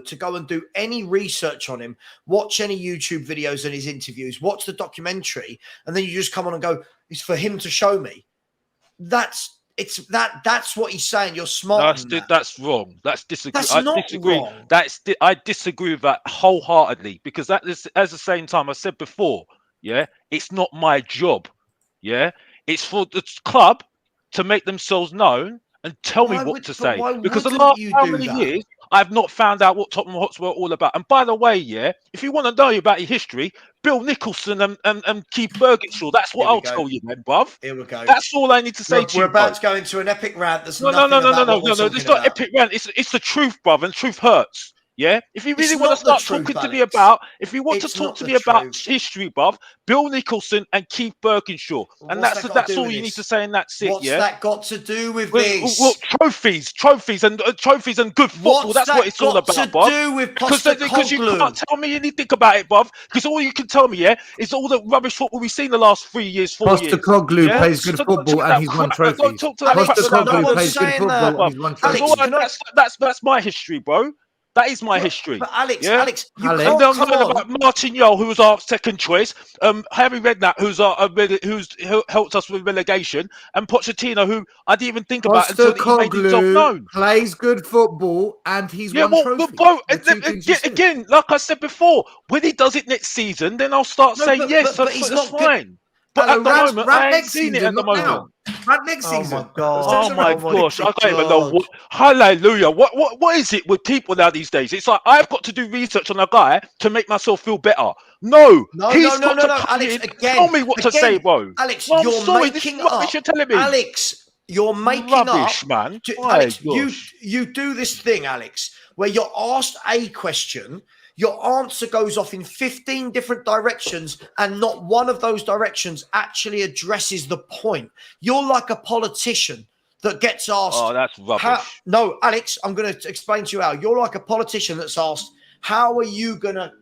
to go and do any research on him, watch any YouTube videos and his interviews, watch the documentary, and then you just come on and go, it's for him to show me. That's what he's saying. You're smart. That's wrong. That's disagree. That's not disagree. Wrong. I disagree with that wholeheartedly because that is, at the same time, I said before, yeah, it's not my job. Yeah, it's for the club to make themselves known and tell me what to say. Because the last how many years I've not found out what Tottenham Hotspur are all about. And by the way, yeah, if you want to know about your history, Bill Nicholson and Keith Burgenshaw, that's what I'll tell you then, bruv. Here we go. That's all I need to say to you. We're about to go into an epic rant. That's no. It's not epic rant. It's the truth, bruv, and truth hurts. Yeah, if you really want to start talking to me about, if you want to talk to me about history, bruv, Bill Nicholson and Keith Burgenshaw, and that's all you need to say, and that's it. What's that got to do with this? Well, trophies and good football. That's what it's all about, bruv. Do with because you can't tell me anything about it, bruv. Because all you can tell me, yeah, is all the rubbish football we've seen the last 3 years, 4 years. Postecoglou plays good football and he's won trophies. Postecoglou plays good football and he's won trophies. That's my history, bro. That is my history. But Alex, Yeah? Alex, you Alex. And can't then come on. about Martin Yole, who was our second choice, Harry Redknapp, who helped us with relegation, and Pochettino, who I didn't even think about until he made himself Postecoglou known. plays good football and he's Yeah, won well, trophies. bro, The and two things you said. again, like I said before, when he does it next season, then I'll start No, saying but- yes, but he's that's not good. fine. But Hello, at the Rant- moment, Rant I ain't next seen it season, at the not now. moment. Rant next Oh season. my God. Oh That's my a Rant. gosh, I Big don't even know George. what. Hallelujah! What is it with people now these days? It's like I've got to do research on a guy to make myself feel better. No, No, he's no, got no, to no, come Alex, in, again, tell me what to say, bro. Alex, No, I'm you're sorry, this is making rubbish up. you're telling me. Alex, you're making Rubbish, up. man. My Alex, gosh. you do this thing, Alex, where you're asked a question, your answer goes off in 15 different directions, and not one of those directions actually addresses the point. You're like a politician that gets asked. Oh, that's rubbish. No, Alex, I'm going to explain to you how. You're like a politician that's asked, how are you gonna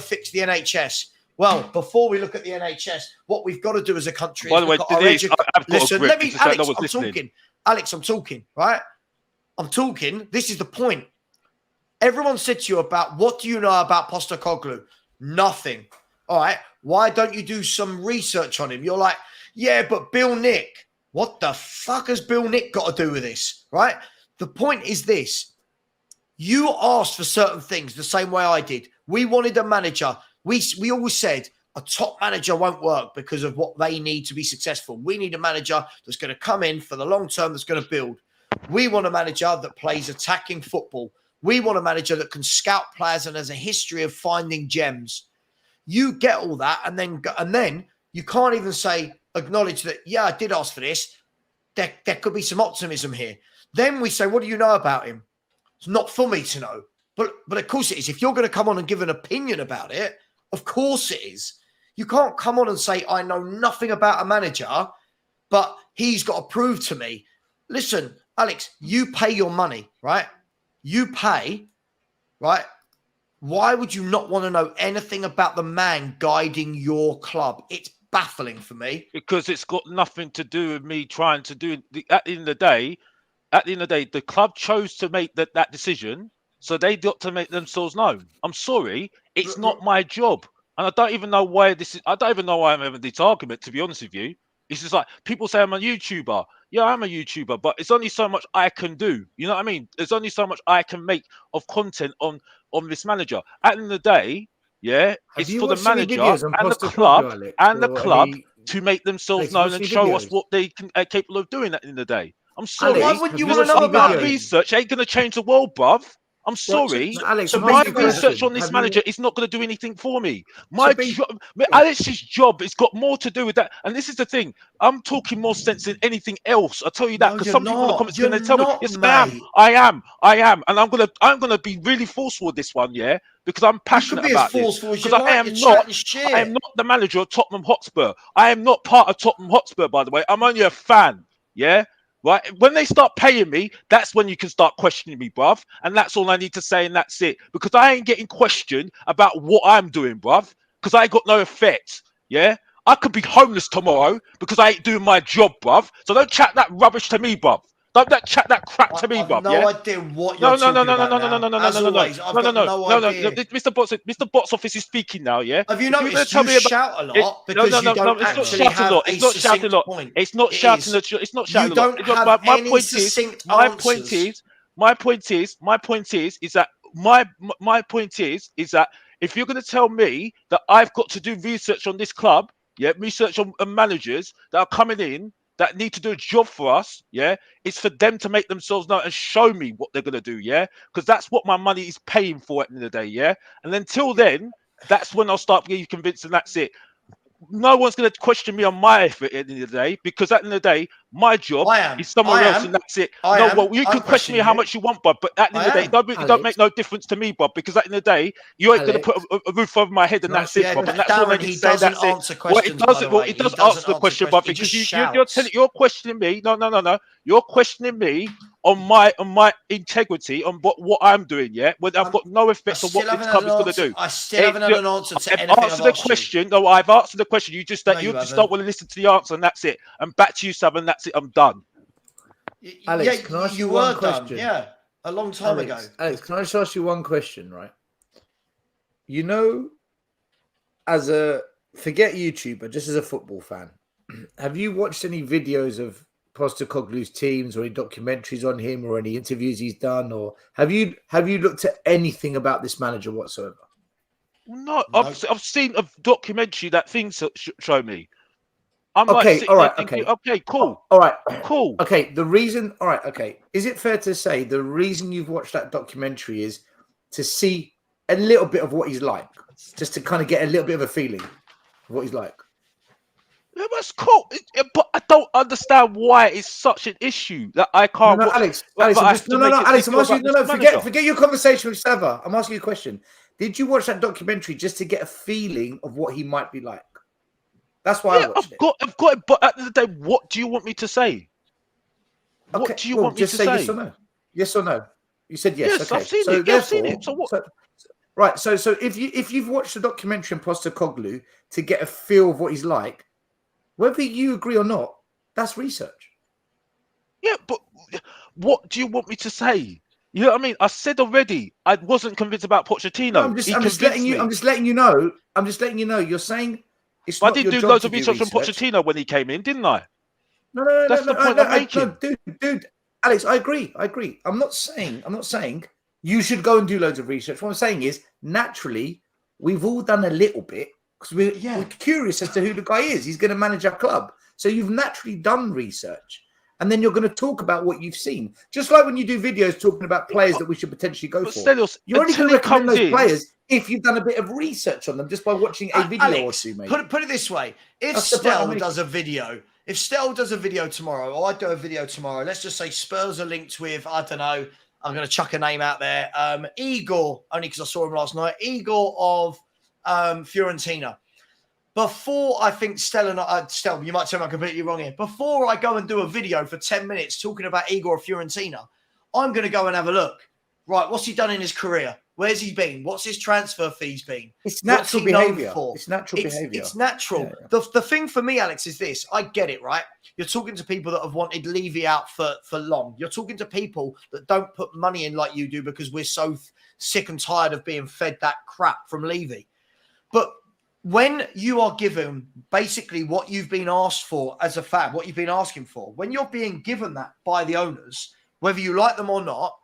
fix the NHS? Well, before we look at the NHS, what we've got to do as a country By is the way, look at our Denise, I've got Listen, a grip. let me, Just don't know Alex, what's I'm listening. talking. Alex, I'm talking, right? I'm talking. This is the point. Everyone said to you about, what do you know about Postecoglou? Nothing. All right. Why don't you do some research on him? You're like, yeah, but Bill Nick. What the fuck has Bill Nick got to do with this? Right? The point is this. You asked for certain things the same way I did. We wanted a manager. We always said a top manager won't work because of what they need to be successful. We need a manager that's going to come in for the long term, that's going to build. We want a manager that plays attacking football. We want a manager that can scout players and has a history of finding gems. You get all that, and then you can't even acknowledge that, yeah, I did ask for this. There could be some optimism here. Then we say, what do you know about him? It's not for me to know. But of course it is. If you're going to come on and give an opinion about it, of course it is. You can't come on and say, I know nothing about a manager, but he's got to prove to me. Listen, Alex, you pay your money, right? You pay, right? Why would you not want to know anything about the man guiding your club? It's baffling for me. Because it's got nothing to do with me trying to do it. At the end of the day, the club chose to make that decision, so they got to make themselves known. I'm sorry, it's not my job. And I don't even know why I don't even know why I'm having this argument, to be honest with you. It's just like people say I'm a YouTuber. Yeah, I'm a YouTuber, but it's only so much I can do. You know what I mean? There's only so much I can make of content on this manager. At the end of the day, yeah, it's for the manager and the club to make themselves known and show us what they are capable of doing at the end of the day. I'm sorry. Why wouldn't you want to know about him? Research ain't going to change the world, bruv. I'm sorry. Alex, my research on this manager is not going to do anything for me. Alex's job has got more to do with that. And this is the thing. I'm talking more sense than anything else. I tell you that because some people in the comments are going to tell me, yes, I am. And I'm gonna be really forceful with this one, yeah, because I'm passionate about this. Because I am not the manager of Tottenham Hotspur. I am not part of Tottenham Hotspur, by the way. I'm only a fan, yeah. Right, when they start paying me, that's when you can start questioning me, bruv. And that's all I need to say, and that's it. Because I ain't getting questioned about what I'm doing, bruv. Because I ain't got no effect. Yeah, I could be homeless tomorrow because I ain't doing my job, bruv. So don't chat that rubbish to me, bruv. Don't chat that crap to me, bruv. No idea what you're talking about. No. Mr. Box Office is speaking now. Yeah. Have you noticed you shout a lot because you don't actually have a succinct point? It's not shouting. It's not shouting a lot. You don't have any succinct answers. My point is that if you're going to tell me that I've got to do research on this club, yeah, research on managers that are coming in that need to do a job for us, yeah, it's for them to make themselves known and show me what they're going to do, yeah, because that's what my money is paying for at the end of the day, yeah. And until then, that's when I'll start getting convinced, and that's it. No one's going to question me on my effort at the end of the day, because at the end of the day, my job is somewhere else, and that's it. You can question me how much you want, Bob, but at the end of the day, it don't make no difference to me, Bob, because at the end of the day, you ain't going to put a roof over my head, and that's it, Bob. And that's all I need to say. That's it. It does answer the question, Bob, because you're questioning me. No. You're questioning me on my integrity, on what I'm doing, yeah? When I've got no effect on what this club is going to do. I still haven't had an answer to anything. I've answered the question. No, I've answered the question. You just don't want to listen to the answer, and that's it. And back to you, Savva, and that's it. I'm done. Alex, can I ask you one question? Yeah. a long time ago. Alex, can I just ask you one question, right? You know, forget YouTuber, just as a football fan, have you watched any videos of Postecoglou's teams or any documentaries on him or any interviews he's done, or have you looked at anything about this manager whatsoever? No, No. I've seen a documentary that things show me. I'm Okay, like, all right, thinking, okay. okay, cool, All right, cool. okay. The reason, all right, okay. Is it fair to say the reason you've watched that documentary is to see a little bit of what he's like, just to kind of get a little bit of a feeling of what he's like? Yeah, that's cool, but I don't understand why it's such an issue that I No, can't. no, watch, Alex, but Alex, I I'm have just, to no, no, make no, a Alex, I'm video asking you, about no, this manager. forget your conversation with Savva. I'm asking you a question. Did you watch that documentary just to get a feeling of what he might be like? That's why I watched it. I've got it. But at the end of the day, what do you want me to say? What Okay, do you well, want me just to say say? yes or no. Yes or no. You said yes. Yes, Okay. I've seen so it. Yeah, I've seen it. therefore, So what? right. So if you've watched the documentary on Postecoglou to get a feel of what he's like, whether you agree or not, that's research. Yeah, but what do you want me to say? You know what I mean? I said already I wasn't convinced about Pochettino. No, I'm just letting me. you. I'm just letting you know. I'm just letting you know. You're saying it's But I not did your do job loads to of do research on Pochettino when he came in, didn't I? No, That's the point I'm making. No, dude, Alex, I agree. I'm not saying you should go and do loads of research. What I'm saying is, naturally, we've all done a little bit because we're curious as to who the guy is. He's going to manage our club, so you've naturally done research, and then you're going to talk about what you've seen. Just like when you do videos talking about players that we should potentially go for. Stelios, You're only going to until he recommend comes those in- players if you've done a bit of research on them just by watching a video Alex, or two, mate. put it this way: if That's the point I'm Stell making. does a video, if Stell does a video tomorrow, or I do a video tomorrow, let's just say Spurs are linked with, I don't know, I'm going to chuck a name out there, Igor, only because I saw him last night, Igor of Fiorentina. Before I think Stell, you might tell me I'm completely wrong here. Before I go and do a video for 10 minutes talking about Igor of Fiorentina, I'm going to go and have a look. Right, what's he done in his career? Where's he been? What's his transfer fees been? It's natural behavior. It's behavior. It's natural. Yeah. The thing for me, Alex, is this. I get it, right? You're talking to people that have wanted Levy out for long. You're talking to people that don't put money in like you do because we're so sick and tired of being fed that crap from Levy. But when you are given basically what you've been asked for as a fan, what you've been asking for, when you're being given that by the owners, whether you like them or not,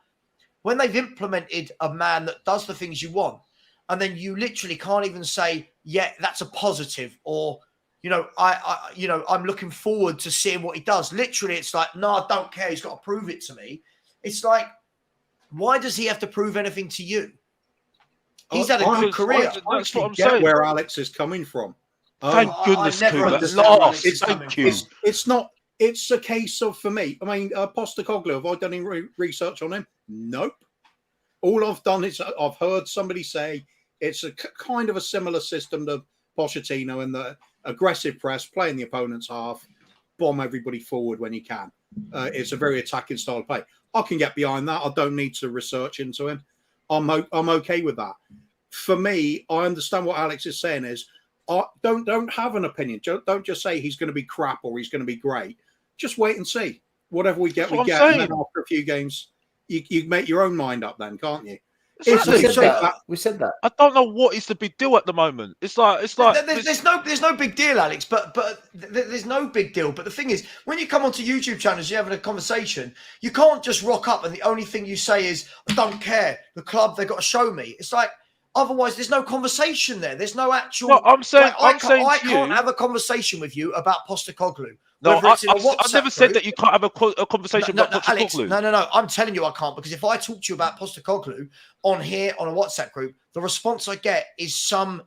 when they've implemented a man that does the things you want, and then you literally can't even say, yeah, that's a positive, or, I'm looking forward to seeing what he does. Literally, it's like, no, I don't care. He's got to prove it to me. It's like, why does he have to prove anything to you? He's had a good career. That's what I'm Get saying. where Alex is coming from. Thank goodness, never Cooper. understand where Alex is Thank coming you. from. It's not. It's a case of, for me, I mean, Postecoglou, have I done any research on him? Nope. All I've done is I've heard somebody say it's a kind of a similar system to Pochettino, in the aggressive press, play in the opponent's half, bomb everybody forward when you can. It's a very attacking style of play. I can get behind that. I don't need to research into him. I'm okay with that. For me, I understand what Alex is saying is, don't have an opinion. Don't just say he's going to be crap or he's going to be great. Just wait and see. Whatever we get, we get. And then after a few games, you make your own mind up then, can't you? We said that. I don't know what is the big deal at the moment. It's like there's no big deal, Alex. But there's no big deal. But the thing is, when you come onto YouTube channels, you're having a conversation. You can't just rock up and the only thing you say is, "I don't care. The club, they've got to show me." It's like, otherwise, there's no conversation there. There's no actual. No, I'm saying, like, I to can't you, have a conversation with you about Postecoglou. No, I've never said that you can't have a conversation about Postecoglou. Alex, no. I'm telling you I can't, because if I talk to you about Postecoglou on here on a WhatsApp group, the response I get is some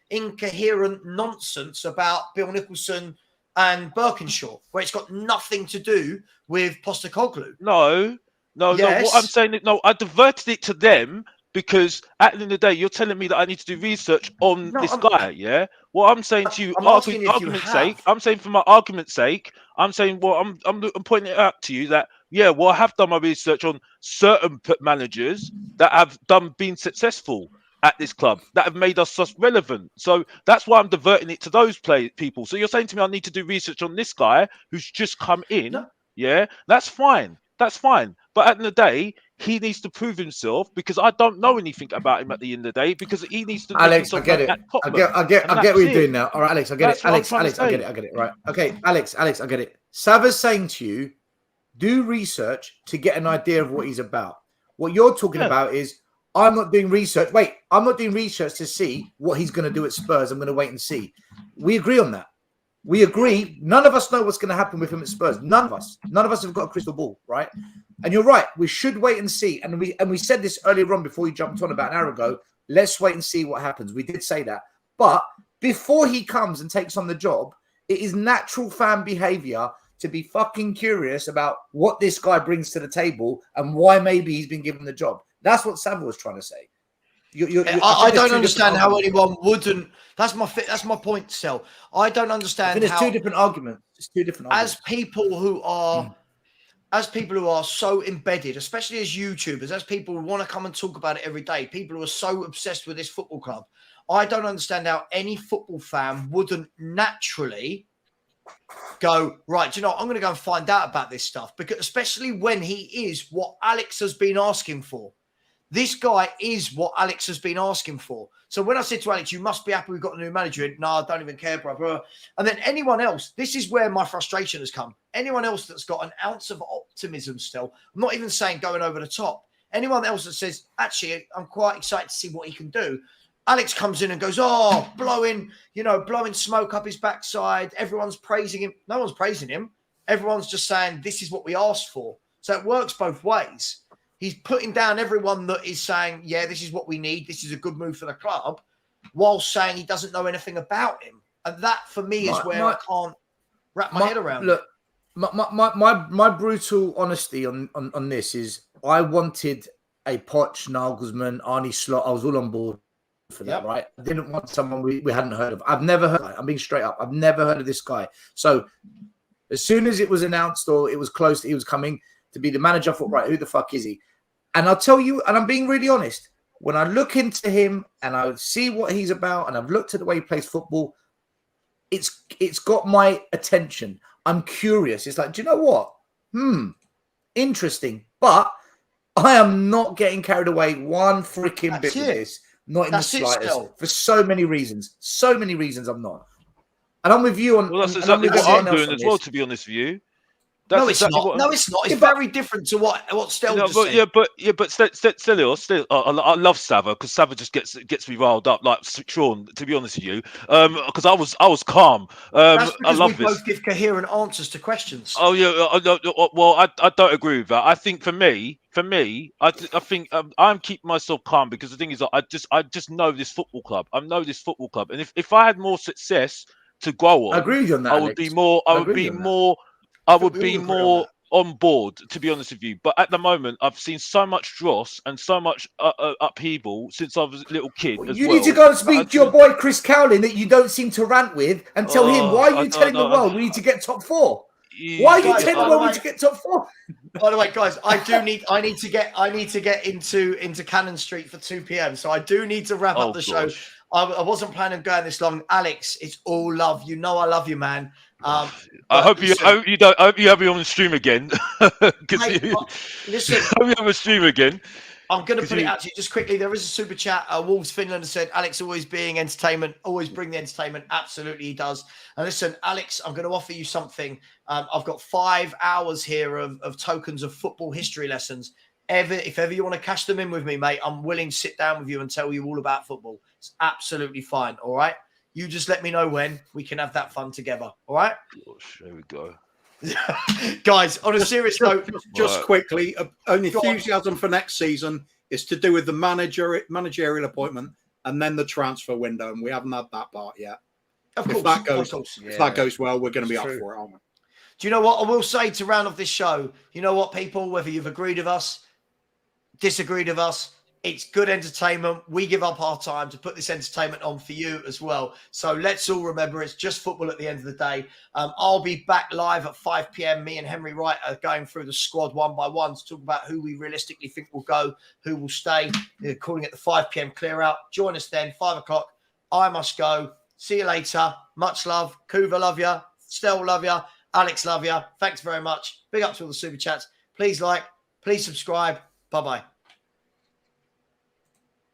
incoherent nonsense about Bill Nicholson and Birkinshaw, where it's got nothing to do with Postecoglou. No. Yes. What I'm saying is, I diverted it to them because at the end of the day, you're telling me that I need to do research on this guy. Yeah. What I'm saying to you, argument's sake, I'm saying for my argument's sake, I'm saying, well, I'm pointing it out to you that, yeah, well, I have done my research on certain managers that have been successful at this club, that have made us relevant. So that's why I'm diverting it to those people. So you're saying to me, I need to do research on this guy who's just come in. No. Yeah, that's fine. But at the end of the day, he needs to prove himself because I don't know anything about him at the end of the day because he needs to make Alex, I himself get known it. at I Tottenham. get And what you're that's doing it. now. All right, Alex, I get That's it. what I'm Alex, trying to Alex, I get say. it. I get it. Right. Okay, Alex, I get it. Savva's saying to you, do research to get an idea of what he's about. What you're talking Yeah. about is, I'm not doing research. Wait, I'm not doing research to see what he's going to do at Spurs. I'm going to wait and see. We agree on that. We agree. None of us know what's going to happen with him at Spurs. None of us. None of us have got a crystal ball, right? And you're right. We should wait and see. And we said this earlier on before you jumped on about an hour ago. Let's wait and see what happens. We did say that. But before he comes and takes on the job, it is natural fan behavior to be fucking curious about what this guy brings to the table and why maybe he's been given the job. That's what Savva was trying to say. I don't understand how anyone wouldn't. That's my point, Stell. I don't understand there's how. two different arguments. It's two different arguments. As people who are so embedded, especially as YouTubers, as people who want to come and talk about it every day, people who are so obsessed with this football club, I don't understand how any football fan wouldn't naturally go, right, you know, I'm going to go and find out about this stuff, because especially when he is what Alex has been asking for. This guy is what Alex has been asking for. So when I said to Alex, you must be happy we've got a new manager. No, I don't even care, bro. And then anyone else, this is where my frustration has come. Anyone else that's got an ounce of optimism still, I'm not even saying going over the top. Anyone else that says, actually, I'm quite excited to see what he can do. Alex comes in and goes, blowing smoke up his backside. Everyone's praising him. No one's praising him. Everyone's just saying, this is what we asked for. So it works both ways. He's putting down everyone that is saying, yeah, this is what we need. This is a good move for the club, while saying he doesn't know anything about him. And that, for me, is where I can't wrap my head around. Look, my brutal honesty on this is I wanted a Poch, Nagelsmann, Arne Slot. I was all on board for that, right? I didn't want someone we hadn't heard of. I've never heard. I'm being straight up. I've never heard of this guy. So as soon as it was announced or it was close that he was coming to be the manager, I thought, right, who the fuck is he? And I'll tell you, and I'm being really honest, when I look into him and I see what he's about, and I've looked at the way he plays football, it's got my attention. I'm curious. It's like, do you know what? Interesting. But I am not getting carried away one freaking bit with this. Not in the slightest. For so many reasons. So many reasons I'm not. And I'm with you on. Well, that's exactly what I'm doing as well, to be honest with you. No, it's not. No, it's not. It's very different to what Stell just said. But Stell, I love Savva because Savva just gets me riled up. Like Sean, to be honest with you, because I was calm. That's because I love we both give coherent answers to questions. Oh yeah, well, I don't agree with that. I think for me, I think I'm keeping myself calm because the thing is, I just know this football club. I know this football club, and if I had more success to grow on, I agree with you on that, I would be more. I would be more on board, to be honest with you. But at the moment, I've seen so much dross and so much upheaval since I was a little kid. You need to go and speak to your boy Chris Cowlin that you don't seem to rant with and tell him, why are you telling the world we need to get top 4? Why are you telling the world we need to get top 4? By the way, guys, I need to get into Cannon Street for 2 p.m. So I do need to wrap up the show. I wasn't planning on going this long. Alex, it's all love. You know I love you, man. I hope you have me on the stream again. Listen, I hope you have a stream again. I'm going to put it out to you just quickly. There is a super chat. Wolves Finland said, Alex always being entertainment, always bring the entertainment. Absolutely, he does. And listen, Alex, I'm going to offer you something. I've got 5 hours here of tokens of football history lessons. If ever you want to cash them in with me, mate, I'm willing to sit down with you and tell you all about football. It's absolutely fine. All right. You just let me know when we can have that fun together. All right. Gosh, there we go. Guys, on a serious note, just quickly, an enthusiasm for next season is to do with the managerial appointment and then the transfer window, and we haven't had that part yet. Of course, if that goes well, we're going to be up for it, aren't we? Do you know what I will say to round off this show? You know what, people, whether you've agreed with us, disagreed with us, it's good entertainment. We give up our time to put this entertainment on for you as well. So let's all remember it's just football at the end of the day. I'll be back live at 5 p.m. Me and Henry Wright are going through the squad one by one to talk about who we realistically think will go, who will stay. They're calling it the 5 p.m. clear out. Join us then, 5 o'clock. I must go. See you later. Much love. Kuva, love you. Stell, love you. Alex, love you. Thanks very much. Big up to all the super chats. Please like, please subscribe. Bye-bye.